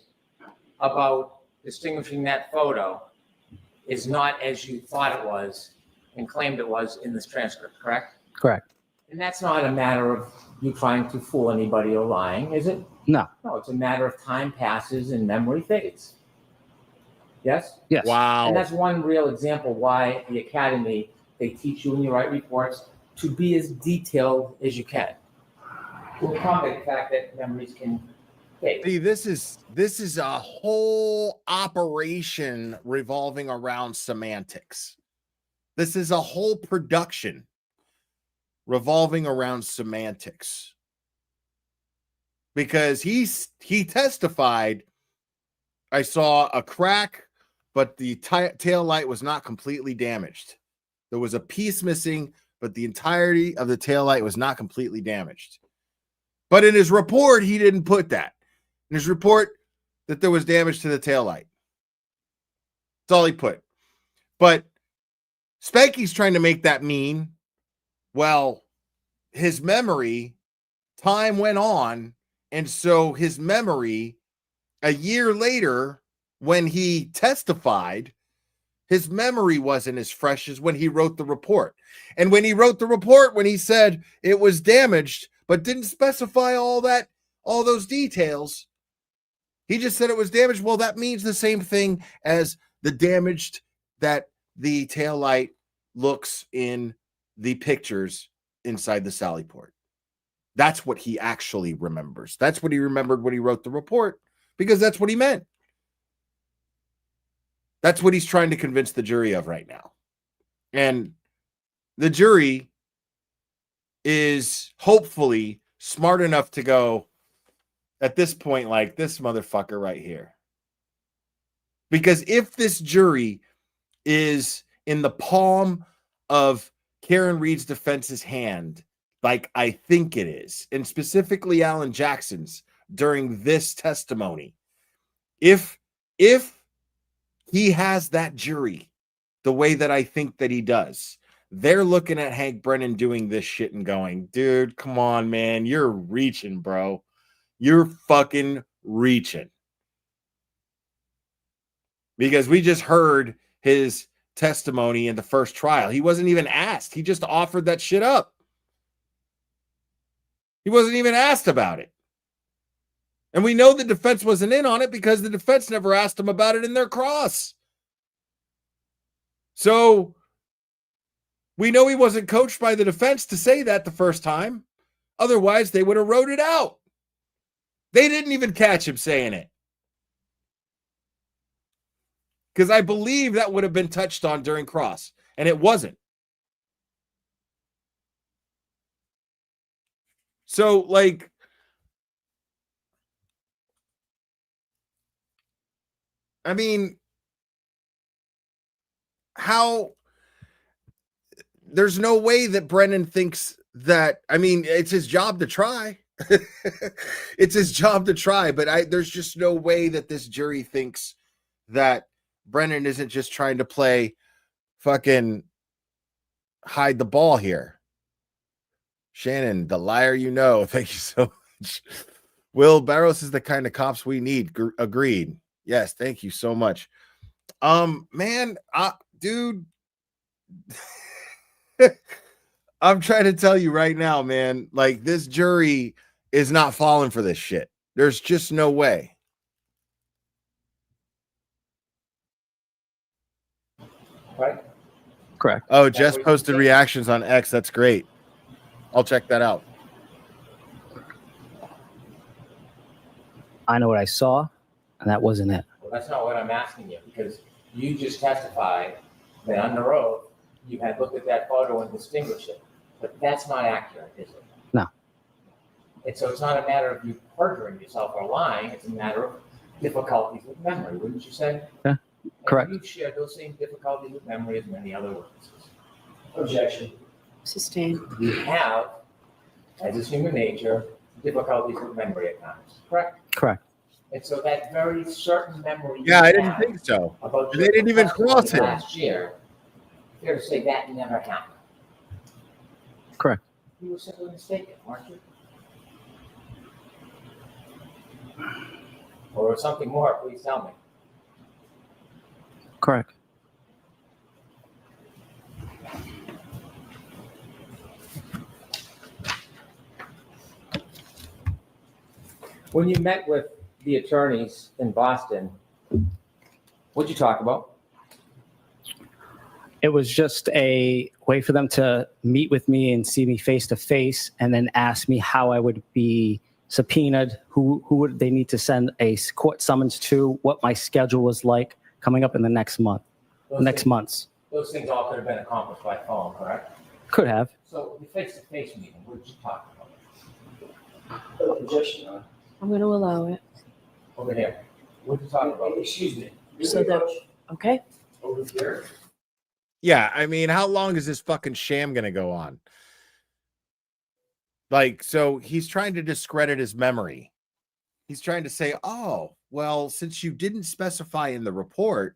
about distinguishing that photo is not as you thought it was and claimed it was in this transcript, correct? Correct. And that's not a matter of you trying to fool anybody or lying, is it? No. No, it's a matter of time passes and memory fades. Yes? Yes. Wow. And that's one real example why the academy, they teach you when you write reports to be as detailed as you can. To accommodate the fact that memories can fade. See, this is a whole operation revolving around semantics. This is a whole production revolving around semantics. Because he testified, I saw a crack, but the tail light was not completely damaged. There was a piece missing, but the entirety of the tail light was not completely damaged. But in his report, he didn't put that. In his report, that there was damage to the taillight. That's all he put. But Spanky's trying to make that mean, well, his memory, time went on, and so his memory, a year later, when he testified, his memory wasn't as fresh as when he wrote the report. And when he wrote the report, when he said it was damaged, but didn't specify all those details, he just said it was damaged. Well, that means the same thing as the damaged that the taillight looks in the pictures inside the Sallyport. That's what he actually remembers. That's what he remembered when he wrote the report, because that's what he meant. That's what he's trying to convince the jury of right now. And the jury is hopefully smart enough to go at this point, like, this motherfucker right here. Because if this jury is in the palm of Karen Reed's defense's hand, like I think it is, and specifically Alan Jackson's during this testimony, if he has that jury the way that I think that he does, they're looking at Hank Brennan doing this shit and going, dude, come on, man. You're reaching, bro. You're fucking reaching. Because we just heard his testimony in the first trial. He wasn't even asked. He just offered that shit up. He wasn't even asked about it. And we know the defense wasn't in on it because the defense never asked him about it in their cross. So we know he wasn't coached by the defense to say that the first time. Otherwise, they would have wrote it out. They didn't even catch him saying it. Because I believe that would have been touched on during cross, and it wasn't. So, like, I mean, how? There's no way that Brennan thinks that. I mean, it's his job to try. It's his job to try, but there's just no way that this jury thinks that Brennan isn't just trying to play fucking hide the ball here. Shannon, the liar you know. Thank you so much. Will, Barros is the kind of cops we need. Agreed. Yes, thank you so much. Man, dude, I'm trying to tell you right now, man, like, this jury is not falling for this shit. There's just no way. Right? Correct. Oh, Jess posted reactions on X. That's great. I'll check that out. I know what I saw, and that wasn't it. Well, that's not what I'm asking you, because you just testified that under oath you had looked at that photo and distinguished it. But that's not accurate, is it? No. And so it's not a matter of you perjuring yourself or lying. It's a matter of difficulties with memory, wouldn't you say? Yeah, correct. And you've shared those same difficulties with memory as many other witnesses. Objection. Sustained. You have, as is human nature, difficulties with memory at times, correct? Correct. And so that very certain memory. Yeah, I didn't think so. They didn't even cross it last year. Fair to say that never happened. Correct. You were simply mistaken, weren't you? Or something more, please tell me. Correct. When you met with the attorneys in Boston, what'd you talk about? It was just a way for them to meet with me and see me face to face, and then ask me how I would be subpoenaed, who would they need to send a court summons to, what my schedule was like coming up in the next month, months. Those things all could have been accomplished by phone, correct? Could have. So the face-to-face meeting, what did you talk about? Objection. I'm going to allow it. Over here. What did you talk about? Excuse me. So that, okay. Over here. Yeah, I mean, how long is this fucking sham going to go on? Like, so he's trying to discredit his memory. He's trying to say, oh, well, since you didn't specify in the report,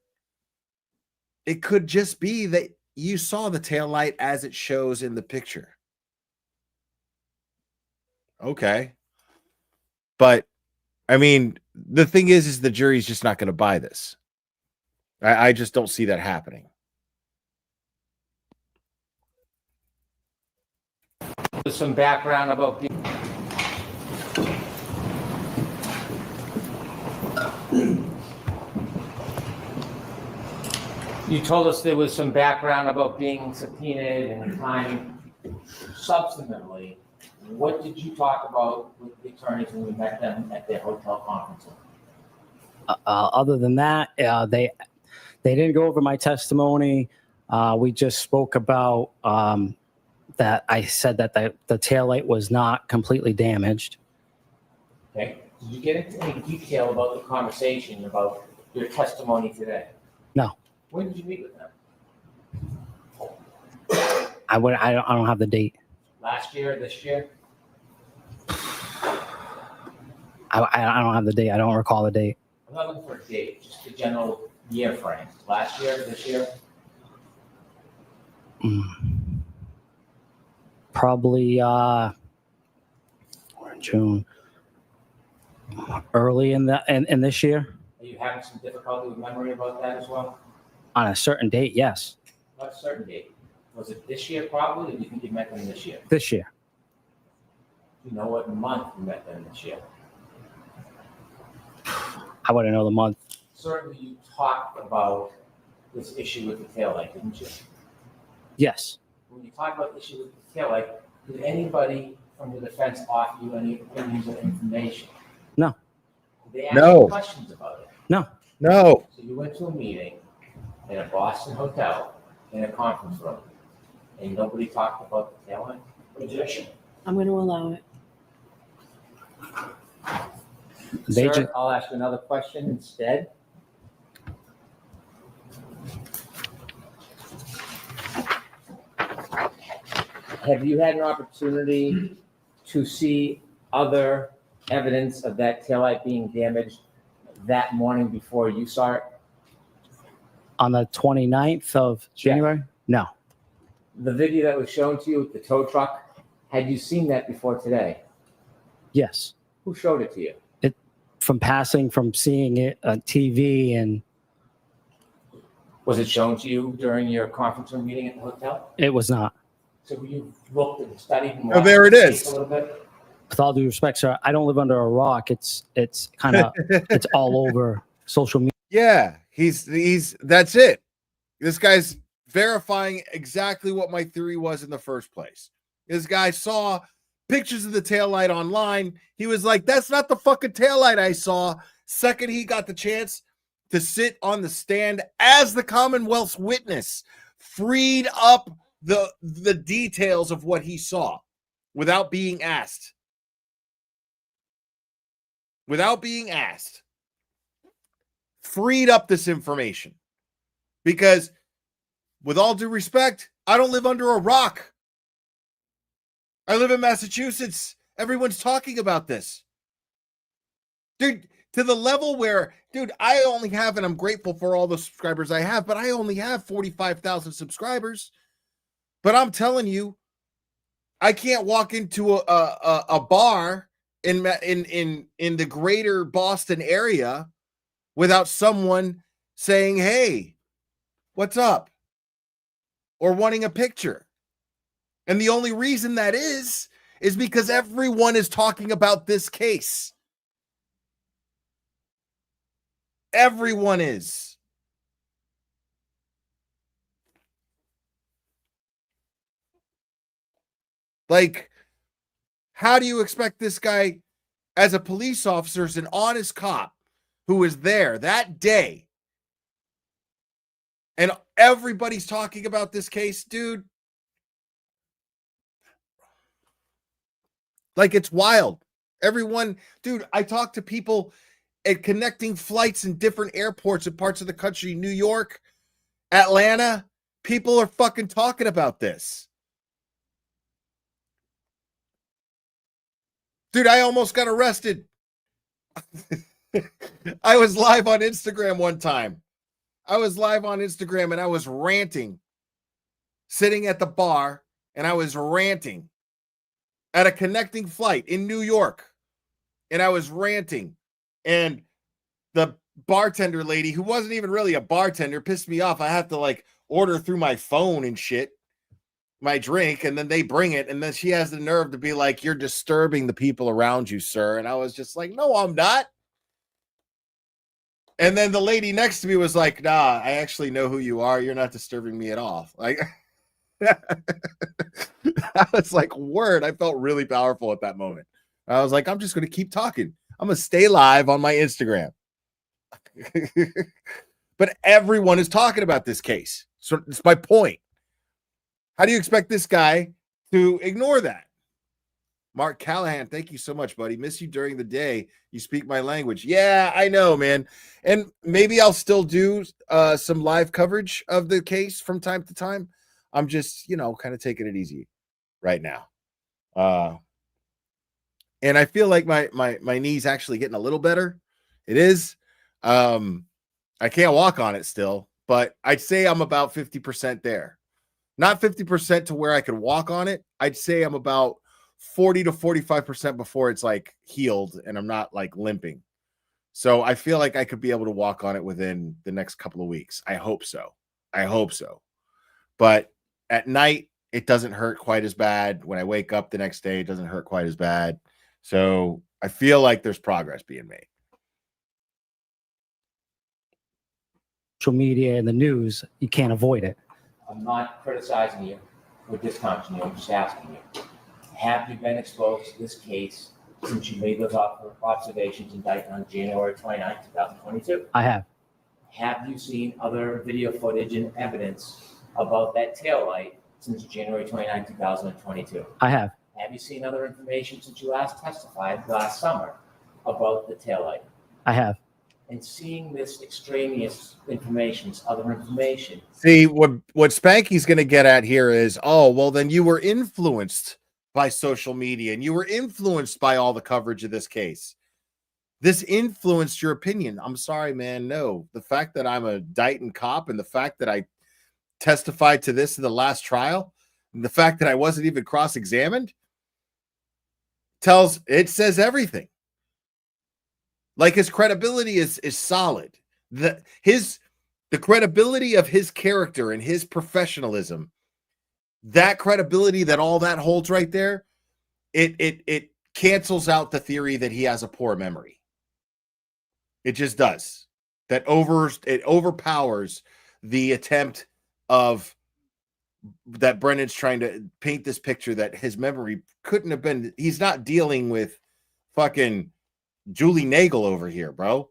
it could just be that you saw the taillight as it shows in the picture. Okay. But, I mean, the thing is the jury's just not going to buy this. I just don't see that happening. There's some background about being. You told us there was some background about being subpoenaed and time. Substantively, what did you talk about with the attorneys when we met them at their hotel conference? Other than that, They didn't go over my testimony. We just spoke about that I said that the taillight was not completely damaged. Okay. Did you get into any detail about the conversation about your testimony today? No. When did you meet with them? I don't have the date. Last year, this year? I don't have the date. I don't recall the date. I'm not looking for a date, just the general year frame. Last year, this year? Probably we're in June. Early in this year. Are you having some difficulty with memory about that as well? On a certain date, yes. Not a certain date. Was it this year probably, or do you think you met them this year? This year. Do you know what month you met them this year? I wouldn't know the month. Certainly you talked about this issue with the taillight, didn't you? Yes. When you talk about the issue with the taillight, did anybody from the defense offer you any opinions or information? No. Did they ask No. you questions about it? No. No. So you went to a meeting in a Boston hotel in a conference room, and nobody talked about the taillight? Objection. I'm going to allow it. Sir, I'll ask you another question instead. Have you had an opportunity to see other evidence of that taillight being damaged that morning before you saw it? On the 29th of January? No. The video that was shown to you with the tow truck, had you seen that before today? Yes. Who showed it to you? From seeing it on TV and. Was it shown to you during your conference room meeting at the hotel? It was not. So you looked and studied and Oh, there it watched the is. tape a little bit? With all due respect, sir, I don't live under a rock. It's kind of it's all over social media. Yeah, he's that's it. This guy's verifying exactly what my theory was in the first place. This guy saw pictures of the taillight online. He was like, that's not the fucking taillight I saw. Second, he got the chance to sit on the stand as the Commonwealth's witness, freed up the details of what he saw without being asked. Without being asked. Freed up this information. Because, with all due respect, I don't live under a rock. I live in Massachusetts. Everyone's talking about this. Dude, to the level where, dude, I only have, and I'm grateful for all the subscribers I have, but I only have 45,000 subscribers. But I'm telling you, I can't walk into a bar in the greater Boston area without someone saying, hey, what's up? Or wanting a picture. And the only reason that is because everyone is talking about this case. Everyone is. Like, how do you expect this guy, as a police officer, as an honest cop who was there that day, and everybody's talking about this case, dude? Like, it's wild. Everyone, dude, I talk to people at connecting flights in different airports in parts of the country, New York, Atlanta. People are fucking talking about this. Dude, I almost got arrested. I was live on Instagram one time. I was live on Instagram and I was ranting, sitting at the bar, and I was ranting at a connecting flight in New York. And I was ranting. And the bartender lady, who wasn't even really a bartender, pissed me off. I have to like order through my phone and shit my drink, and then they bring it, and then she has the nerve to be like, you're disturbing the people around you, sir. And I was just like, no, I'm not. And then the lady next to me was like, nah, I actually know who you are. You're not disturbing me at all. Like, I was like, word. I felt really powerful at that moment. I was like, I'm just going to keep talking. I'm going to stay live on my Instagram. but everyone is talking about this case. So it's my point. How do you expect this guy to ignore that? Mark Callahan, thank you so much, buddy. Miss you during the day. You speak my language. Yeah, I know, man. And maybe I'll still do some live coverage of the case from time to time. I'm just, kind of taking it easy right now. And I feel like my knee's actually getting a little better. It is. I can't walk on it still, but I'd say I'm about 50% there. Not 50% to where I could walk on it. I'd say I'm about 40 to 45% before it's like healed and I'm not like limping. So I feel like I could be able to walk on it within the next couple of weeks. I hope so. But at night, it doesn't hurt quite as bad. When I wake up the next day, it doesn't hurt quite as bad. So I feel like there's progress being made. Social media and the news, you can't avoid it. I'm not criticizing you or discounting you. I'm just asking you. Have you been exposed to this case since you made those observations indicted on January 29, 2022? I have. Have you seen other video footage and evidence about that taillight since January 29, 2022? I have. Have you seen other information since you last testified last summer about the taillight? I have. And seeing this extraneous information, other information. See, what Spanky's going to get at here is, oh, well, then you were influenced by social media and you were influenced by all the coverage of this case. This influenced your opinion. I'm sorry, man. No, the fact that I'm a Dighton cop and the fact that I testified to this in the last trial and the fact that I wasn't even cross-examined says everything. Like his credibility is solid. The credibility of his character and his professionalism, that credibility that all that holds right there, it cancels out the theory that he has a poor memory. It just does. It overpowers the attempt of that Brennan's trying to paint this picture that his memory couldn't have been. He's not dealing with fucking Julie Nagel over here, bro.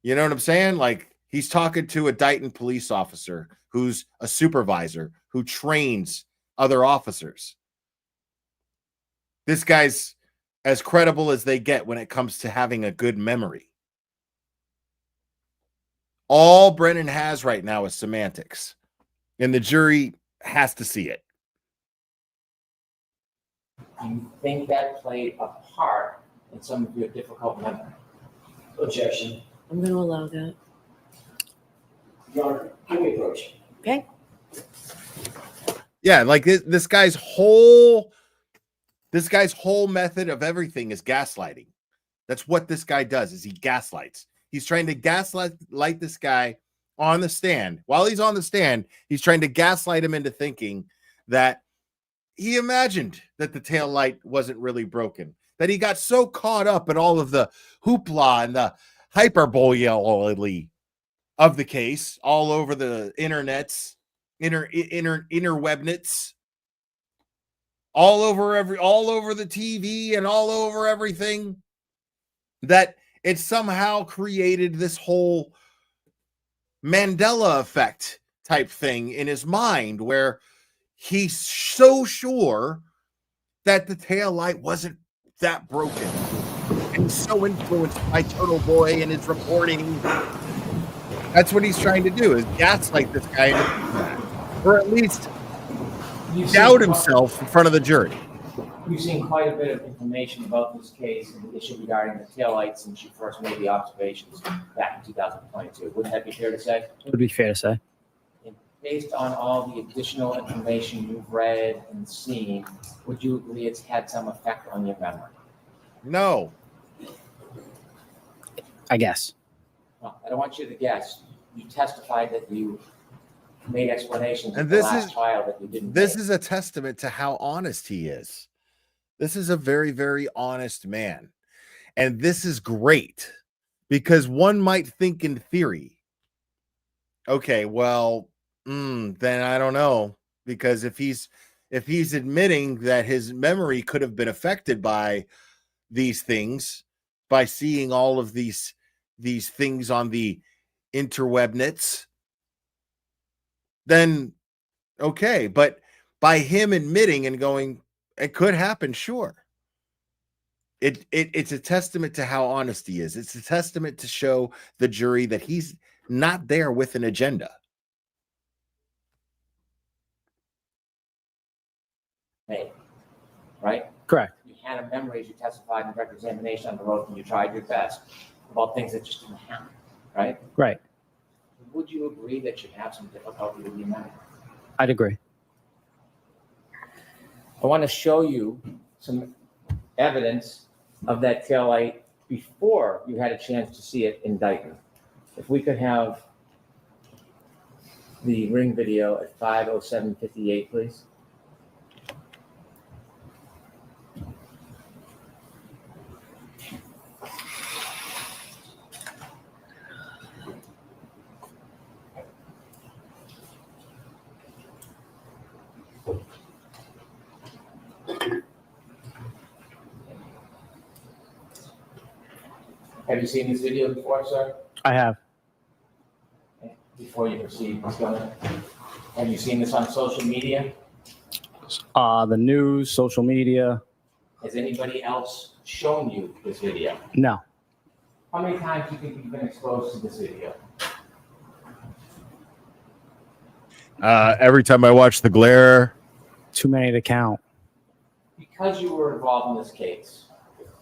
You know what I'm saying? Like, he's talking to a Dighton police officer who's a supervisor who trains other officers. This guy's as credible as they get when it comes to having a good memory. All Brennan has right now is semantics, and the jury has to see it. Do you think that played a part in some of your difficult memory? Objection. I'm going to allow that. Your Honor, can we approach? Okay. Yeah, like this guy's whole method of everything is gaslighting. That's what this guy does, is he gaslights. He's trying to gaslight this guy on the stand. While he's on the stand, he's trying to gaslight him into thinking that he imagined that the tail light wasn't really broken, that he got so caught up in all of the hoopla and the hyperbole of the case all over the internets, interwebnets, all over the TV and all over everything, that it somehow created this whole Mandela effect type thing in his mind where he's so sure that the tail light wasn't that broken. And he's so influenced by Toto Boy and his reporting. That's what he's trying to do, is gaslight this guy into thinking that. Or at least doubt himself in front of the jury. You've seen quite a bit of information about this case and the issue regarding the taillight since you first made the observations back in 2022. Wouldn't that be fair to say? It would be fair to say. And based on all the additional information you've read and seen, would you agree it's had some effect on your memory? No. I guess. Well, I don't want you to guess. You testified that you made explanations And at the last trial that you didn't. This is a testament to how honest he is. This is a very, very honest man. And this is great because one might think in theory, okay, well, then I don't know, because if he's admitting that his memory could have been affected by these things, by seeing all of these things on the interwebnets, then okay. But by him admitting and going, it could happen, sure. It's a testament to how honest he is. It's a testament to show the jury that he's not there with an agenda. Right? Correct. You had a memory as you testified in direct examination on the road, and you tried your best about things that just didn't happen, right? Right. Would you agree that you have some difficulty with your memory? I'd agree. I want to show you some evidence of that taillight before you had a chance to see it in Dayton. If we could have the ring video at 5:07:58, please. Have you seen this video before, sir? I have. Before you proceed, Ms. Gunner, have you seen this on social media? The news, social media. Has anybody else shown you this video? No. How many times do you think you've been exposed to this video? Every time I watch The Glare. Too many to count. Because you were involved in this case,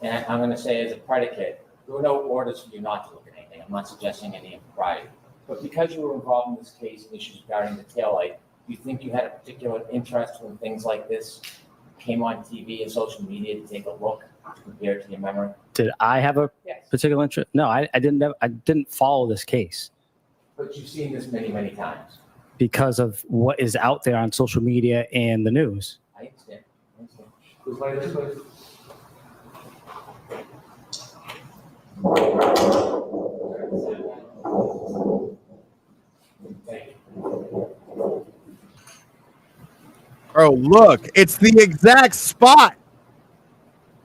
and I'm going to say as a predicate, there were no orders for you not to look at anything. I'm not suggesting any impropriety. But because you were involved in this case and issues regarding the taillight, do you think you had a particular interest when things like this came on TV and social media to take a look to compare it to your memory? Did I have a Yes. particular interest? No, I didn't. I didn't follow this case But you've seen this many, many times. because of what is out there on social media and the news. I understand. Who's playing this, please? Thank you. Oh, look, it's the exact spot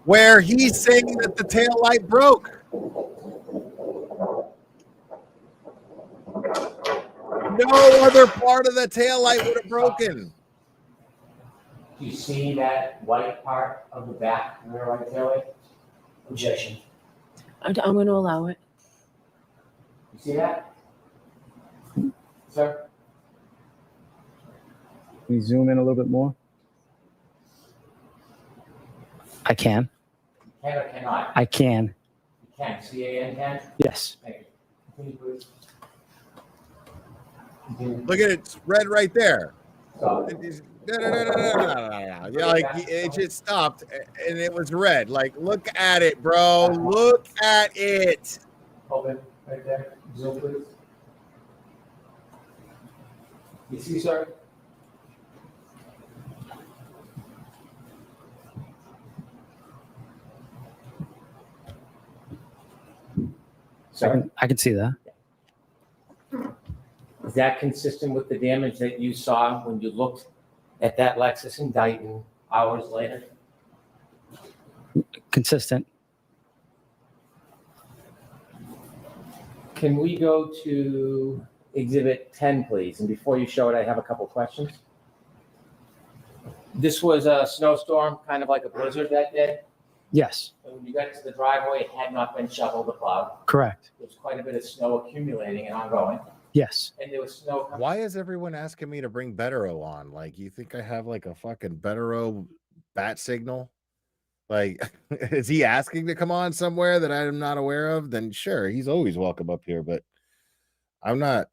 where he's saying that the tail light broke. No other part of the tail light would have broken. Do you see that white part of the back rear right taillight? Objection. I'm going to allow it. You see that? Sir? Can you zoom in a little bit more? I can. Can or cannot? I can. You can. C-A-N can? Yes. Thank you. Continue, please. Continue. Look at it, it's red right there. Stop. No. Yeah, like it just stopped and it was red. Like, look at it, bro. Look at it. Open right there. Zoom, please. You see, sir? Sir? I can see that. Is that consistent with the damage that you saw when you looked at that Lexus in Dayton hours later? Consistent. Can we go to Exhibit 10, please? And before you show it, I have a couple questions. This was a snowstorm, kind of like a blizzard that day. Yes. And when you got to the driveway, it had not been shoveled or plowed. Correct. There was quite a bit of snow accumulating and ongoing. Yes. And there was snow coming. Why is everyone asking me to bring Betero on? Like, you think I have like a fucking Betero bat signal? Like, is he asking to come on somewhere that I'm not aware of? Then sure, he's always welcome up here, but I'm not.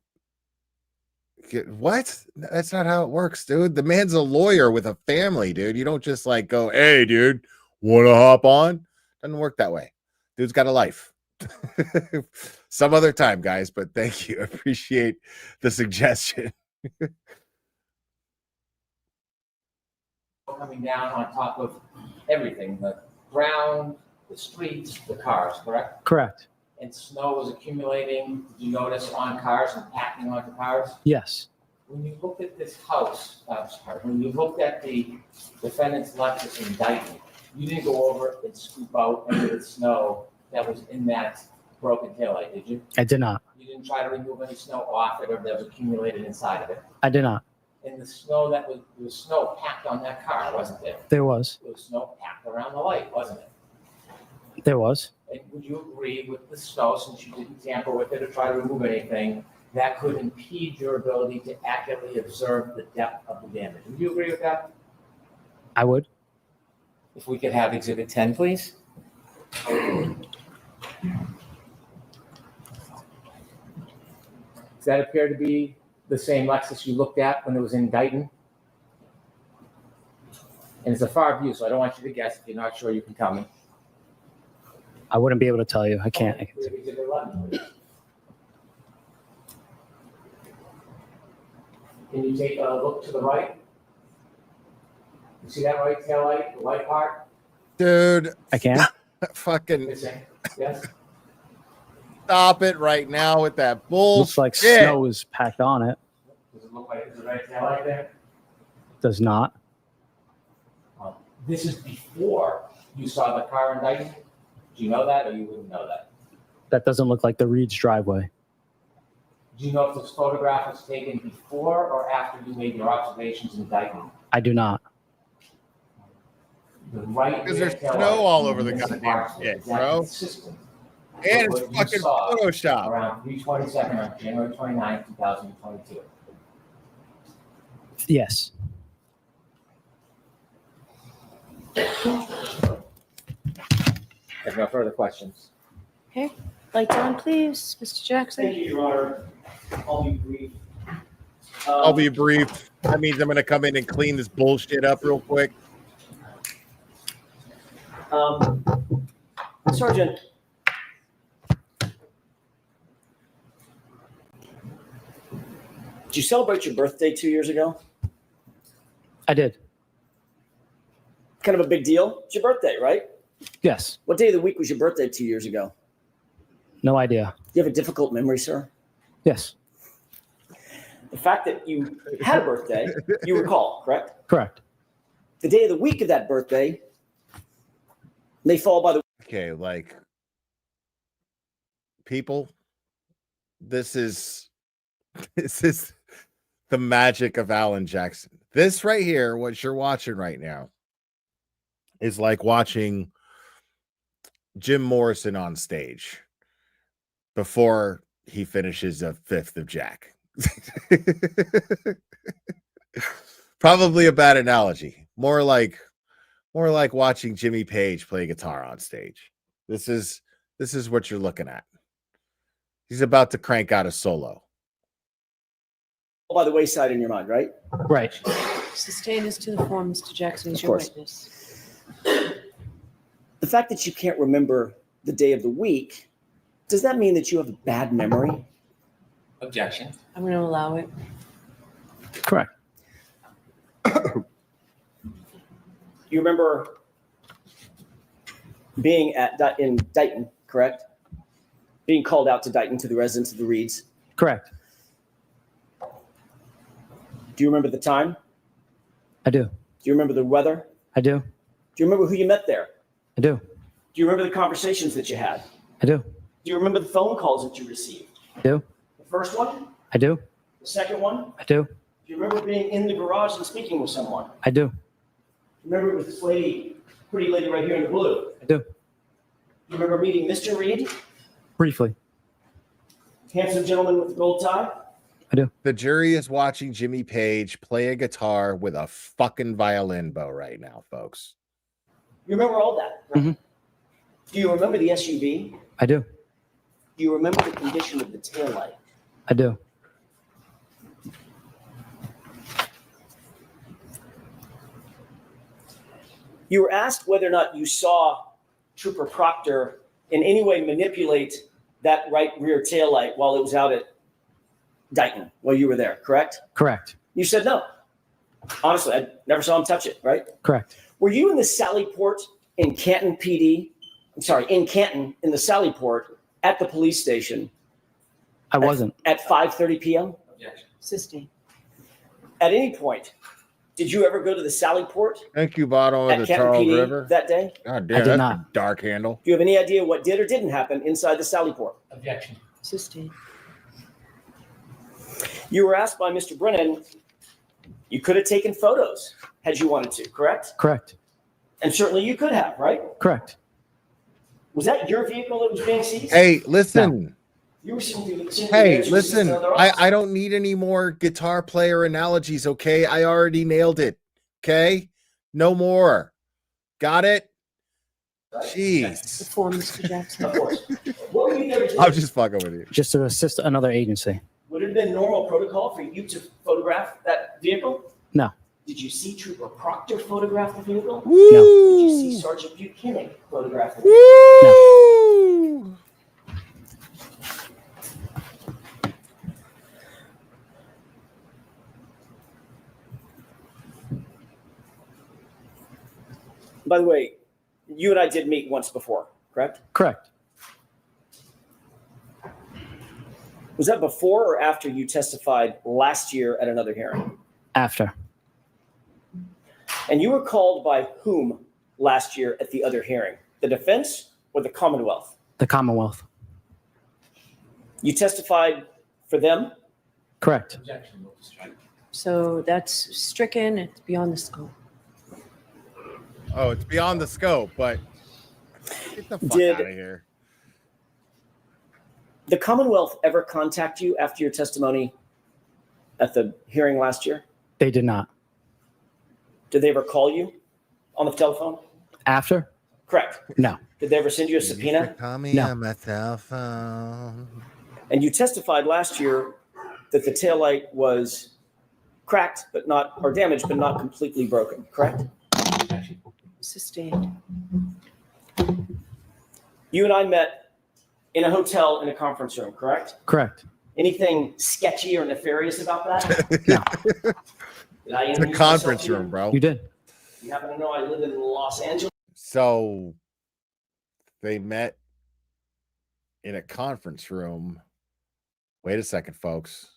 What? That's not how it works, dude. The man's a lawyer with a family, dude. You don't just like go, hey, dude, want to hop on? Doesn't work that way. Dude's got a life. Some other time, guys, but thank you. I appreciate the suggestion. Coming down on top of everything, the ground, the streets, the cars, correct? Correct. And snow was accumulating, did you notice, on cars and packing onto cars? Yes. When you looked at this house, when you looked at the defendant's Lexus in Dayton, you didn't go over and scoop out any of the snow that was in that broken taillight, did you? I did not. You You didn't try to remove any snow off it or that was accumulated inside of it. I did not. And the snow there was snow packed on that car, wasn't there? There was. There was snow packed around the light, wasn't it? There was. And would you agree with the snow, since you didn't tamper with it or try to remove anything, that could impede your ability to accurately observe the depth of the damage? Would you agree with that? I would. If we could have Exhibit 10, please. Does that appear to be the same Lexus you looked at when it was in Dayton? And it's a far view, so I don't want you to guess. If you're not sure, you can tell me. I wouldn't be able to tell you. I can't. Exhibit 11, please. Can you take a look to the right? You see that right tail light, the white part? Dude, I can. fucking Missing. Yes? stop it right now with that bullshit. Looks like snow is packed on it. Does it look like there's a red tail light there? Does not. This is before you saw the car in Dayton. Do you know that, or you wouldn't know that? That doesn't look like the Reed's driveway. Do you know if this photograph was taken before or after you made your observations in Dayton? I do not. The right Because there's rear tail snow light all over the in this goddamn apartment, shit, is that bro. consistent with And what it's you fucking saw Photoshop. around 3:27 on January 29, 2022. Yes. There's no further questions. Okay, lights on, please, Mr. Jackson. Thank you, Your Honor. I'll be brief. I'll be brief. That means I'm going to come in and clean this bullshit up real quick. Sergeant, did you celebrate your birthday 2 years ago? I did. Kind of a big deal. It's your birthday, right? Yes. What day of the week was your birthday 2 years ago? No idea. Do you have a difficult memory, sir? Yes. The fact that you had a birthday, you recall, correct? Correct. The day of the week of that birthday may fall by the Okay, like, people, this is the magic of Alan Jackson. This right here, what you're watching right now, is like watching Jim Morrison on stage before he finishes a fifth of Jack. Probably a bad analogy. More like watching Jimmy Page play guitar on stage. This is what you're looking at. He's about to crank out a solo. by the wayside in your mind, right? Right. Sustain us to the form, Mr. Jackson, Of as your course. witness. The fact that you can't remember the day of the week, does that mean that you have a bad memory? Objection. I'm going to allow it. Correct. You remember being in Dayton, correct? Being called out to Dayton to the residents of the Reeds. Correct. Do you remember the time? I do. Do you remember the weather? I do. Do you remember who you met there? I do. Do you remember the conversations that you had? I do. Do you remember the phone calls that you received? I do. The first one? I do. The second one? I do. Do you remember being in the garage and speaking with someone? I do. Remember it was this lady, pretty lady right here in the blue? I do. You remember meeting Mr. Reed? Briefly. Handsome gentleman with the gold tie? I do. The jury is watching Jimmy Page play a guitar with a fucking violin bow right now, folks. You remember all that? Right? Mhm. Do you remember the SUV? I do. Do you remember the condition of the taillight? I do. You were asked whether or not you saw Trooper Proctor in any way manipulate that right rear taillight while it was out at Dayton while you were there, correct? Correct. You said no. Honestly, I never saw him touch it, right? Correct. Were you in the Sally Port in Canton PD? I'm sorry, in Canton, in the Sally Port at the police station I wasn't. at 5:30 p.m.? Objection. Sustain. At any point, did you ever go to the Sally Port Thank you, bottom of at the Canton Charles PD River. that day? God I damn, did that's not. a dark handle. Do you have any idea what did or didn't happen inside the Sally Port? Objection. Sustain. You were asked by Mr. Brennan, you could have taken photos had you wanted to, correct? Correct. And certainly you could have, right? Correct. Was that your vehicle that was being seized? Hey, listen. You were simply Hey, there to assist listen. another officer. I don't need any more guitar player analogies, okay? I already nailed it. Okay? No more. Got it? Jeez. The form, Mr. Jackson. Of course. What were you there to do? I'm just fucking with you. Just to assist another agency. Would it have been normal protocol for you to photograph that vehicle? No. Did you see Trooper Proctor photograph the vehicle? Woo! Did you see Sergeant Buchanan photograph the vehicle? Woo! By the way, you and I did meet once before, correct? Correct. Was that before or after you testified last year at another hearing? After. And you were called by whom last year at the other hearing? The defense or the Commonwealth? The Commonwealth. You testified for them? Correct. So that's stricken. It's beyond the scope. Oh, it's beyond the scope, but get the fuck Did- out of here. The Commonwealth ever contact you after your testimony at the hearing last year? They did not. Did they ever call you on the telephone? After? Correct. No. Did they ever send you a subpoena? Call me No. on my cell phone. And you testified last year that the taillight was cracked, but not, or damaged, but not completely broken, correct? Sustained. You and I met in a hotel in a conference room, correct? Correct. Anything sketchy or nefarious about that? No. Did I It's a introduce conference myself to you? room, bro. You did. You happen to know I live in Los Angeles? So they met in a conference room. Wait a second, folks.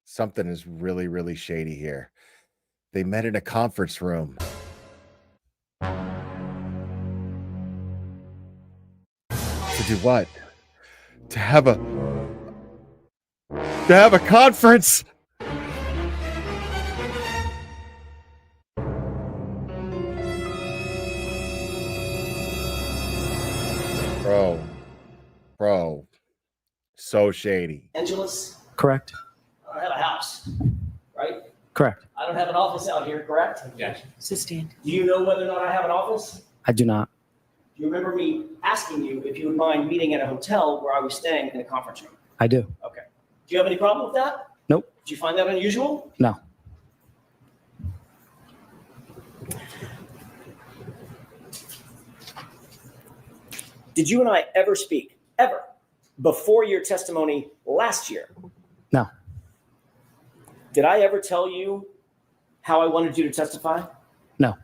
Something is really, really shady here. They met in a conference room. To do what? To have a conference. Bro, so shady. Angeles? Correct. I don't have a house, right? Correct. I don't have an office out here, correct? Yes. Sustained. Do you know whether or not I have an office? I do not. Do you remember me asking you if you would mind meeting at a hotel where I was staying in a conference room? I do. Okay. Do you have any problem with that? Nope. Did you find that unusual? No. Did you and I ever speak, ever, before your testimony last year? No. Did I ever tell you how I wanted you to testify? No.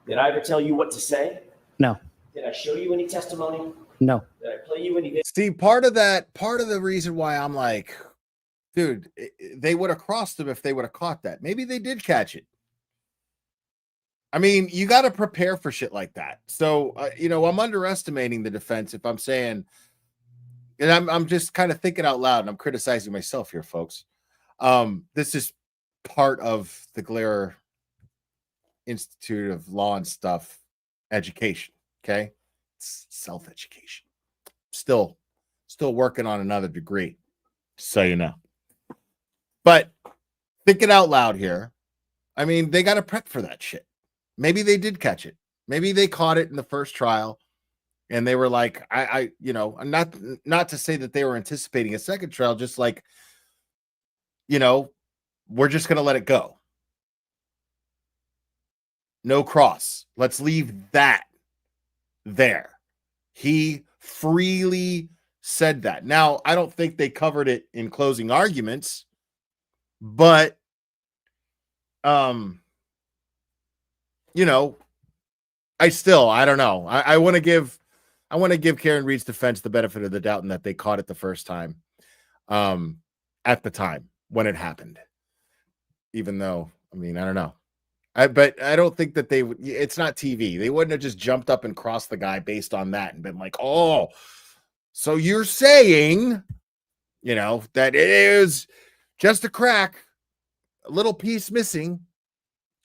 Did I ever tell you what to say? No. Did I show you any testimony? No. Did I play you any video? See, part of the reason why I'm like, dude, they would have crossed them if they would have caught that. Maybe they did catch it. I mean, you got to prepare for shit like that. So, I'm underestimating the defense if I'm saying, and I'm just kind of thinking out loud and I'm criticizing myself here, folks. This is part of the Glare Institute of Law and Stuff education. Okay. It's self-education. Still working on another degree. So, but thinking out loud here. I mean, they got to prep for that shit. Maybe they did catch it. Maybe they caught it in the first trial and they were like, not to say that they were anticipating a second trial, just like, we're just going to let it go. No cross. Let's leave that there. He freely said that. Now, I don't think they covered it in closing arguments, but, I don't know. I want to give Karen Reed's defense the benefit of the doubt in that they caught it the first time, at the time when it happened. Even though, I don't know. But I don't think that it's not TV. They wouldn't have just jumped up and crossed the guy based on that and been like, oh, so you're saying, that it is just a crack, a little piece missing,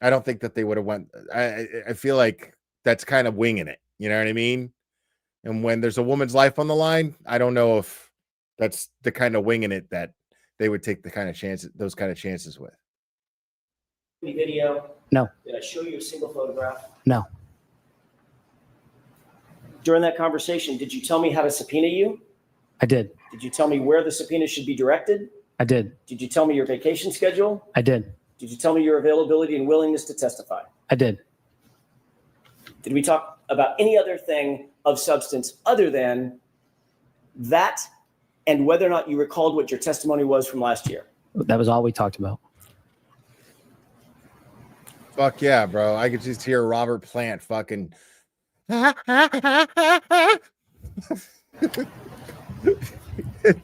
I don't think that they would have went. I feel like that's kind of winging it. You know what I mean? And when there's a woman's life on the line, I don't know if that's the kind of winging it that they would take the kind of chances, those kind of chances with. Any video? No. Did I show you a single photograph? No. During that conversation, did you tell me how to subpoena you? I did. Did you tell me where the subpoena should be directed? I did. Did you tell me your vacation schedule? I did. Did you tell me your availability and willingness to testify? I did. Did we talk about any other thing of substance other than that and whether or not you recalled what your testimony was from last year? That was all we talked about. Fuck yeah, bro. I could just hear Robert Plant fucking.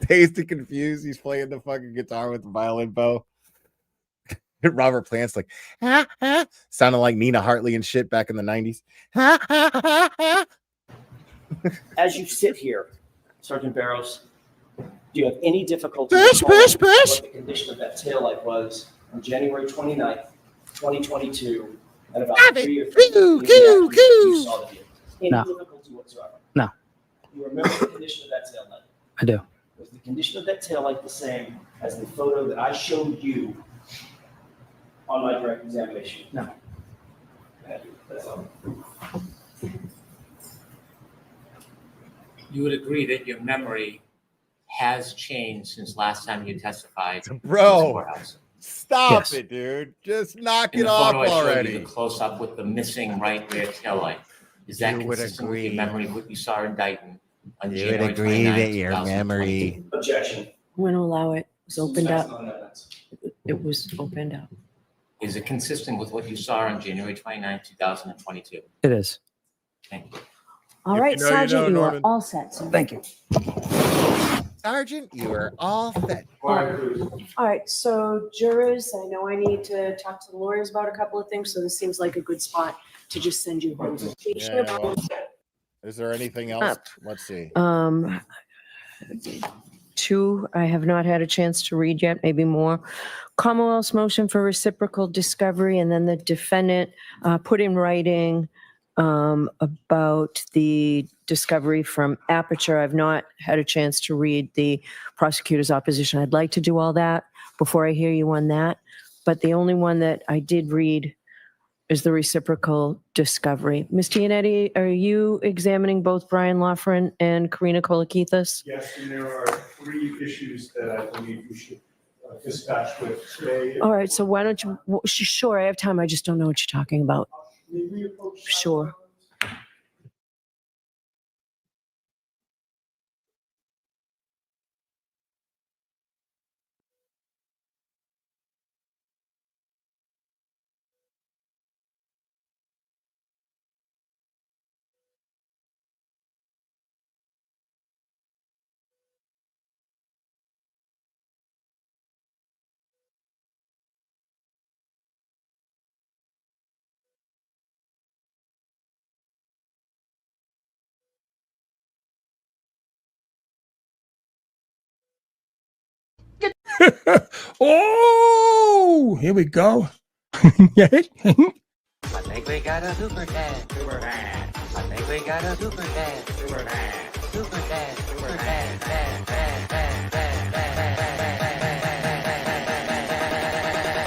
Dazed and confused. He's playing the fucking guitar with the violin bow. Robert Plant's like, sounding like Nina Hartley and shit back in the 90s. As you sit here, Sergeant Barros, do you have any difficulty Push. what the condition of that taillight was on January 29th, 2022, at about 3 or 4 you saw the vehicle? Any No. difficulty whatsoever? No. You remember the condition of that taillight? I do. Was the condition of that taillight the same as the photo that I showed you on my direct examination? No. Thank you. That's all. You would agree that your memory has changed since last time you testified in this Bro, courthouse. stop Yes. it, dude. Just knock In it the off photo I showed you, already. the close-up with the missing right rear taillight. Is that You would consistent with your agree. memory of what you saw in Dayton on You would January agree 29th, that your 2022? memory. Objection. I'm going to allow it. It was opened That's up. not evidence. It was opened up. Is it consistent with what you saw on January 29th, 2022? It is. Thank you. All If right, you know, you Sergeant, know, you are Norman. all set. sir. Thank you. Sergeant, you are all set. All right, so jurors, I know I need to talk to the lawyers about a couple of things, so this seems like a good spot to just send you home. Yeah, well, is there anything else? Let's see. Two, I have not had a chance to read yet, maybe more. Commonwealth's motion for reciprocal discovery, and then the defendant put in writing about the discovery from Aperture. I've not had a chance to read the prosecutor's opposition. I'd like to do all that before I hear you on that. But the only one that I did read is the reciprocal discovery. Ms. Gianetti, are you examining both Brian Loughran and Karina Kolakithis? Yes, and there are 3 issues that I believe we should dispatch with today. All right, so why don't you, sure, I have time. I just don't know what you're talking about. Sure. Oh, here we go. Yeah. I think we got a super cat. Super cat. I think we got a super cat. Super cat. Super cat. Super cat. Cat, cat, cat, cat,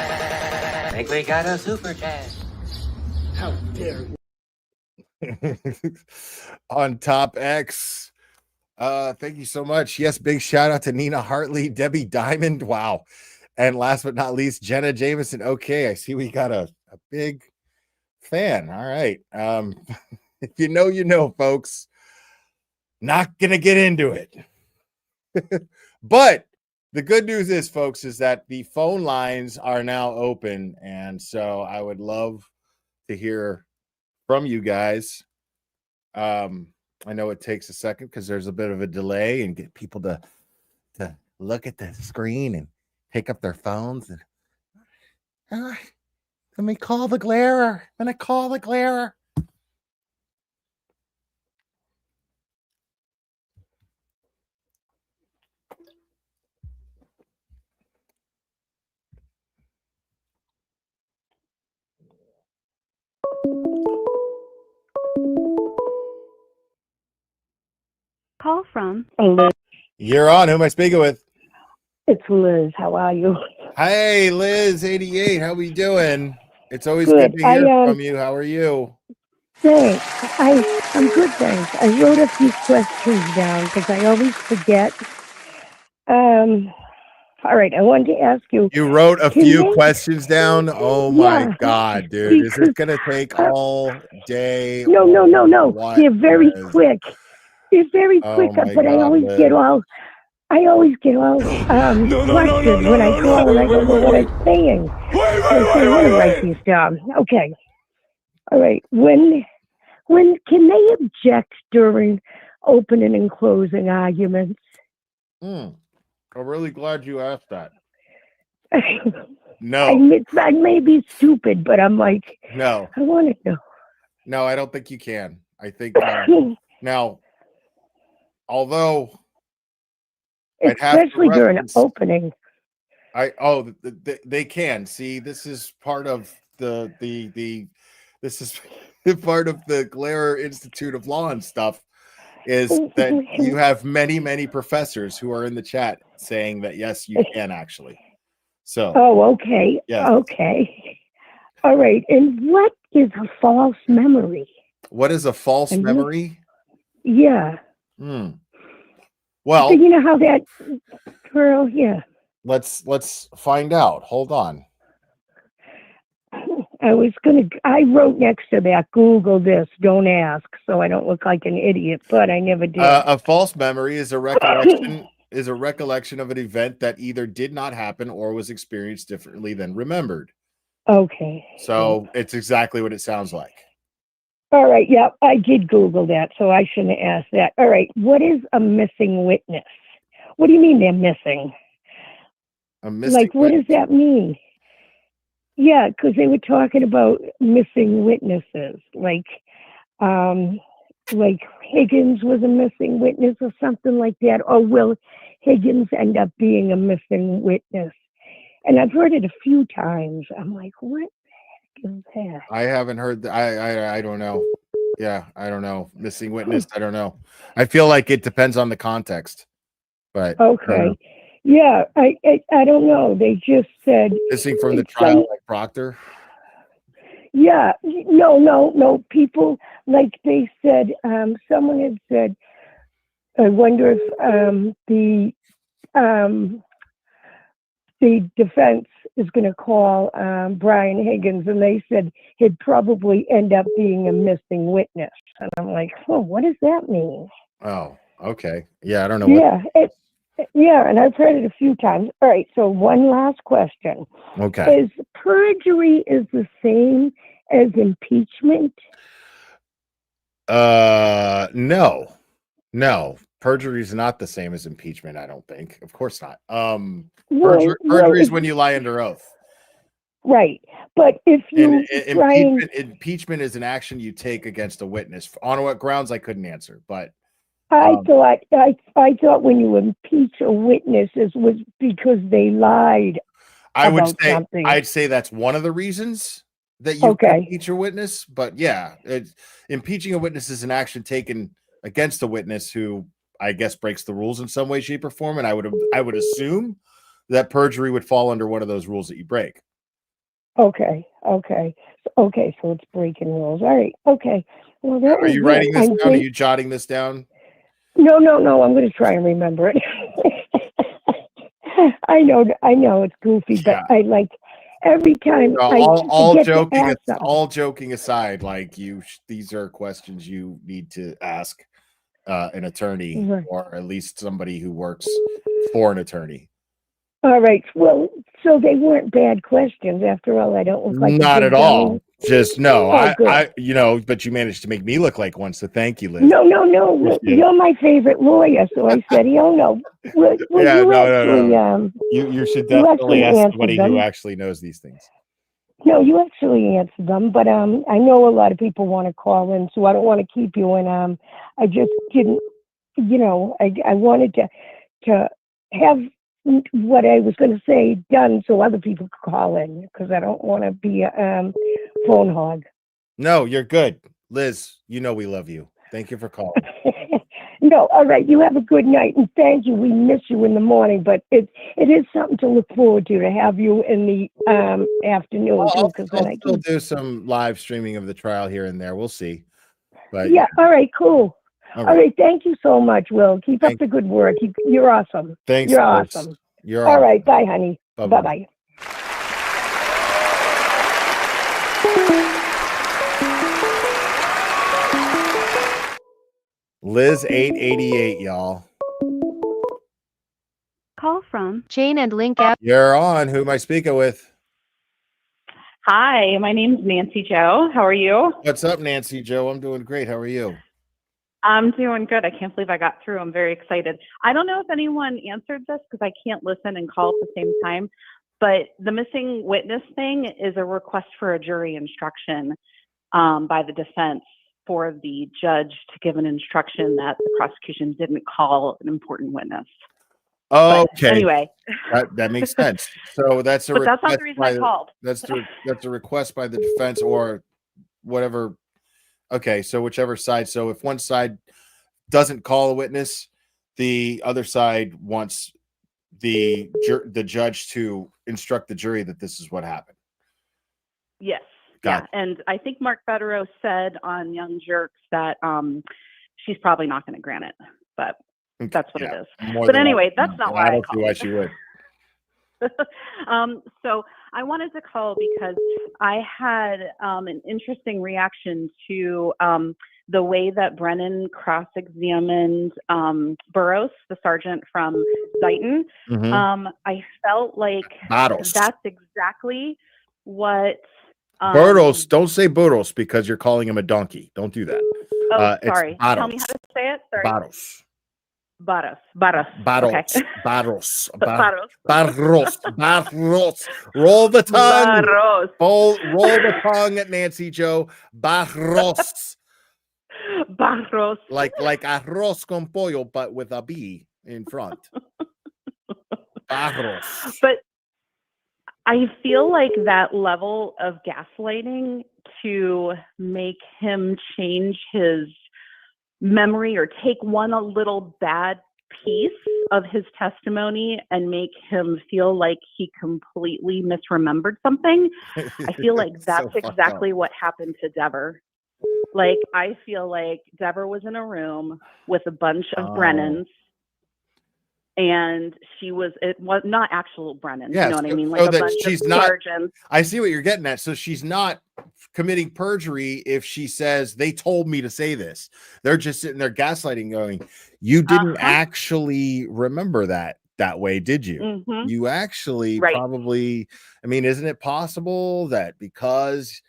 cat. I think we got a super cat. How dare you? On Top X. Thank you so much. Yes, big shout out to Nina Hartley, Debbie Diamond. Wow. And last but not least, Jenna Jameson. Okay, I see we got a big fan. All right. If you know, folks. Not gonna get into it. But the good news is, folks, is that the phone lines are now open. And so I would love to hear from you guys. I know it takes a second because there's a bit of a delay and get people to look at the screen and pick up their phones and let me call the glarer. I'm gonna call the glarer. from? Liz. You're on. Who am I speaking with? It's Liz. How are you? Hey, Liz, 88. How we doing? It's always Good. good to hear from you. How are you? Thanks. I'm good, thanks. I wrote a few questions down because I always forget. All right, I wanted to ask you. You wrote a can few they- questions down? Oh my Yeah, God, dude. Is this because, going to take all day? No. What, They're very Liz? quick. They're very Oh quick, my but I God, always Liz. get all questions when I call and I don't know what I'm saying. Okay, I'm gonna write these down. Okay. All right. When can they object during opening and closing arguments? I'm really glad you asked that. I No, may be stupid, but I'm like, no, I want to know. no, I don't think you can. I think now, although I'd have to Especially during reference, opening. they can. See, this is part of the this is part of the Glare Institute of Law and stuff, is that you have many professors who are in the chat saying that yes, you can actually. So Oh, okay. yeah. Okay. All right. And what is a false memory? What is a false memory? Yeah. Well, so you know how that girl, yeah. Let's find out. Hold on. I wrote next to that, Google this, don't ask, so I don't look like an idiot, but I never did. A false memory is a recollection of an event that either did not happen or was experienced differently than remembered. Okay. So it's exactly what it sounds like. All right. Yeah, I did Google that, so I shouldn't have asked that. All right. What is a missing witness? What do you mean they're missing? A missing what does that mean? Yeah, because they were talking about missing witnesses, like Higgins was a missing witness or something like that, or will Higgins end up being a missing witness? And I've heard it a few times. I'm like, what the heck is that? I haven't heard. I don't know. Yeah, I don't know. Missing witness. I don't know. I feel like it depends on the context. But okay. Yeah, I don't know. They just said missing from the trial, like Proctor. Yeah, no. People, like they said, someone had said, I wonder if the defense is going to call Brian Higgins, and they said he'd probably end up being a missing witness. And I'm like, oh, what does that mean? Oh, okay. Yeah, I don't know. Yeah, and I've heard it a few times. All right, so one last question. Okay. Is perjury the same as impeachment? No. Perjury is not the same as impeachment, I don't think. Of course not. Perjury is when you lie under oath. Right. But if you impeachment is an action you take against a witness. On what grounds, I couldn't answer, but I thought when you impeach a witness, it was because they lied. I'd say that's one of the reasons that you can impeach a witness. But yeah, impeaching a witness is an action taken against a witness who I guess breaks the rules in some way, shape, or form. And I would assume that perjury would fall under one of those rules that you break. Okay. So it's breaking rules. All right. Okay. Well, are you writing this down? Are you jotting this down? No. I'm going to try and remember it. I know it's goofy, but I like every time. All joking aside, like these are questions you need to ask an attorney, or at least somebody who works for an attorney. All right. Well, so they weren't bad questions after all. I don't look like not at all. Just no. I but you managed to make me look like one. So thank you, Liz. No. You're my favorite lawyer, so I said, no. Well, no. You should definitely ask somebody who actually knows these things. No, you actually answered them, but I know a lot of people want to call in, so I don't want to keep you. And I just didn't, I wanted to have what I was going to say done so other people could call in, because I don't want to be a phone hog. No, you're good, Liz. We love you. Thank you for calling. No, all right. You have a good night, and thank you. We miss you in the morning, but it is something to look forward to have you in the afternoon too, because then I I'll can. do some live streaming of the trial here and there. We'll see. But Yeah. All right. Cool. all All right. right. Thank you so much, Will. Keep up Thank- the good work. You're awesome. Thanks, You're Liz. awesome. You're All awesome. right. Bye, honey. Bye-bye. Bye-bye. Liz 888, y'all. Call from Jane and Link app. You're on. Who am I speaking with? Hi, my name's Nancy Joe. How are you? What's up, Nancy Joe? I'm doing great. How are you? I'm doing good. I can't believe I got through. I'm very excited. I don't know if anyone answered this because I can't listen and call at the same time, but the missing witness thing is a request for a jury instruction by the defense for the judge to give an instruction that the prosecution didn't call an important witness. Okay. But anyway, that makes sense. So that's a but that's not request the reason by I called. that's a request by the defense or whatever. Okay, so whichever side. So if one side doesn't call a witness, the other side wants the judge to instruct the jury that this is what happened. Yes. Got Yeah. And I think Mark Barros said on Young Jerks that she's probably not going to grant it, but that's what it is. But anyway, that's not why I I don't see called. why she would. So I wanted to call because I had an interesting reaction to the way that Brennan cross-examined Barros, the sergeant from Dighton. I felt like Barros. that's exactly what. Barros, don't say Barros because you're calling him a donkey. Don't do that. Oh, It's sorry. Barros. Tell me how to say it. Sorry. Barros. Barros. Barros. Okay. Barros. Barros. Barros. Barros. Roll the tongue. Barros. Roll the tongue at Nancy Joe. Barros. Barros. Like arroz con pollo, but with a B in front. Barros. But I feel like that level of gaslighting to make him change his memory or take one a little bad piece of his testimony and make him feel like he completely misremembered something. I feel like that's exactly what happened to Dever. Like, I feel like Dever was in a room with a bunch of Brennans, and it was not actual Brennan. Yes, you know what I mean? so Like a that bunch she's of not. sergeants. I see what you're getting at. So she's not committing perjury if she says they told me to say this. They're just sitting there gaslighting, going, "You didn't actually remember that way, did you? You actually probably. I mean, isn't it possible that because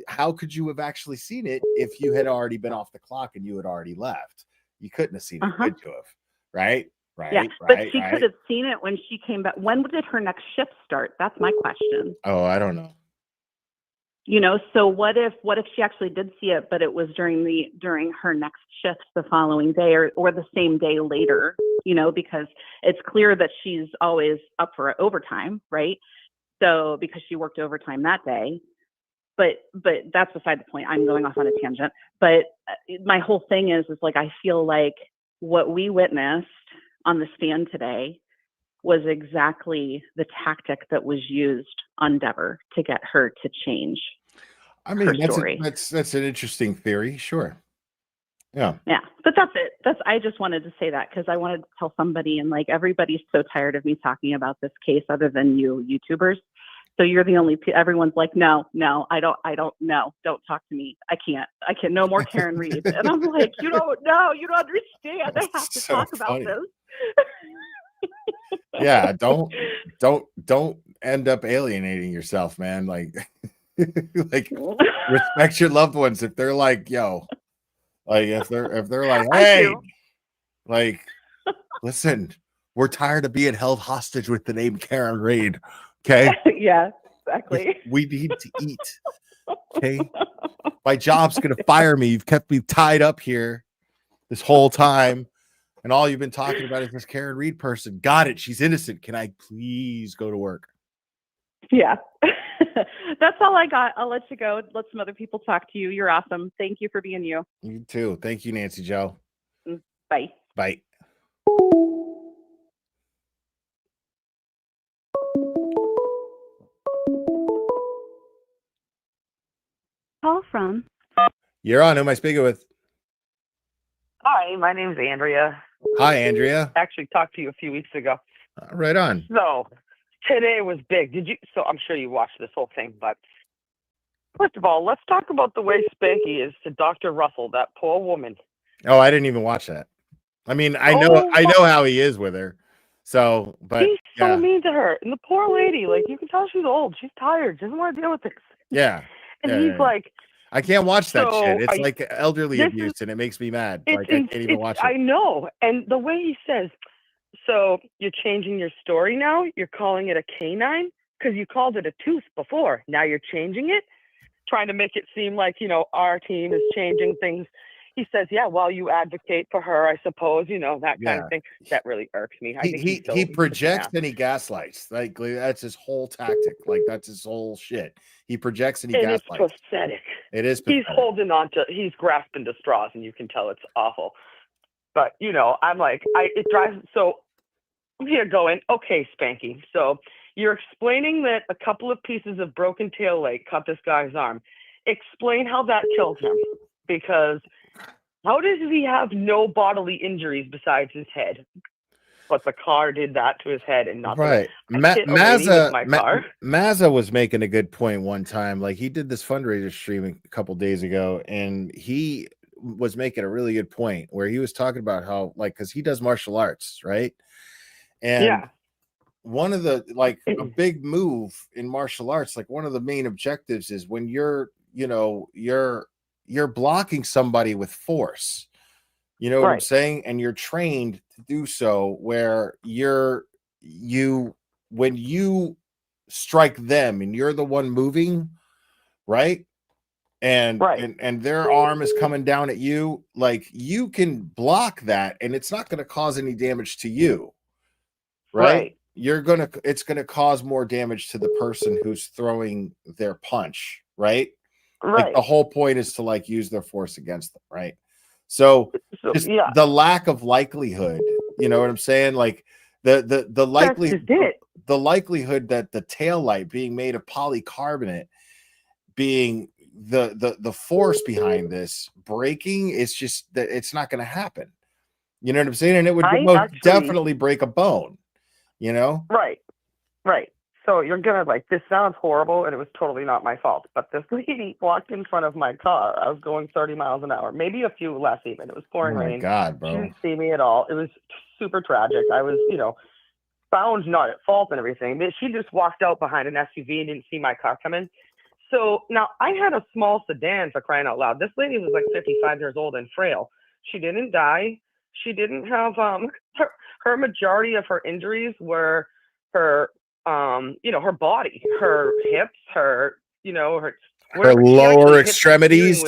how could you have actually seen it if you had already been off the clock and you had already left? You couldn't have seen it, could you have? Right? Yeah, but she could have seen it when she came back. When did her next shift start? That's my question. Oh, I don't know. You know, so what if she actually did see it, but it was during her next shift the following day or the same day later, you know, because it's clear that she's always up for overtime, right? So because she worked overtime that day. But that's beside the point. I'm going off on a tangent. But my whole thing is like, I feel like what we witnessed on the stand today was exactly the tactic that was used on Dever to get her to change. I mean, her story. That's an interesting theory. Sure. Yeah. Yeah. But that's it. I just wanted to say that because I wanted to tell somebody, and like everybody's so tired of me talking about this case other than you YouTubers. So you're the only, everyone's like, no, I don't know. Don't talk to me. I can't, no more Karen Reed. And I'm like, you don't know, you don't understand. I have to so talk about funny. this. Yeah. Don't end up alienating yourself, man. Like, respect your loved ones. If they're like, yo, like, if they're like, hey, like, listen, we're tired of being held hostage with the name Karen Reed. Okay. Yeah, exactly. We need to eat. Okay. My job's gonna fire me. You've kept me tied up here this whole time, and all you've been talking about is this Karen Reed person. Got it. She's innocent. Can I please go to work? Yeah. That's all I got. I'll let you go. Let some other people talk to you. You're awesome. Thank you for being you. You too. Thank you, Nancy Joe. Bye. Bye. Call from. You're on. Who am I speaking with? Hi, my name's Andrea. Hi, Andrea. Actually talked to you a few weeks ago. Right on. So today was big. So I'm sure you watched this whole thing, but first of all, let's talk about the way Spanky is to Dr. Russell, that poor woman. Oh, I didn't even watch that. I mean, I know how he is with her. So, but He's so mean to her. And the poor lady, like, you can tell she's old. She's tired. She doesn't want to deal with this. Yeah. And he's like, I can't watch that so shit. It's like elderly abuse, and it makes me mad. Like, I can't even watch it. I know. And the way he says, so you're changing your story now? You're calling it a canine? Because you called it a tooth before. Now you're changing it? Trying to make it seem like, our team is changing things. He says, yeah, well, you advocate for her, I suppose, that kind of thing. That really irks me. I think he projects and he gaslights. Like, that's his whole tactic. Like, that's his whole shit. He projects and he gaslights. It's pathetic. It is pathetic. He's grasping to straws, and you can tell it's awful. But, I'm like, it drives, so I'm here going, okay, Spanky, so you're explaining that a couple of pieces of broken tail light cut this guy's arm. Explain how that killed him, because how does he have no bodily injuries besides his head? But the car did that to his head and not right. Mazza was making a good point one time. Like, he did this fundraiser stream a couple days ago, and he was making a really good point where he was talking about how, like, because he does martial arts, right? And one of the, like, a big move in martial arts, like one of the main objectives is when you're blocking somebody with force, you know what I'm saying? And you're trained to do so where when you strike them and you're the one moving, right? And their arm is coming down at you, like, you can block that and it's not going to cause any damage to you. Right? It's going to cause more damage to the person who's throwing their punch, right? Like, the whole point is to, like, use their force against them, right? So just the lack of likelihood, you know what I'm saying? Like, the likelihood that the tail light being made of polycarbonate being the force behind this breaking, it's just that it's not going to happen. You know what I'm saying? And it would definitely break a bone, Right. So you're gonna, like, this sounds horrible, and it was totally not my fault, but this lady walked in front of my car. I was going 30 miles an hour, maybe a few less even. It was pouring rain. God, bro. She didn't see me at all. It was super tragic. I was, found not at fault and everything. She just walked out behind an SUV and didn't see my car come in. So now I had a small sedan, for crying out loud. This lady was like 55 years old and frail. She didn't die. She didn't have her majority of her injuries were her her body, her hips, her lower extremities.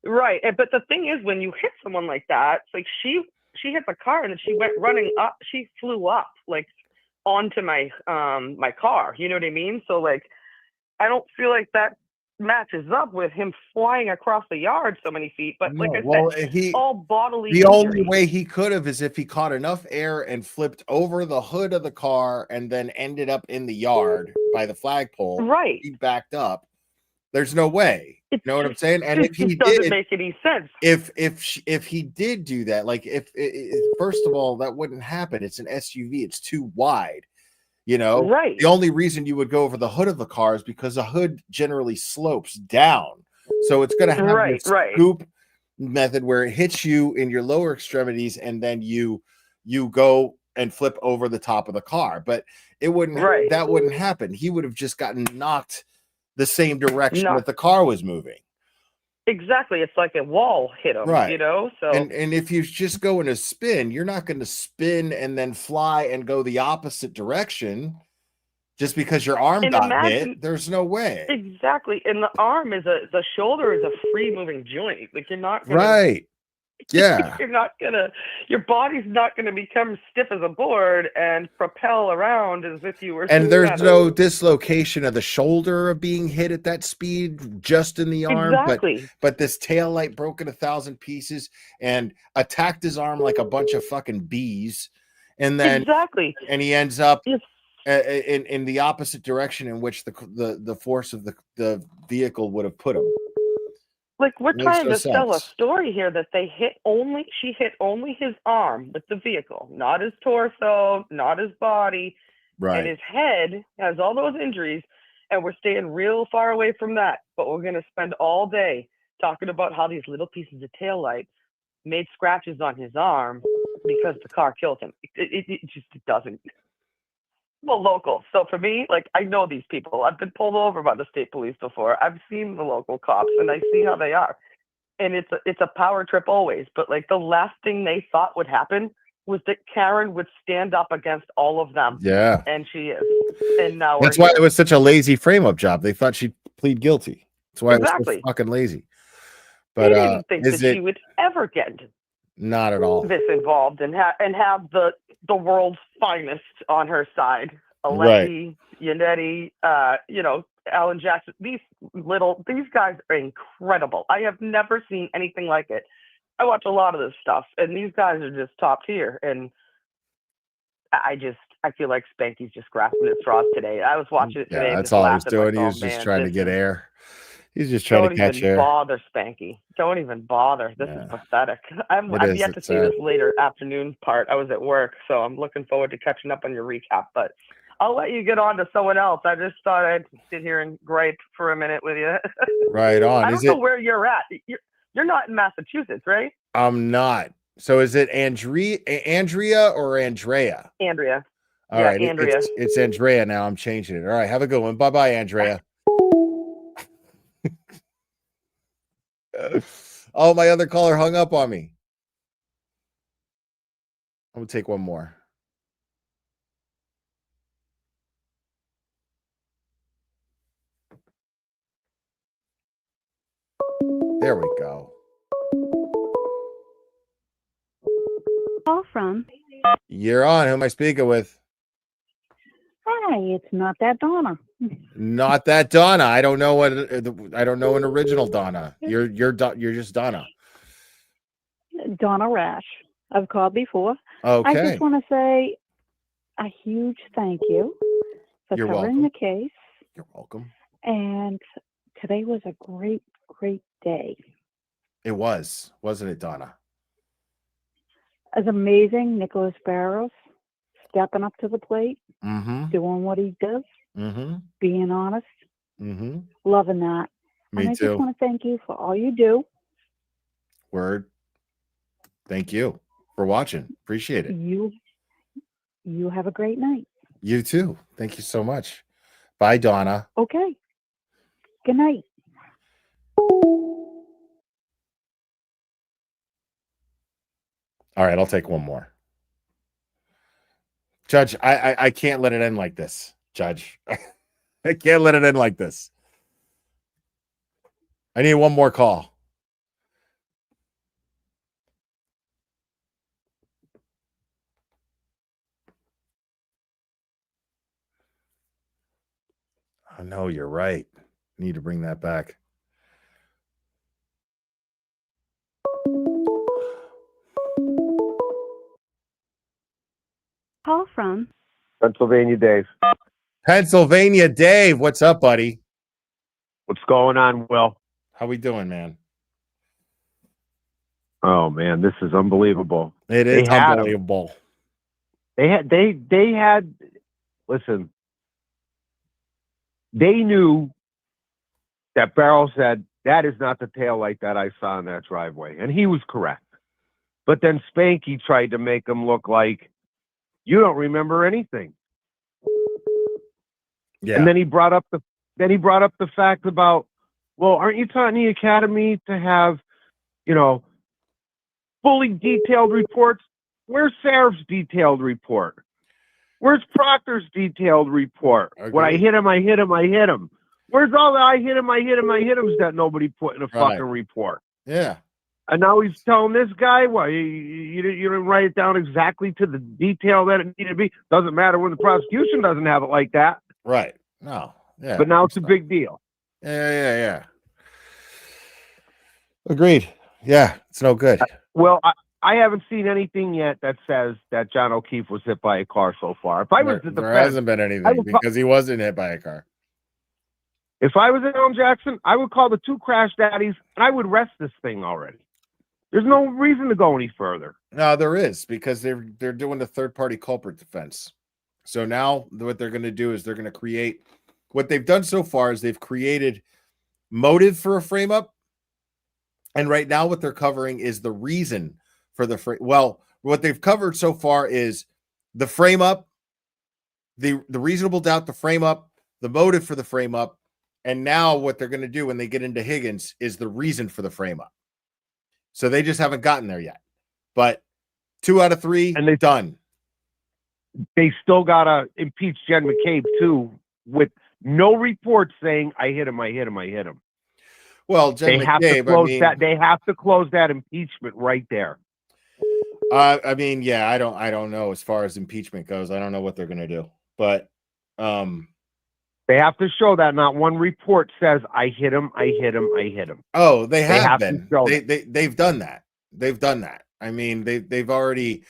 Right. But the thing is, when you hit someone like that, it's like she hit the car and then she went running up. She flew up, like, onto my my car. You know what I mean? So, like, I don't feel like that matches up with him flying across the yard so many feet. But like I said, all bodily the injury. only way he could have is if he caught enough air and flipped over the hood of the car and then ended up in the yard by the flagpole. Right. He backed up. There's no way. You know what I'm saying? And if he doesn't make any sense. If he did do that, like, if first of all, that wouldn't happen. It's an SUV. It's too wide. The only reason you would go over the hood of the car is because the hood generally slopes down. So it's going to have this scoop method where it hits you in your lower extremities and then you go and flip over the top of the car. But it wouldn't, that wouldn't happen. He would have just gotten knocked the same direction that the car was moving. Exactly. It's like a wall hit him, so. And if you just go in a spin, you're not going to spin and then fly and go the opposite direction just because your arm got hit. There's no way. Exactly. And the arm the shoulder is a free moving joint. Like, you're not gonna, Yeah. Your body's not gonna become stiff as a board and propel around as if you were. And there's kind no of- dislocation of the shoulder of being hit at that speed, just in the arm. Exactly. But this tail light broke in 1,000 pieces and attacked his arm like a bunch of fucking bees. And then Exactly. and he ends up Yes. in the opposite direction in which the force of the vehicle would have put him. Like we're Makes trying no to tell a sense. story here that she hit only his arm with the vehicle, not his torso, not his body. Right. And his head has all those injuries, and we're staying real far away from that. But we're going to spend all day talking about how these little pieces of taillight made scratches on his arm because the car killed him. It just doesn't. Well, local. So for me, like, I know these people. I've been pulled over by the state police before. I've seen the local cops, and I see how they are. And it's a power trip always. But like the last thing they thought would happen was that Karen would stand up against all of them. Yeah. And she is. And now That's we're why here. it was such a lazy frame-up job. They thought she'd plead guilty. That's why it was Exactly. so fucking lazy. They But didn't think is that it she would ever get not at all? this involved and have the world's finest on her side. Right. Alessi, Yannetti, Alan Jackson. These guys are incredible. I have never seen anything like it. I watch a lot of this stuff, and these guys are just top tier. And I feel like Spanky's just grasping at straws today. I was watching it today. Yeah, and that's just all he was laughing, doing. like, He was oh, just man, trying to this get is- air. He's just trying Don't to catch even air. bother, Spanky. Don't even bother. This is pathetic. I've is. yet to It's see this later afternoon part. I was at work, so I'm looking forward to catching up on your recap. But I'll let you get on to someone else. I just thought I'd sit here and gripe for a minute with you. Right on. I Is don't know it? where you're at. You're not in Massachusetts, right? I'm not. So is it Andrea or Andrea? Andrea. All Yeah, right, Andrea. it's Andrea now. I'm changing it. All right, have a good one. Bye bye, Andrea. Oh, my other caller hung up on me. I'm gonna take one more. There we go. Call from. You're on. Who am I speaking with? Hi, it's not that Donna. Not that Donna. I don't know I don't know an original Donna. You're just Donna. Donna Rash. I've called before. Okay. I just want to say a huge thank you for You're covering welcome. the case. You're welcome. And today was a great, great day. It was, wasn't it, Donna? It was amazing. Nicholas Barros stepping up to the plate, Mm-hmm. doing what he does, Mm-hmm. being honest, Mm-hmm. loving that. Me and I too. just want to thank you for all you do. Word. Thank you for watching. Appreciate it. You have a great night. You too. Thank you so much. Bye, Donna. Okay. Good night. All right, I'll take one more. Judge, I can't let it end like this. Judge, I can't let it end like this. I need one more call. Oh, no, you're right. Need to bring that back. Call from. Pennsylvania Dave. Pennsylvania Dave, what's up, buddy? What's going on, Will? How we doing, man? Oh man, this is unbelievable. It is They had 'em. unbelievable. They had listen. They knew that Barros said that is not the taillight that I saw in that driveway, and he was correct. But then Spanky tried to make him look like you don't remember anything. Yeah. And then he brought up the fact about, well, aren't you taught in the academy to have, fully detailed reports? Where's Sarah's detailed report? Where's Proctor's detailed report? When I hit him, I hit him, I hit him. Where's all the I hit him, I hit him, I hit him's that nobody put in a fucking report? Yeah. And now he's telling this guy, well, you didn't write it down exactly to the detail that it needed to be. Doesn't matter when the prosecution doesn't have it like that. Right. No. Yeah. But now it's a big deal. Yeah. Agreed. Yeah, it's no good. Well, I haven't seen anything yet that says that John O'Keefe was hit by a car so far. If I was the There defense, hasn't been anything because he wasn't hit by a car. If I was Alan Jackson, I would call the 2 crash daddies and I would rest this thing already. There's no reason to go any further. No, there is, because they're doing the third-party culprit defense. So now what they're going to do is they're going to create what they've done so far is they've created motive for a frame up. And right now what they're covering is the reason for the frame. Well, what they've covered so far is the frame up, the reasonable doubt, the frame up, the motive for the frame up. And now what they're going to do when they get into Higgins is the reason for the frame up. So they just haven't gotten there yet. But 2 out of 3, and they're done. They still got to impeach Jen McCabe, too, with no report saying, I hit him. Well, Jen they have McCabe, to close that. They have to close that impeachment right there. I mean, yeah, I don't know as far as impeachment goes. I don't know what they're going to do. But they have to show that not one report says, I hit him. Oh, they have been. They've done that. They've done that. I mean, they've already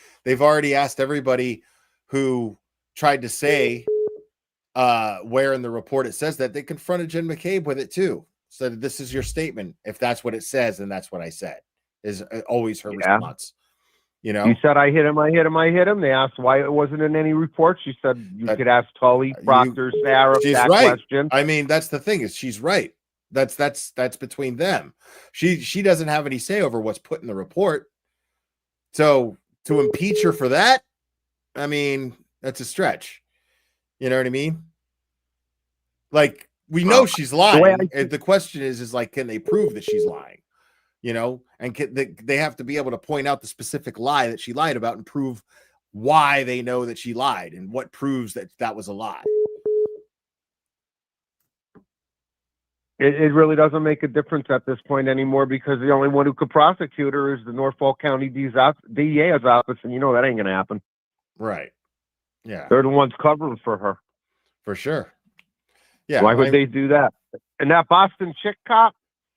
asked everybody who tried to say where in the report it says that, they confronted Jen McCabe with it too. Said, this is your statement. If that's what it says, then that's what I said, is always her response. You know, you said, I hit him. They asked why it wasn't in any report. She said, you could ask Tully, Proctor, Sarah she's that right. question. I mean, that's the thing, is she's right. That's between them. She doesn't have any say over what's put in the report. So to impeach her for that, I mean, that's a stretch. You know what I mean? Like, we know she's lying. The question is like, can they prove that she's lying? You know, and they have to be able to point out the specific lie that she lied about and prove why they know that she lied and what proves that was a lie. It really doesn't make a difference at this point anymore, because the only one who could prosecute her is the Norfolk County DA's office, and you know that ain't going to happen. Right. Yeah. They're the ones covering for her. For sure. Yeah. Why would they do that? And that Boston chick cop,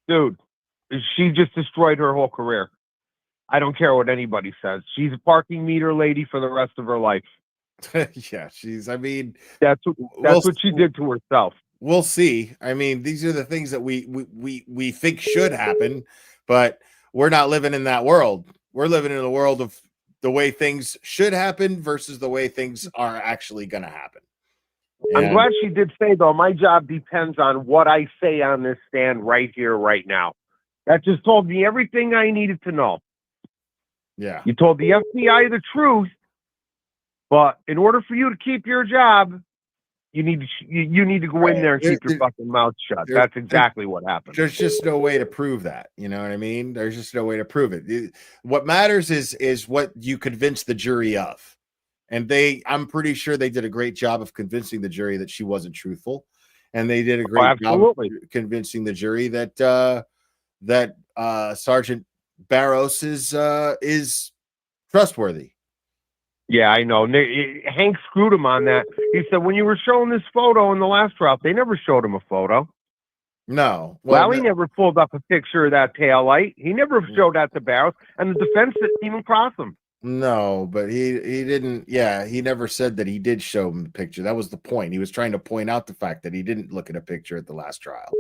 dude, she just destroyed her whole career. I don't care what anybody says. She's a parking meter lady for the rest of her life. Yeah, I mean, that's what she did to herself. We'll see. I mean, these are the things that we think should happen, but we're not living in that world. We're living in a world of the way things should happen versus the way things are actually going to happen. And I'm glad she did say, though, my job depends on what I say on this stand right here, right now. That just told me everything I needed to know. Yeah. You told the FBI the truth, but in order for you to keep your job, you need to go in there and keep your fucking mouth shut. That's exactly what happened. There's just no way to prove that. You know what I mean? There's just no way to prove it. What matters is what you convince the jury of. And I'm pretty sure they did a great job of convincing the jury that she wasn't truthful. And they did a great job of convincing the jury that Sergeant Barros is trustworthy. Yeah, I know. Hank screwed him on that. He said, when you were showing this photo in the last trial, they never showed him a photo. No. Well, he never pulled up a picture of that tail light. He never showed that to Barros, and the defense didn't even cross him. No, but he didn't. Yeah, he never said that he did show him the picture. That was the point. He was trying to point out the fact that he didn't look at a picture at the last trial.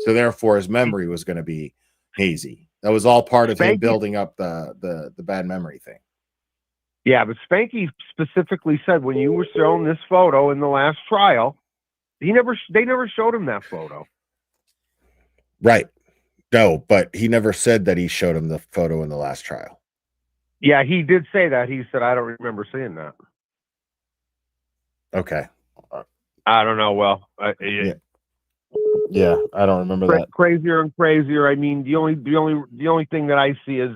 So therefore, his memory was going to be hazy. That was all part of him building up the bad memory thing. Yeah, but Spanky specifically said when you were shown this photo in the last trial, they never showed him that photo. Right. No, but he never said that he showed him the photo in the last trial. Yeah, he did say that. He said, I don't remember seeing that. Okay. I don't know. Well, yeah, I don't remember that. Crazier and crazier. I mean, the only thing that I see is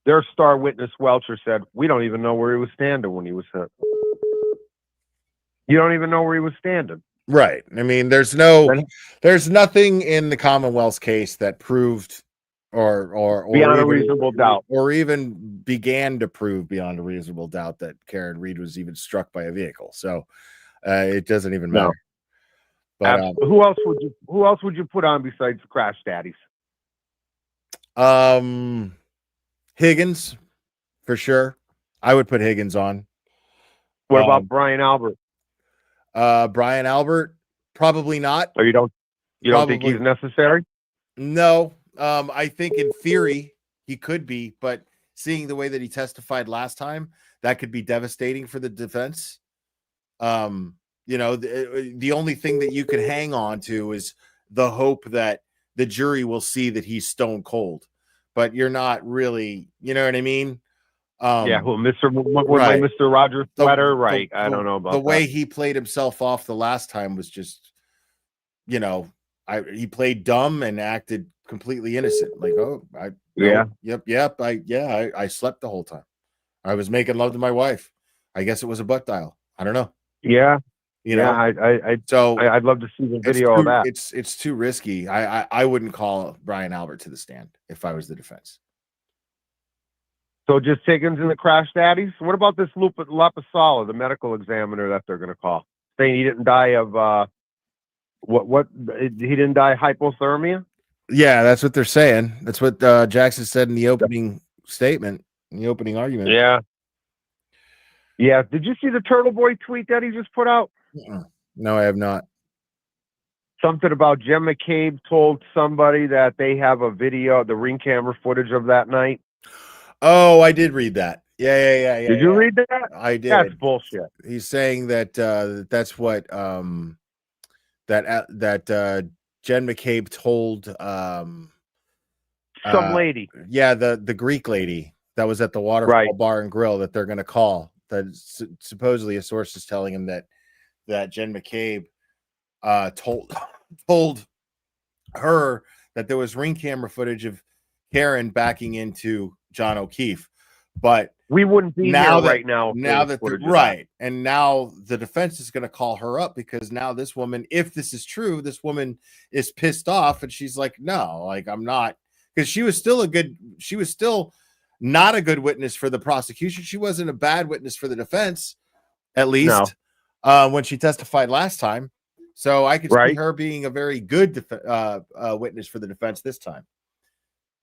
their star witness Welcher said, we don't even know where he was standing when he was hit. You don't even know where he was standing. Right. I mean, there's nothing in the Commonwealth's case that proved or beyond a even, reasonable doubt. or even began to prove beyond a reasonable doubt that Karen Reed was even struck by a vehicle. So it doesn't even matter. But Who else would you put on besides the Crash Daddies? Higgins, for sure. I would put Higgins on. What about Brian Albert? Brian Albert, probably not. Or you don't think he's necessary? No. I think in theory he could be, but seeing the way that he testified last time, that could be devastating for the defense. You know, the only thing that you could hang on to is the hope that the jury will see that he's stone cold, but you're not really, you know what I mean? Yeah, well, my Mr. Rogers sweater, right? I don't know about the that. way he played himself off the last time was just, you know, he played dumb and acted completely innocent. Like, I slept the whole time. I was making love to my wife. I guess it was a butt dial. I don't know. Yeah. You know, I'd love to see the video of that. It's too risky. I wouldn't call Brian Albert to the stand if I was the defense. So just Higgins and the Crash Daddies. What about this Lapasala, the medical examiner that they're going to call, saying he didn't die of he didn't die hypothermia? Yeah, that's what they're saying. That's what Jackson said in the opening statement, in the opening argument. Yeah. Yeah. Did you see the Turtle Boy tweet that he just put out? No, I have not. Something about Jen McCabe told somebody that they have a video, the ring camera footage of that night. Oh, I did reid that. Yeah. Did you read that? I did. That's bullshit. He's saying that that's what that Jen McCabe told some lady. Yeah, the Greek lady that was at the Waterfall Bar and Grill that they're going to call. That supposedly a source is telling him that Jen McCabe told her that there was ring camera footage of Karen backing into John O'Keefe, but we wouldn't be now here right now. Now that and now the defense is going to call her up because now this woman, if this is true, this woman is pissed off and she's like, no, like I'm not, because she was still not a good witness for the prosecution. She wasn't a bad witness for the defense, at least when she testified last time. So I could see her being a very good witness for the defense this time.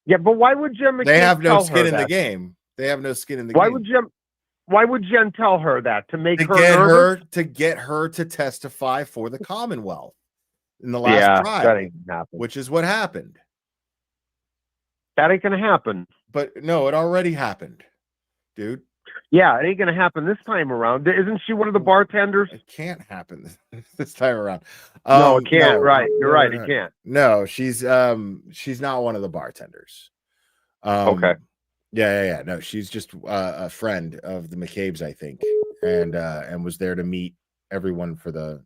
Yeah, but why would Jen McCabe They have no skin in that? the game. They have no skin in the game. Why would Jen tell her that? To make her nervous? To get her to testify for the Commonwealth in the last trial, that ain't gonna happen. Which is what happened. That ain't gonna happen. But no, it already happened, dude. Yeah, it ain't gonna happen this time around. Isn't she one of the bartenders? It can't happen this time around. No, it can't. You're right. It can't. No, she's not one of the bartenders. Okay. Yeah. No, she's just a friend of the McCabe's, I think, and was there to meet everyone for the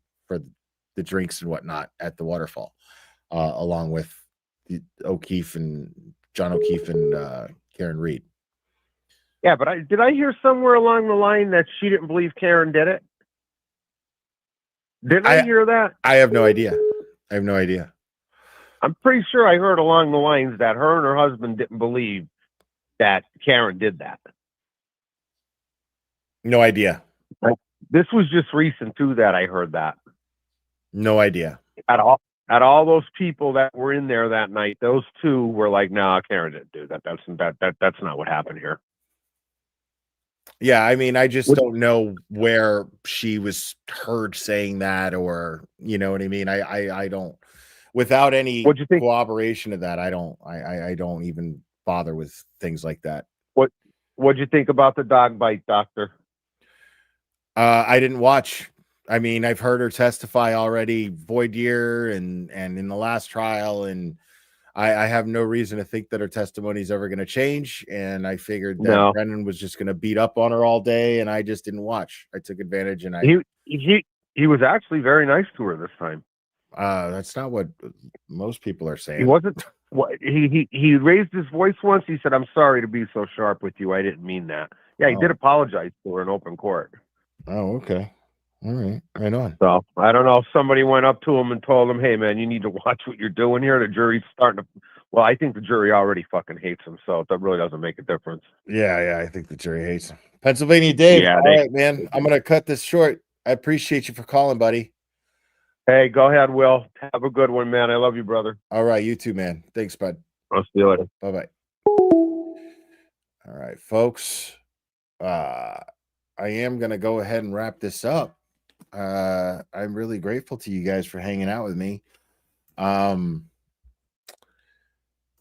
drinks and whatnot at the Waterfall, along with O'Keefe and John O'Keefe and Karen Reed. Yeah, but did I hear somewhere along the line that she didn't believe Karen did it? Didn't I hear that? I have no idea. I'm pretty sure I heard along the lines that her and her husband didn't believe that Karen did that. No idea. This was just recent too that I heard that. No idea. At all those people that were in there that night, those two were like, "No, Karen didn't do that. That's not what happened here." Yeah, I mean, I just don't know where she was heard saying that, or you know what I mean. I don't, without any cooperation of that, I don't even bother with things like that. What'd you think about the dog bite, Doctor? I didn't watch. I mean, I've heard her testify already, voir dire, and in the last trial, and I have no reason to think that her testimony is ever going to change. And I figured that Brennan was just going to beat up on her all day, and I just didn't watch. I took advantage, and he was actually very nice to her this time. That's not what most people are saying. He wasn't. He raised his voice once. He said, "I'm sorry to be so sharp with you. I didn't mean that." Yeah, he did apologize to her in open court. Oh, okay. All right. Right on. So I don't know if somebody went up to him and told him, "Hey, man, you need to watch what you're doing here. The jury's starting to Well, I think the jury already fucking hates him, so that really doesn't make a difference. Yeah, I think the jury hates him. Pennsylvania Dave. Yeah, All right, man. I'm gonna cut this short. I appreciate you for calling, buddy. Hey, go ahead, Will. Have a good one, man. I love you, brother. All right, you too, man. Thanks, bud. I'll see you later. Bye-bye. All right, folks. I am gonna go ahead and wrap this up. I'm really grateful to you guys for hanging out with me.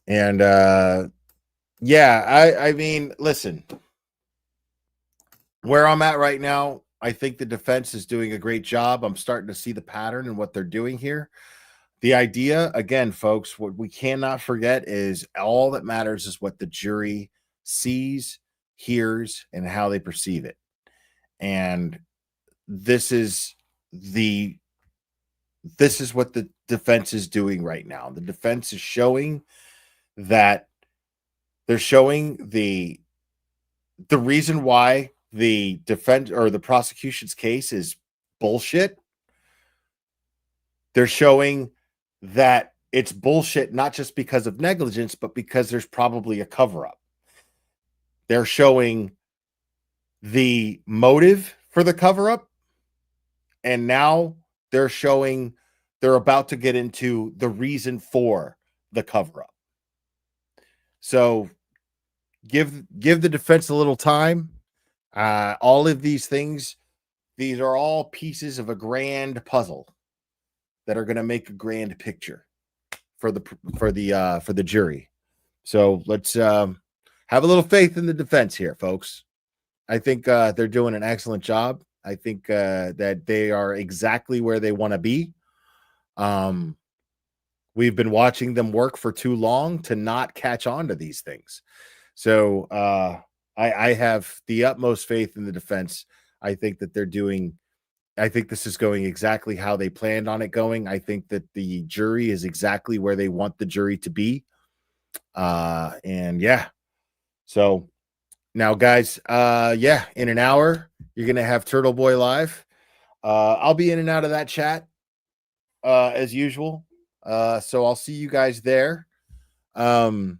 Yeah, I mean, listen, where I'm at right now, I think the defense is doing a great job. I'm starting to see the pattern and what they're doing here. The idea, again, folks, what we cannot forget is all that matters is what the jury sees, hears, and how they perceive it. And this is what the defense is doing right now. The defense is showing that they're showing the reason why the defense or the prosecution's case is bullshit. They're showing that it's bullshit not just because of negligence, but because there's probably a cover-up. They're showing the motive for the cover-up, and now they're about to get into the reason for the cover-up. So give the defense a little time. All of these things, these are all pieces of a grand puzzle that are going to make a grand picture for the jury. So let's have a little faith in the defense here, folks. I think they're doing an excellent job. I think that they are exactly where they want to be. We've been watching them work for too long to not catch on to these things. So I have the utmost faith in the defense. I think that I think this is going exactly how they planned on it going. I think that the jury is exactly where they want the jury to be. And yeah. So now, guys, in an hour, you're going to have Turtle Boy live. I'll be in and out of that chat as usual. So I'll see you guys there. And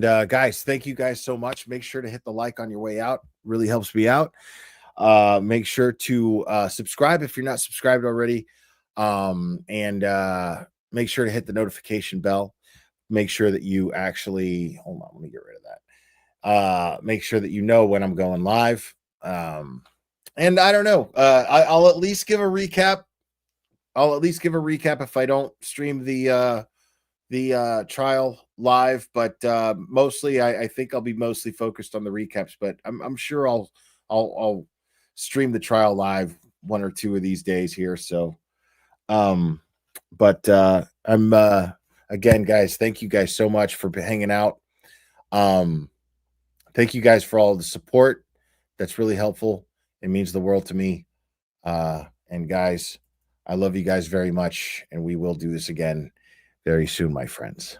guys, thank you guys so much. Make sure to hit the like on your way out. Really helps me out. Make sure to subscribe if you're not subscribed already. And make sure to hit the notification bell. Make sure that you actually hold on, let me get rid of that. Make sure that you know when I'm going live. And I don't know. I'll at least give a recap. If I don't stream the trial live, but mostly I think I'll be mostly focused on the recaps, but I'm sure I'll stream the trial live one or two of these days here. So but I'm again, guys, thank you guys so much for hanging out. Thank you guys for all the support. That's really helpful. It means the world to me. And guys, I love you guys very much, and we will do this again very soon, my friends.